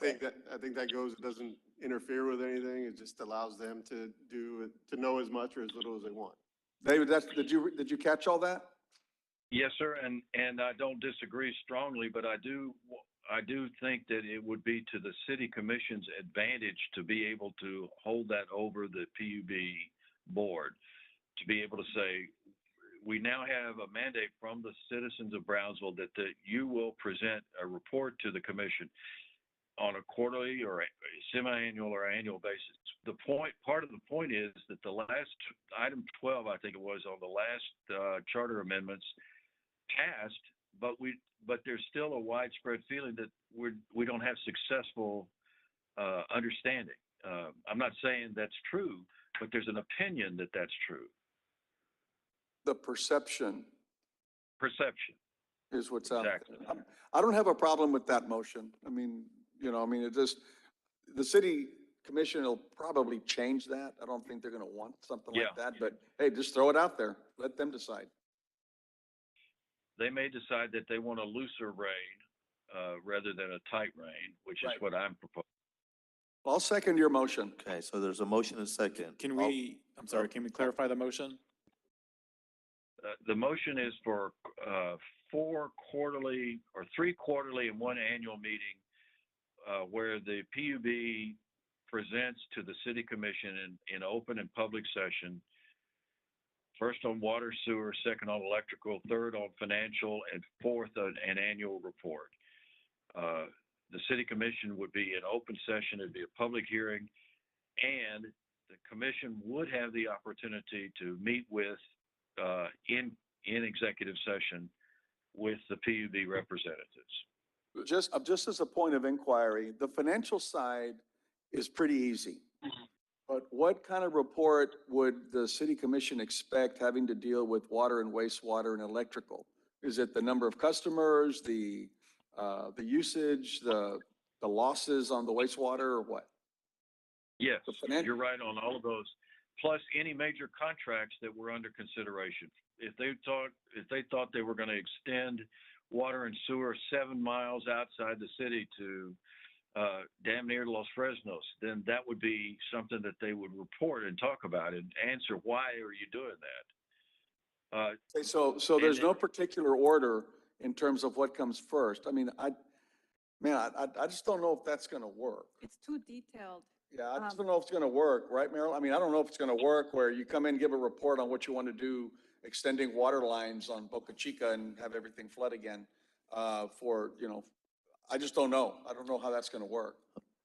I think that goes, it doesn't interfere with anything. It just allows them to know as much or as little as they want.
David, did you catch all that?
Yes, sir. And I don't disagree strongly, but I do think that it would be to the city commission's advantage to be able to hold that over the PUB board, to be able to say, we now have a mandate from the citizens of Brownsville that you will present a report to the commission on a quarterly or a semi-annual or annual basis. Part of the point is that the last item 12, I think it was, on the last charter amendments passed, but there's still a widespread feeling that we don't have successful understanding. I'm not saying that's true, but there's an opinion that that's true.
The perception
Perception.
is what's out
Exactly.
there. I don't have a problem with that motion. I mean, it just, the city commission will probably change that. I don't think they're going to want something like that, but hey, just throw it out there. Let them decide.
They may decide that they want a looser rein rather than a tight rein, which is
Right.
what I'm proposing.
I'll second your motion.
Okay, so there's a motion and a second.
Can we clarify the motion?
The motion is for 4 quarterly or 3 quarterly and 1 annual meeting where the PUB presents to the city commission in open and public session, first on water, sewer, second on electrical, third on financial, and fourth an annual report. The city commission would be an open session, it'd be a public hearing, and the commission would have the opportunity to meet with in executive session with the PUB representatives.
Just as a point of inquiry, the financial side is pretty easy. But what kind of report would the city commission expect having to deal with water and wastewater and electrical? Is it the number of customers, the usage, the losses on the wastewater, or what?
Yes, you're right on all of those. plus any major contracts that were under consideration. If they thought they were going to extend water and sewer 7 miles outside the city to damn near Los Fresnos, then that would be something that they would report and talk about and answer, why are you doing that?
Okay, so there's no particular order in terms of what comes first. I mean, I just don't know if that's gonna work.
It's too detailed.
Yeah, I just don't know if it's gonna work, right, Meryl? I mean, I don't know if it's gonna work where you come in, give a report on what you want to do, extending water lines on Boca Chica and have everything flood again, I just don't know. I don't know how that's gonna work.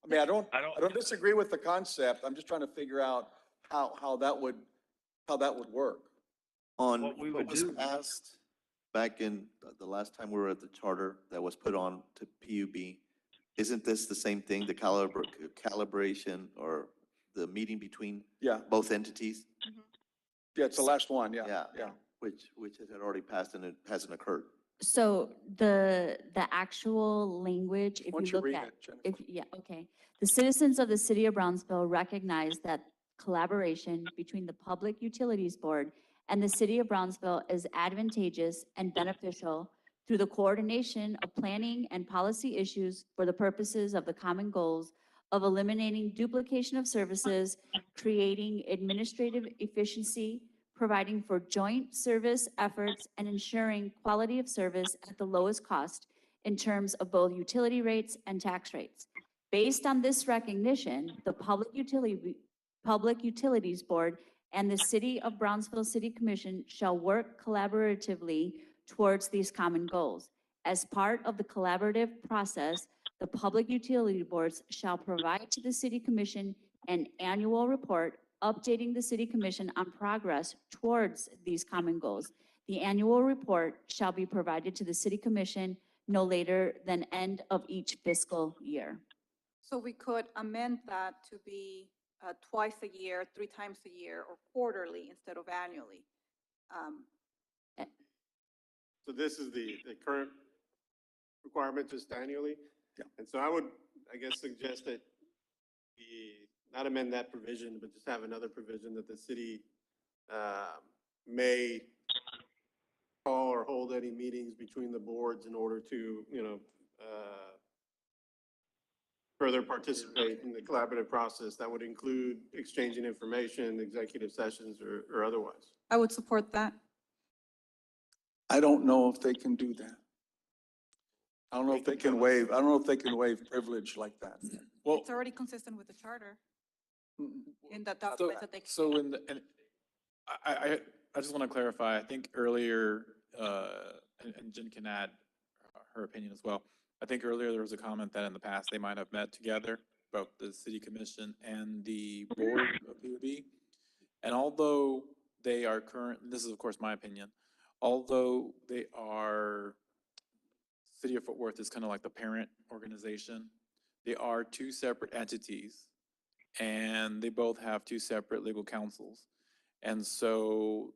I mean, I don't disagree with the concept. I'm just trying to figure out how that would work.
On
What we
what
would
was
do-
passed back in the last time we were at the charter that was put on to PUB, isn't this the same thing, the calibration or the meeting between
Yeah,
both entities?
yeah, it's the last one, yeah,
Yeah.
yeah.
Which had already passed and it hasn't occurred.
So the actual language, if
Why
you
don't you
look
read
at,
it, Jennifer?
yeah, okay. The citizens of the city of Brownsville recognize that collaboration between the Public Utilities Board and the city of Brownsville is advantageous and beneficial through the coordination of planning and policy issues for the purposes of the common goals of eliminating duplication of services, creating administrative efficiency, providing for joint service efforts, and ensuring quality of service at the lowest cost in terms of both utility rates and tax rates. Based on this recognition, the Public Utilities Board and the City of Brownsville City Commission shall work collaboratively towards these common goals. As part of the collaborative process, the Public Utility Boards shall provide to the City Commission an annual report updating the City Commission on progress towards these common goals. The annual report shall be provided to the City Commission no later than end of each fiscal year.
So we could amend that to be twice a year, 3 times a year, or quarterly instead of annually.
So this is the current requirement just annually?
Yeah.
And so I would, I guess, suggest that we not amend that provision, but just have another provision that the city may call or hold any meetings between the boards in order to, further participate in the collaborative process. That would include exchanging information, executive sessions, or otherwise.
I would support that.
I don't know if they can do that. I don't know if they can waive, I don't know if they can waive privilege like that.
Well,
It's already consistent with the charter in that
so,
document that they.
so in the, and I just want to clarify, I think earlier, and Jen can add her opinion as well. I think earlier there was a comment that in the past they might have met together, both the city commission and the board of PUB. And although they are this is of course my opinion, although they are, City of Fort Worth is kind of like the parent organization, they are 2 separate entities and they both have 2 separate legal counsels. And so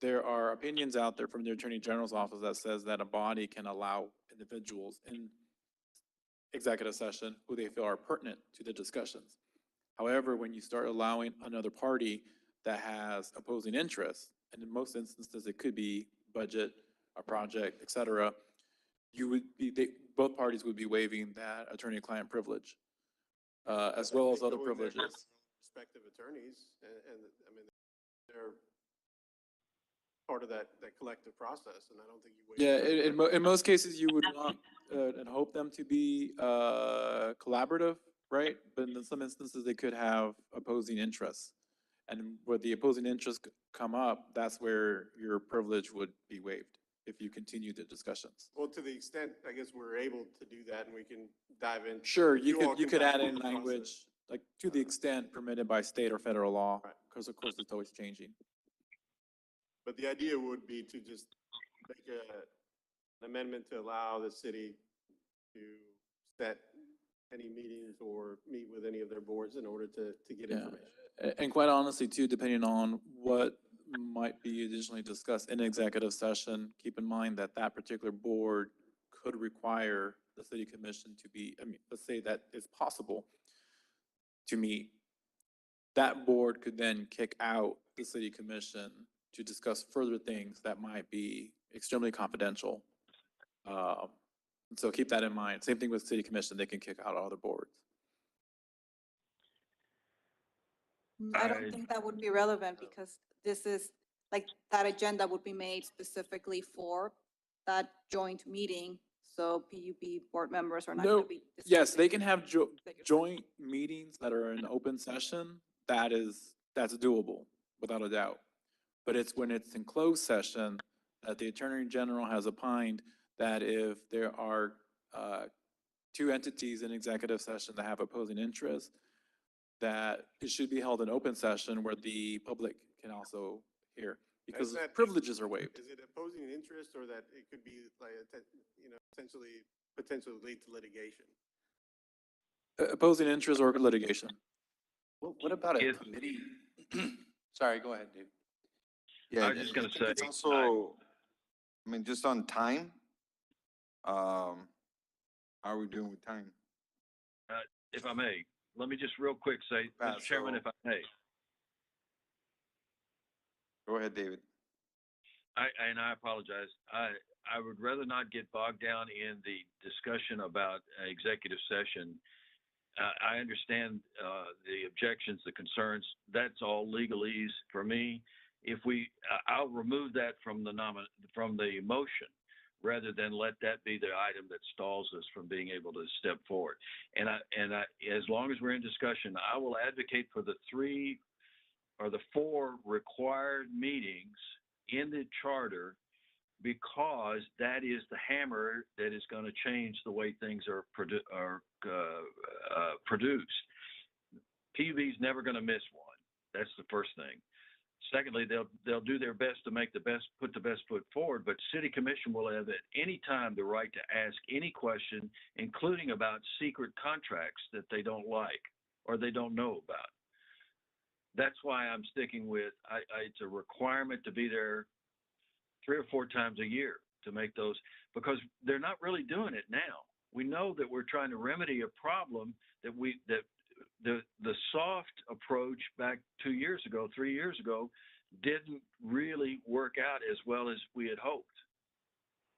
there are opinions out there from the Attorney General's office that says that a body can allow individuals in executive session who they feel are pertinent to the discussions. However, when you start allowing another party that has opposing interests, and in most instances it could be budget, a project, et cetera, both parties would be waiving that attorney-client privilege, as well as other
Go in there,
privileges.
Respective attorneys, and I mean, they're part of that collective process, and I don't think you.
Yeah, in most cases, you would want and hope them to be collaborative, right? But in some instances, they could have opposing interests. And where the opposing interests come up, that's where your privilege would be waived if you continue the discussions.
Well, to the extent, I guess we're able to do that, and we can dive in.
Sure,
all
you
can
could
dive
add
into
in
the process.
language, like to the extent permitted by state or federal law,
Right.
because of course it's always changing.
But the idea would be to just make an amendment to allow the city to set any meetings or meet with any of their boards in order to get
Yeah.
information.
And quite honestly, too, depending on what might be additionally discussed in executive session, keep in mind that that particular board could require the city commission to be, I mean, let's say that it's possible to meet that board could then kick out the city commission to discuss further things that might be extremely confidential. And so keep that in mind. Same thing with city commission, they can kick out other boards.
I don't think that would be relevant because this is, like, that agenda would be made specifically for that joint meeting. So PUB board members are not
No,
going to be.
yes, they
discussing
can have
executive
joint meetings that are in open session. That's doable, without a doubt. But it's when it's in closed session that the Attorney General has opined that if there are two entities in executive session that have opposing interests, that it should be held in open session where the public can also hear, because
Is that-
privileges are waived.
Is it opposing interest or that it could be like, potentially lead to litigation?
Opposing interests or litigation.
What about a
If-
committee? Sorry, go ahead, Dave.
Yeah,
I was just gonna
think it's
say,
also, I mean, just on time. How are we doing with time?
if I may, let me just real quick say,
Pat,
Mr. Chairman,
so-
if I may,
Go ahead, David.
and I apologize. I would rather not get bogged down in the discussion about executive session. I understand the objections, the concerns. That's all legalese for me. I'll remove that from the motion, rather than let that be the item that stalls us from being able to step forward. And as long as we're in discussion, I will advocate for the 3 or the 4 required meetings in the charter, because that is the hammer that is going to change the way things are produced. PUB's never going to miss one. That's the first thing. Secondly, they'll do their best to put the best foot forward, but city commission will have at any time the right to ask any question, including about secret contracts that they don't like or they don't know about. That's why I'm sticking with, it's a requirement to be there 3 or 4 times a year to make those, because they're not really doing it now. We know that we're trying to remedy a problem that the soft approach back 2 years ago, 3 years ago, didn't really work out as well as we had hoped.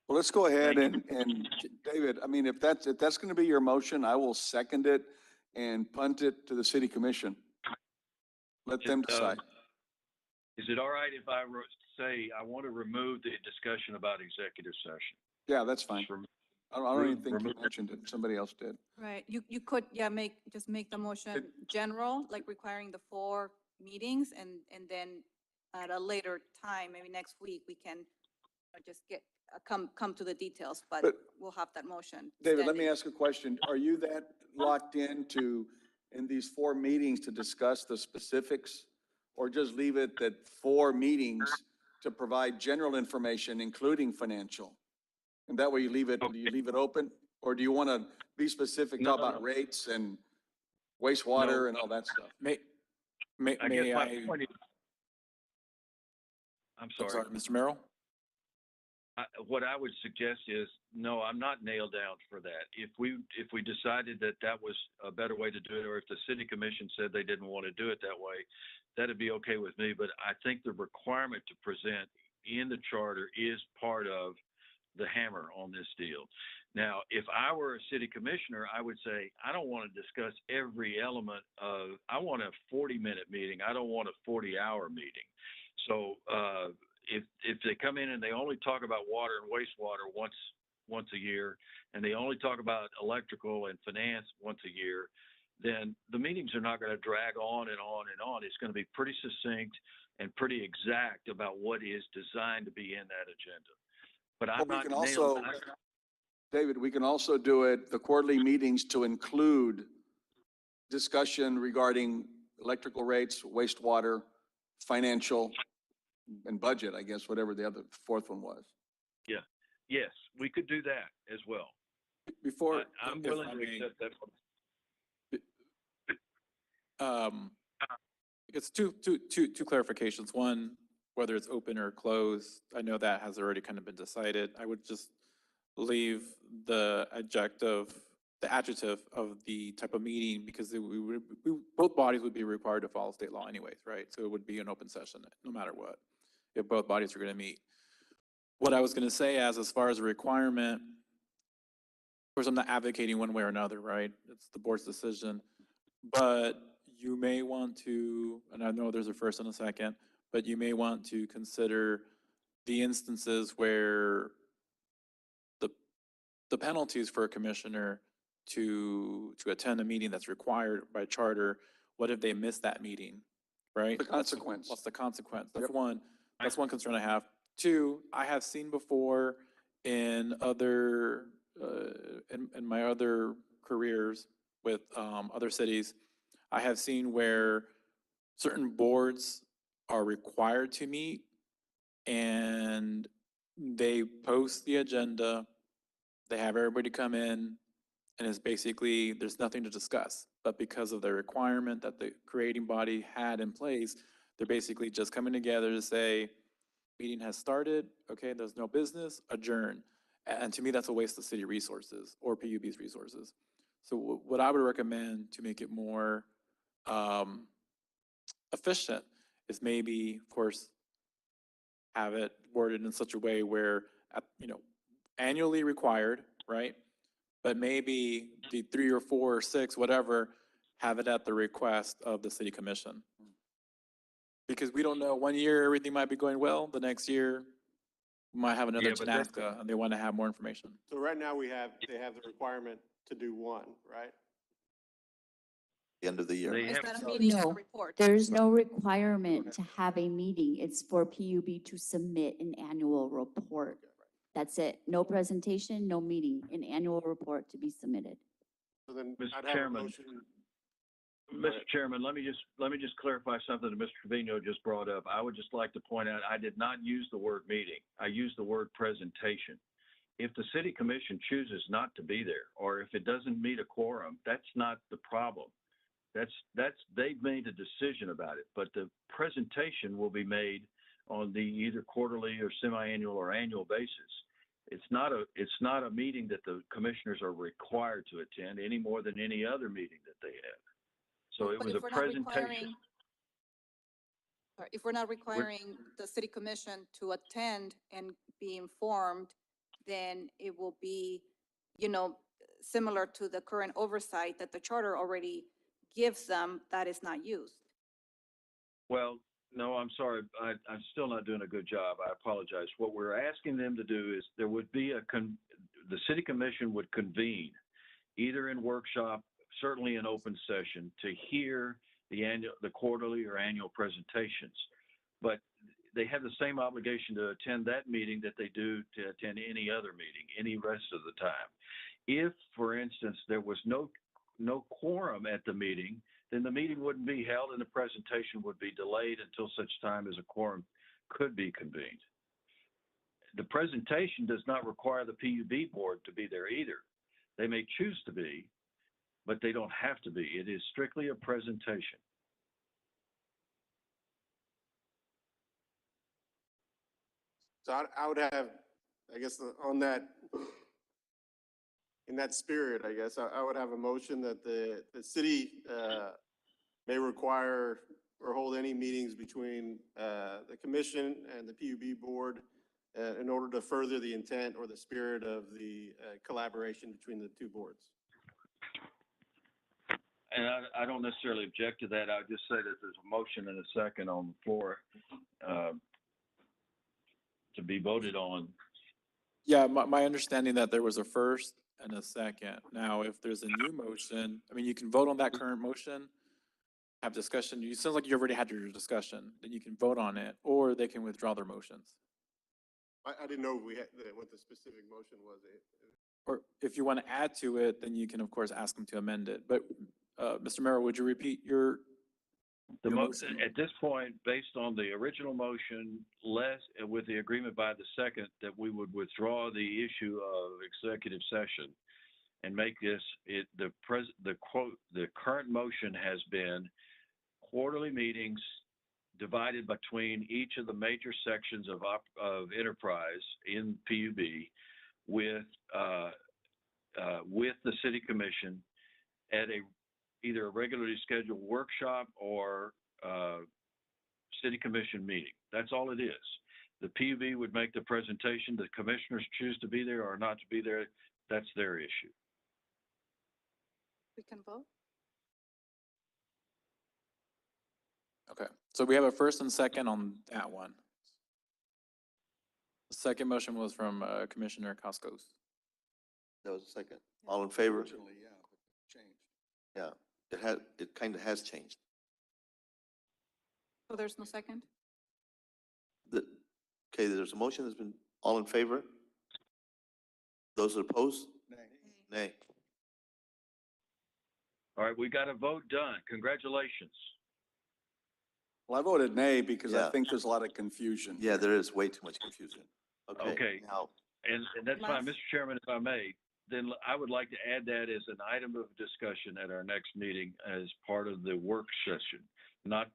Well, let's go ahead and David, I mean, if that's going to be your motion, I will second it and punt it to the city commission. Let them decide.
Is it all right if I say I want to remove the discussion about executive session?
Yeah, that's fine. I don't even think you
remove-
mentioned it. Somebody else did.
Right, you could, yeah, just make the motion general, like requiring the 4 meetings, and then at a later time, maybe next week, we can just come to the details, but we'll have that motion.
David, let me
standing.
ask a question. Are you that locked into, in these 4 meetings to discuss the specifics? Or just leave it at 4 meetings to provide general information, including financial? And that way you leave it open? Or do you want to be specific, talk about rates and wastewater and all that stuff?
May
I guess my
I?
point is, I'm sorry.
Mr. Merrill?
What I would suggest is, no, I'm not nailed down for that. If we decided that was a better way to do it, or if the city commission said they didn't want to do it that way, that'd be okay with me. But I think the requirement to present in the charter is part of the hammer on this deal. Now, if I were a city commissioner, I would say, I don't want to discuss every element I want a 40-minute meeting. I don't want a 40-hour meeting. So, if they come in and they only talk about water and wastewater once a year, and they only talk about electrical and finance once a year, then the meetings are not going to drag on and on and on. It's going to be pretty succinct and pretty exact about what is designed to be in that agenda. But I'm
Well,
not
we can
nailed.
also, David, we can also do it, the quarterly meetings, to include discussion regarding electrical rates, wastewater, financial, and budget, I guess, whatever the other 4th one was.
Yeah. Yes, we could do that as well.
Before,
I'm
if
willing
I
to
may,
accept that.
It's two clarifications. One, whether it's open or closed, I know that has already kind of been decided. I would just leave the adjective the adjective of the type of meeting, because both bodies would be required to follow state law anyways, right? So it would be an open session, no matter what, if both bodies are going to meet. What I was going to say as far as a requirement, of course, I'm not advocating one way or another, right? It's the board's decision. But you may want to, and I know there's a first and a second, but you may want to consider the instances where the penalties for a commissioner to attend a meeting that's required by charter, what if they miss that meeting, right?
The consequence.
What's the consequence?
Yep.
That's one concern I have. Two, I have seen before in other, in my other careers with other cities, I have seen where certain boards are required to meet and they post the agenda, they have everybody come in, and it's basically, there's nothing to discuss. But because of the requirement that the creating body had in place, they're basically just coming together to say, meeting has started, okay, there's no business, adjourn. And to me, that's a waste of city resources or PUB's resources. So what I would recommend to make it more efficient is maybe, of course, have it worded in such a way where, annually required, right? But maybe the 3 or 4 or 6, whatever, have it at the request of the city commission. Because we don't know, one year everything might be going well, the next year we might have another
Yeah, but that's-
Janasca and they want to have more information.
So right now they have the requirement to do one, right?
The end of the year.
They have,
Instead of meeting a
No,
report.
there's no requirement to have a meeting. It's for PUB to submit an annual report. That's it. No presentation, no meeting, an annual report to be submitted.
So then
Mr.
I'd have a
Chairman.
motion.
Mr. Chairman, let me just clarify something that Mr. Trevino just brought up. I would just like to point out, I did not use the word meeting. I used the word presentation. If the city commission chooses not to be there, or if it doesn't meet a quorum, that's not the problem. They've made a decision about it, but the presentation will be made on the either quarterly or semi-annual or annual basis. It's not a meeting that the commissioners are required to attend any more than any other meeting that they have. So it
But
was
if
a
we're not
presentation.
requiring- Sorry, if we're not requiring the city commission to attend and be informed, then it will be, similar to the current oversight that the charter already gives them that is not used.
Well, no, I'm sorry. I'm still not doing a good job. I apologize. What we're asking them to do is there would be the city commission would convene either in workshop, certainly in open session, to hear the quarterly or annual presentations. But they have the same obligation to attend that meeting that they do to attend any other meeting, any rest of the time. If, for instance, there was no quorum at the meeting, then the meeting wouldn't be held and the presentation would be delayed until such time as a quorum could be convened. The presentation does not require the PUB board to be there either. They may choose to be, but they don't have to be. It is strictly a presentation.
So I would have, I guess, on that, in that spirit, I guess, I would have a motion that the city may require or hold any meetings between the commission and the PUB board in order to further the intent or the spirit of the collaboration between the two boards.
And I don't necessarily object to that. I would just say that there's a motion and a second on the floor to be voted on.
Yeah, my understanding that there was a first and a second. Now, if there's a new motion, I mean, you can vote on that current motion, have discussion. You sounds like you already had your discussion, then you can vote on it, or they can withdraw their motions.
I didn't know we had, what the specific motion was.
Or if you want to add to it, then you can, of course, ask them to amend it. But, Mr. Merrill, would you repeat your
The
your
motion, at this point, based on the original motion, with the agreement by the second, that we would withdraw the issue of executive session and make this, the current motion has been quarterly meetings divided between each of the major sections of enterprise in PUB with with the city commission at either a regularly scheduled workshop or city commission meeting. That's all it is. The PUB would make the presentation. The commissioners choose to be there or not to be there. That's their issue.
We can vote?
Okay, so we have a first and second on that one. The second motion was from Commissioner Cascos.
That was the second. All in favor?
Originally, yeah, but changed.
Yeah, it kind of has changed.
So there's no second?
Okay, there's a motion that's been, all in favor? Those opposed? Nay.
All right, we got a vote done. Congratulations.
Well, I voted nay because I
Yeah.
think there's a lot of confusion.
Yeah, there is way too much confusion.
Okay.
Now,
And that's fine,
Last-
Mr. Chairman, if I may, then I would like to add that as an item of discussion at our next meeting as part of the work session, not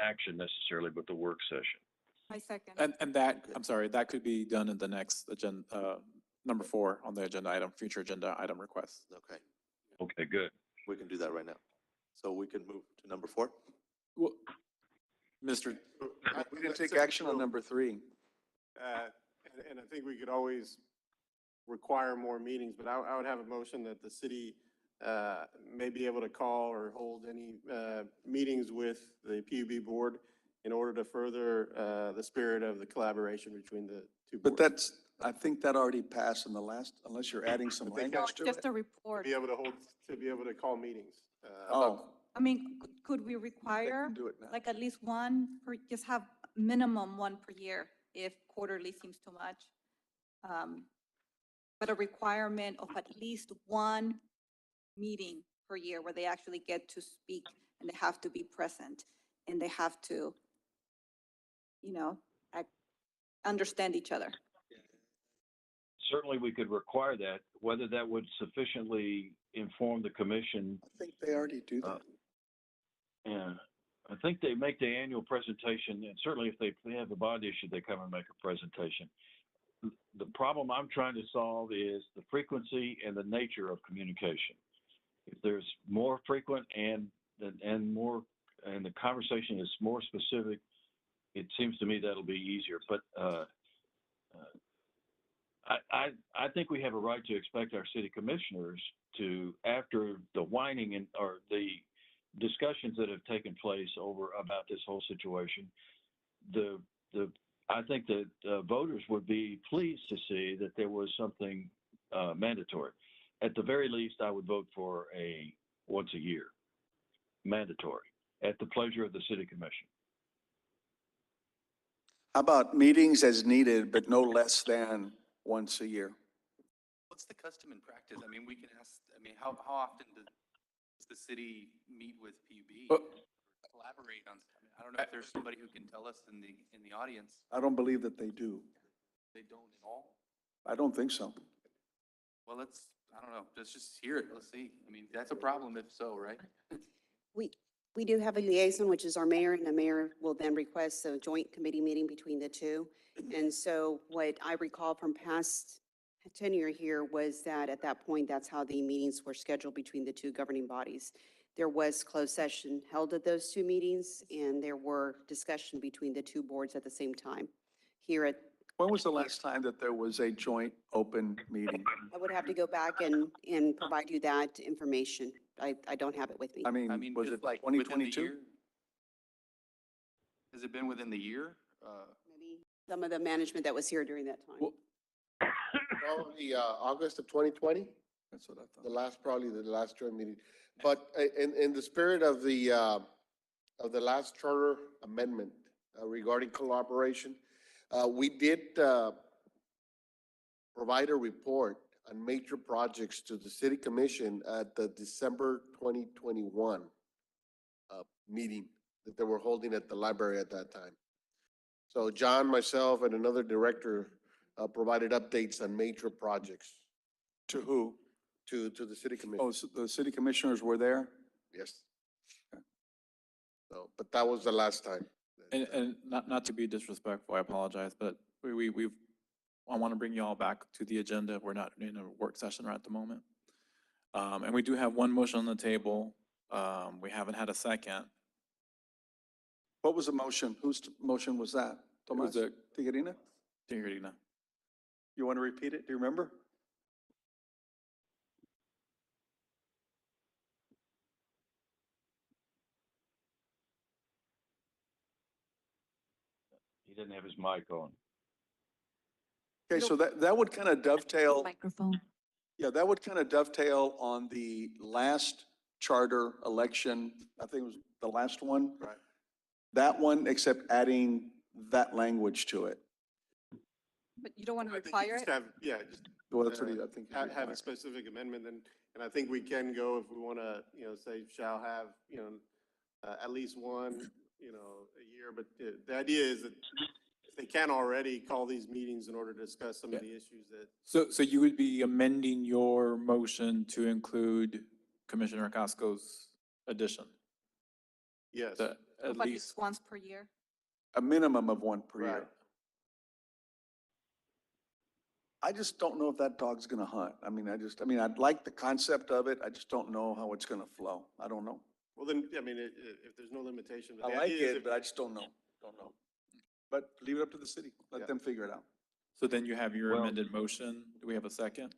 action necessarily, but the work session.
I second.
And that, I'm sorry, that could be done in the next agenda, number 4 on the agenda item, future agenda item requests.
okay,
Okay, good.
we can do that right now. So we can move to number 4?
Well, Mr.
We didn't take action on number 3.
And I think we could always require more meetings, but I would have a motion that the city may be able to call or hold any meetings with the PUB board in order to further the spirit of the collaboration between the two boards.
But that's, I think that already passed in the last, unless you're adding some
I think
language to
Just
it.
a
To
report.
be able to hold, to be able to call meetings.
Oh,
I mean, could we
they
require
can do it now.
like at least one per, just have minimum one per year if quarterly seems too much? But a requirement of at least one meeting per year where they actually get to speak and they have to be present and they have to, understand each other.
Certainly, we could require that. Whether that would sufficiently inform the commission,
I think they already do that.
yeah. I think they make the annual presentation, and certainly if they have a bond issue, they come and make a presentation. The problem I'm trying to solve is the frequency and the nature of communication. If there's more frequent and more, and the conversation is more specific, it seems to me that'll be easier. But I think we have a right to expect our city commissioners to, after the whining or the discussions that have taken place about this whole situation, I think that voters would be pleased to see that there was something mandatory. At the very least, I would vote for a once a year mandatory at the pleasure of the city commission.
How about meetings as needed, but no less than once a year?
What's the custom and practice? I mean, we can ask, I mean, how often does the city meet with PUB?
Well-
Collaborate on, I mean, I don't know if there's somebody who can tell us in the audience.
I don't believe that they do.
They don't at all?
I don't think so.
Well, I don't know, let's just hear it, let's see. I mean, that's a problem if so, right?
We do have a liaison, which is our mayor, and the mayor will then request a joint committee meeting between the two. And so what I recall from past tenure here was that at that point, that's how the meetings were scheduled between the two governing bodies. There was closed session held at those two meetings, and there were discussion between the two boards at the same time. Here
When was the last time that there was a joint open meeting?
I would have to go back and provide you that information. I don't have it with me.
I
I
mean,
mean,
was
just
it
like within the
2022?
year? Has it been within the year?
Maybe some of the management that was here during that time.
Well-
Probably August of 2020,
That's what I thought.
probably the last joint meeting. But in the spirit of the last charter amendment regarding collaboration, we did provide a report on major projects to the city commission at the December 2021 meeting that they were holding at the library at that time. So John, myself, and another director provided updates on major projects
To who?
to the city
Oh,
commission.
so the city commissioners were there?
Yes. So, but that was the last time.
And not to be disrespectful, I apologize, but we've I want to bring you all back to the agenda. We're not in a work session right at the moment. And we do have one motion on the table. We haven't had a second.
What was the motion? Whose motion was that?
It was
Tomas Tijerina?
Tijerina.
You want to repeat it? Do you remember?
He didn't have his mic on.
Okay, so that would kind of dovetail,
Microphone.
yeah, that would kind of dovetail on the last charter election. I think it was the last one.
Right.
That one, except adding that language to it.
But you don't want to
I think you
require
just
it?
have, yeah, just
Well, that's what I think. is
have a
required.
specific amendment, and I think we can go if we want to, say shall have, at least one, a year, but the idea is that if they can already call these meetings in order to discuss some of the issues that,
So you would be amending your motion to include Commissioner Casco's addition?
yes.
That at
But
least,
it's once per year?
A minimum of one per
Right.
year. I just don't know if that dog's gonna hunt. I mean, I'd like the concept of it. I just don't know how it's gonna flow. I don't know.
Well, then, I mean, if there's no limitation. but
I
the
like
idea is
it,
if-
but I just don't know. But leave it up to the city.
Yeah.
Let them figure it out.
so then you have your
Well-
amended motion. Do we have a second?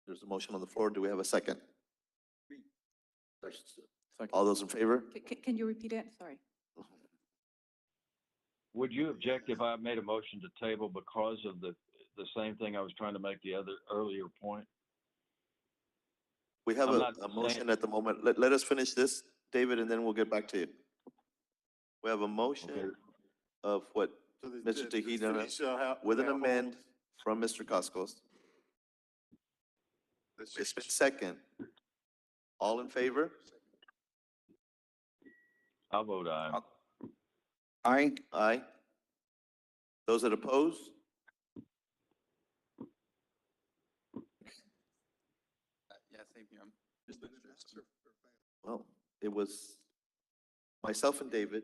There's a motion on the floor. Do we have a second?
Second.
All those in favor?
Can you repeat it? Sorry.
Would you object if I made a motion to table because of the same thing I was trying to make the earlier point?
We have
I'm
a
not
motion
saying-
at the moment. Let us finish this, David, and then we'll get back to you. We have a motion
Okay.
of what
so the-
Mr.
the
Tejeda,
city shall have-
with an
shall
amend
hold-
from Mr. Cascos.
the
It's been
city-
second. All in favor?
I'll vote aye.
Aye.
Aye. Those that oppose?
Yeah, same here.
Well, it was myself and David.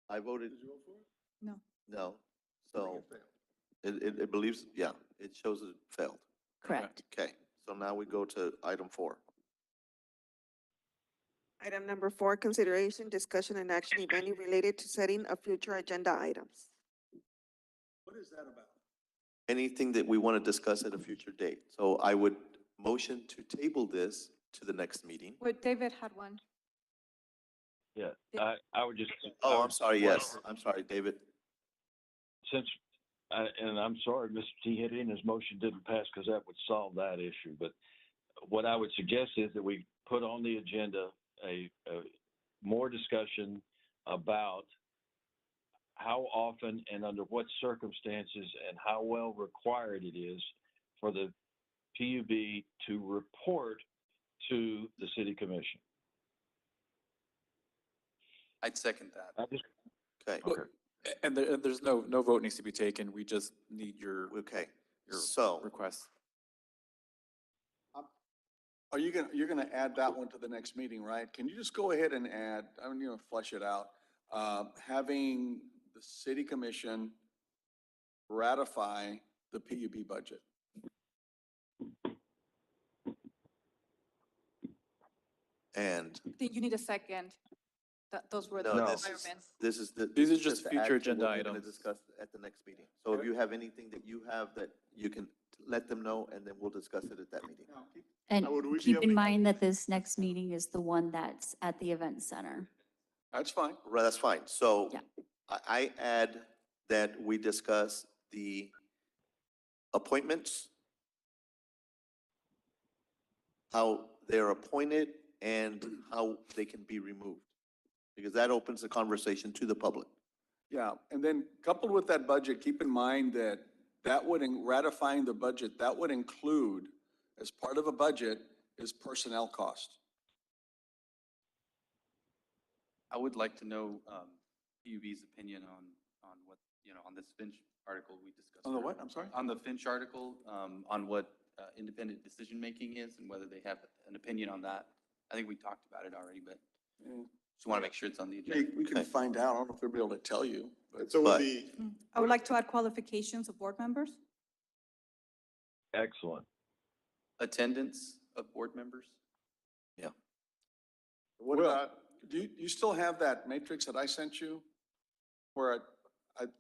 I voted.
No.
No, so it believes, yeah, it shows it failed.
Correct.
Okay, so now we go to item 4.
Item number 4, consideration, discussion, and action, if any, related to setting of future agenda items.
What is that about?
Anything that we want to discuss at a future date. So I would motion to table this to the next meeting.
Wait, David had one.
Yeah, I would just.
Oh, I'm sorry, yes, I'm sorry, David.
Since, and I'm sorry, Mr. Tejedina's motion didn't pass because that would solve that issue. But what I would suggest is that we put on the agenda a more discussion about how often and under what circumstances and how well required it is for the PUB to report to the city commission.
I'd second that.
Okay,
Okay.
And there's no vote needs to be taken. We just need your
okay,
your
so,
request.
Are you're gonna add that one to the next meeting, right? Can you just go ahead and add, flesh it out, having the city commission ratify the PUB budget?
and,
You need a second. Those were the
no,
requirements.
this is the.
These
this
are just
to
future
add to
agenda
what we're gonna
items.
discuss at the next meeting. So if you have anything that you have that you can let them know, and then we'll discuss it at that meeting.
And
would we be
keep
able
in
to-
mind that this next meeting is the one that's at the event center.
That's fine.
Right, that's fine. So
Yeah.
I add that we discuss the appointments, how they're appointed, and how they can be removed. Because that opens the conversation to the public.
Yeah, and then coupled with that budget, keep in mind that would, ratifying the budget, that would include, as part of a budget, is personnel cost.
I would like to know PUB's opinion on what, on this Finch article we discussed.
On the
earlier.
what? I'm sorry?
On the Finch article, on what independent decision-making is and whether they have an opinion on that. I think we talked about it already, but
Yeah.
Just want to make sure it's on the agenda.
We can find out. I don't know if they'll be able to tell you.
And so will
But-
the,
I would like to add qualifications of board members.
Excellent.
Attendance of board members?
what
Will,
about,
do you still have that matrix that I sent you? Where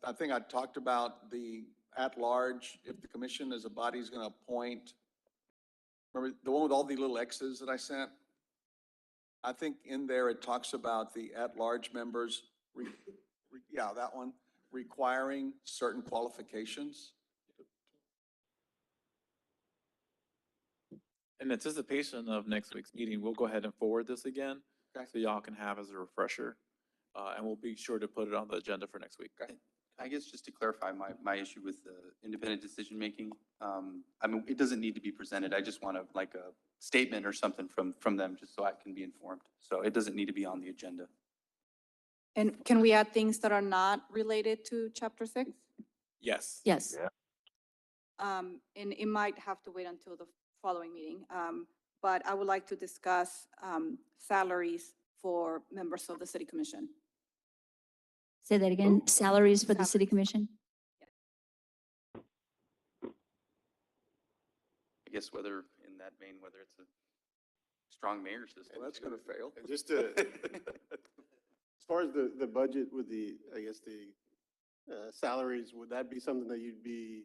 I think I talked about the at-large, if the commission as a body is going to appoint. Remember the one with all the little X's that I sent? I think in there it talks about the at-large members, yeah, that one, requiring certain qualifications.
In anticipation of next week's meeting, we'll go ahead and forward this again.
Okay.
So y'all can have as a refresher. And we'll be sure to put it on the agenda for next week.
Okay.
I guess just to clarify my issue with the independent decision-making, I mean, it doesn't need to be presented. I just want like a statement or something from them, just so I can be informed. So it doesn't need to be on the agenda.
And can we add things that are not related to chapter 6?
Yes.
Yes.
And it might have to wait until the following meeting. But I would like to discuss salaries for members of the city commission.
Say that again. Salaries for the city commission?
I guess whether, in that vein, whether it's a strong mayor system.
Well, that's going to fail.
and just to, as far as the budget with the, I guess, the salaries, would that be something that you'd be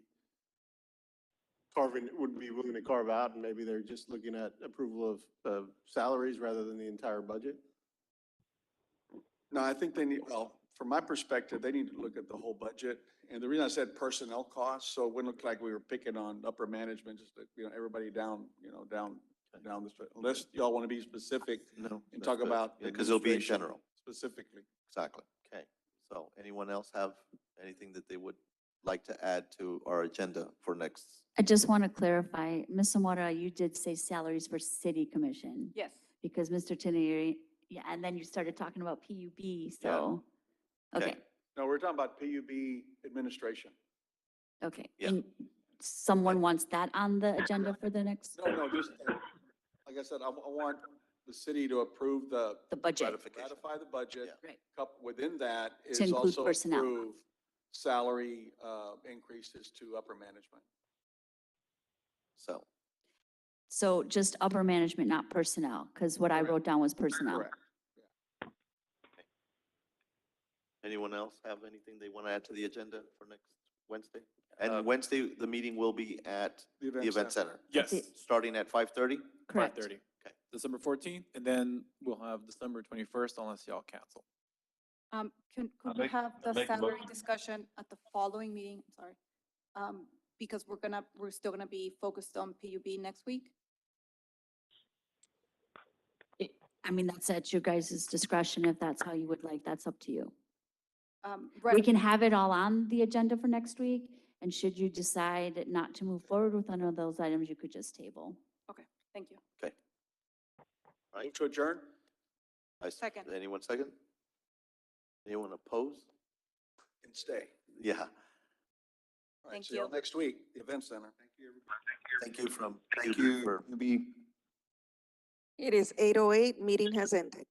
would be willing to carve out, and maybe they're just looking at approval of salaries rather than the entire budget?
No, I think they need, well, from my perspective, they need to look at the whole budget. And the reason I said personnel costs, so it wouldn't look like we were picking on upper management, just, everybody down, down the street. Unless y'all want to be specific
No.
and talk about.
Because it'll be in
administration
general.
Specifically.
Exactly. Okay. So anyone else have anything that they would like to add to our agenda for next?
I just want to clarify, Ms. Zamora, you did say salaries for city commission.
Yes.
Because Mr. Tenieri, yeah, and then you started talking about PUB, so,
Okay.
okay,
No, we're talking about PUB administration.
okay.
Yeah.
And someone wants that on the agenda for the next,
No, just, like I said, I want the city to approve
the budget?
ratify the budget.
Right.
Within that
To
is
include
also
personnel.
approve salary increases to upper management.
So,
So just upper management, not personnel, because what I
Correct.
wrote down was personnel.
Correct.
anyone else have anything they want to add to the agenda for next Wednesday? And
Uh,
Wednesday, the meeting will be at
The
the event center,
Yes.
it.
starting at 5:30?
Correct.
5:30.
Okay.
December 14th, and then we'll have December 21st unless y'all cancel.
Could we
make-
have the
make a
salary
motion.
discussion at the following meeting? I'm sorry. Because we're still gonna be focused on PUB next week.
I mean, that's at your guys' discretion if that's how you would like, that's up to you. We
Right,
can have it all on the agenda for next week, and should you decide not to move forward with one of those items, you could just table.
thank you.
Move to adjourn?
Second.
Anyone second? Anyone opposed?
And stay.
Yeah.
All right,
Thank
see y'all
you.
next week, the event center. Thank you, everybody.
Thank you from,
Thank
you
you.
for
It is 8:08. Meeting has ended.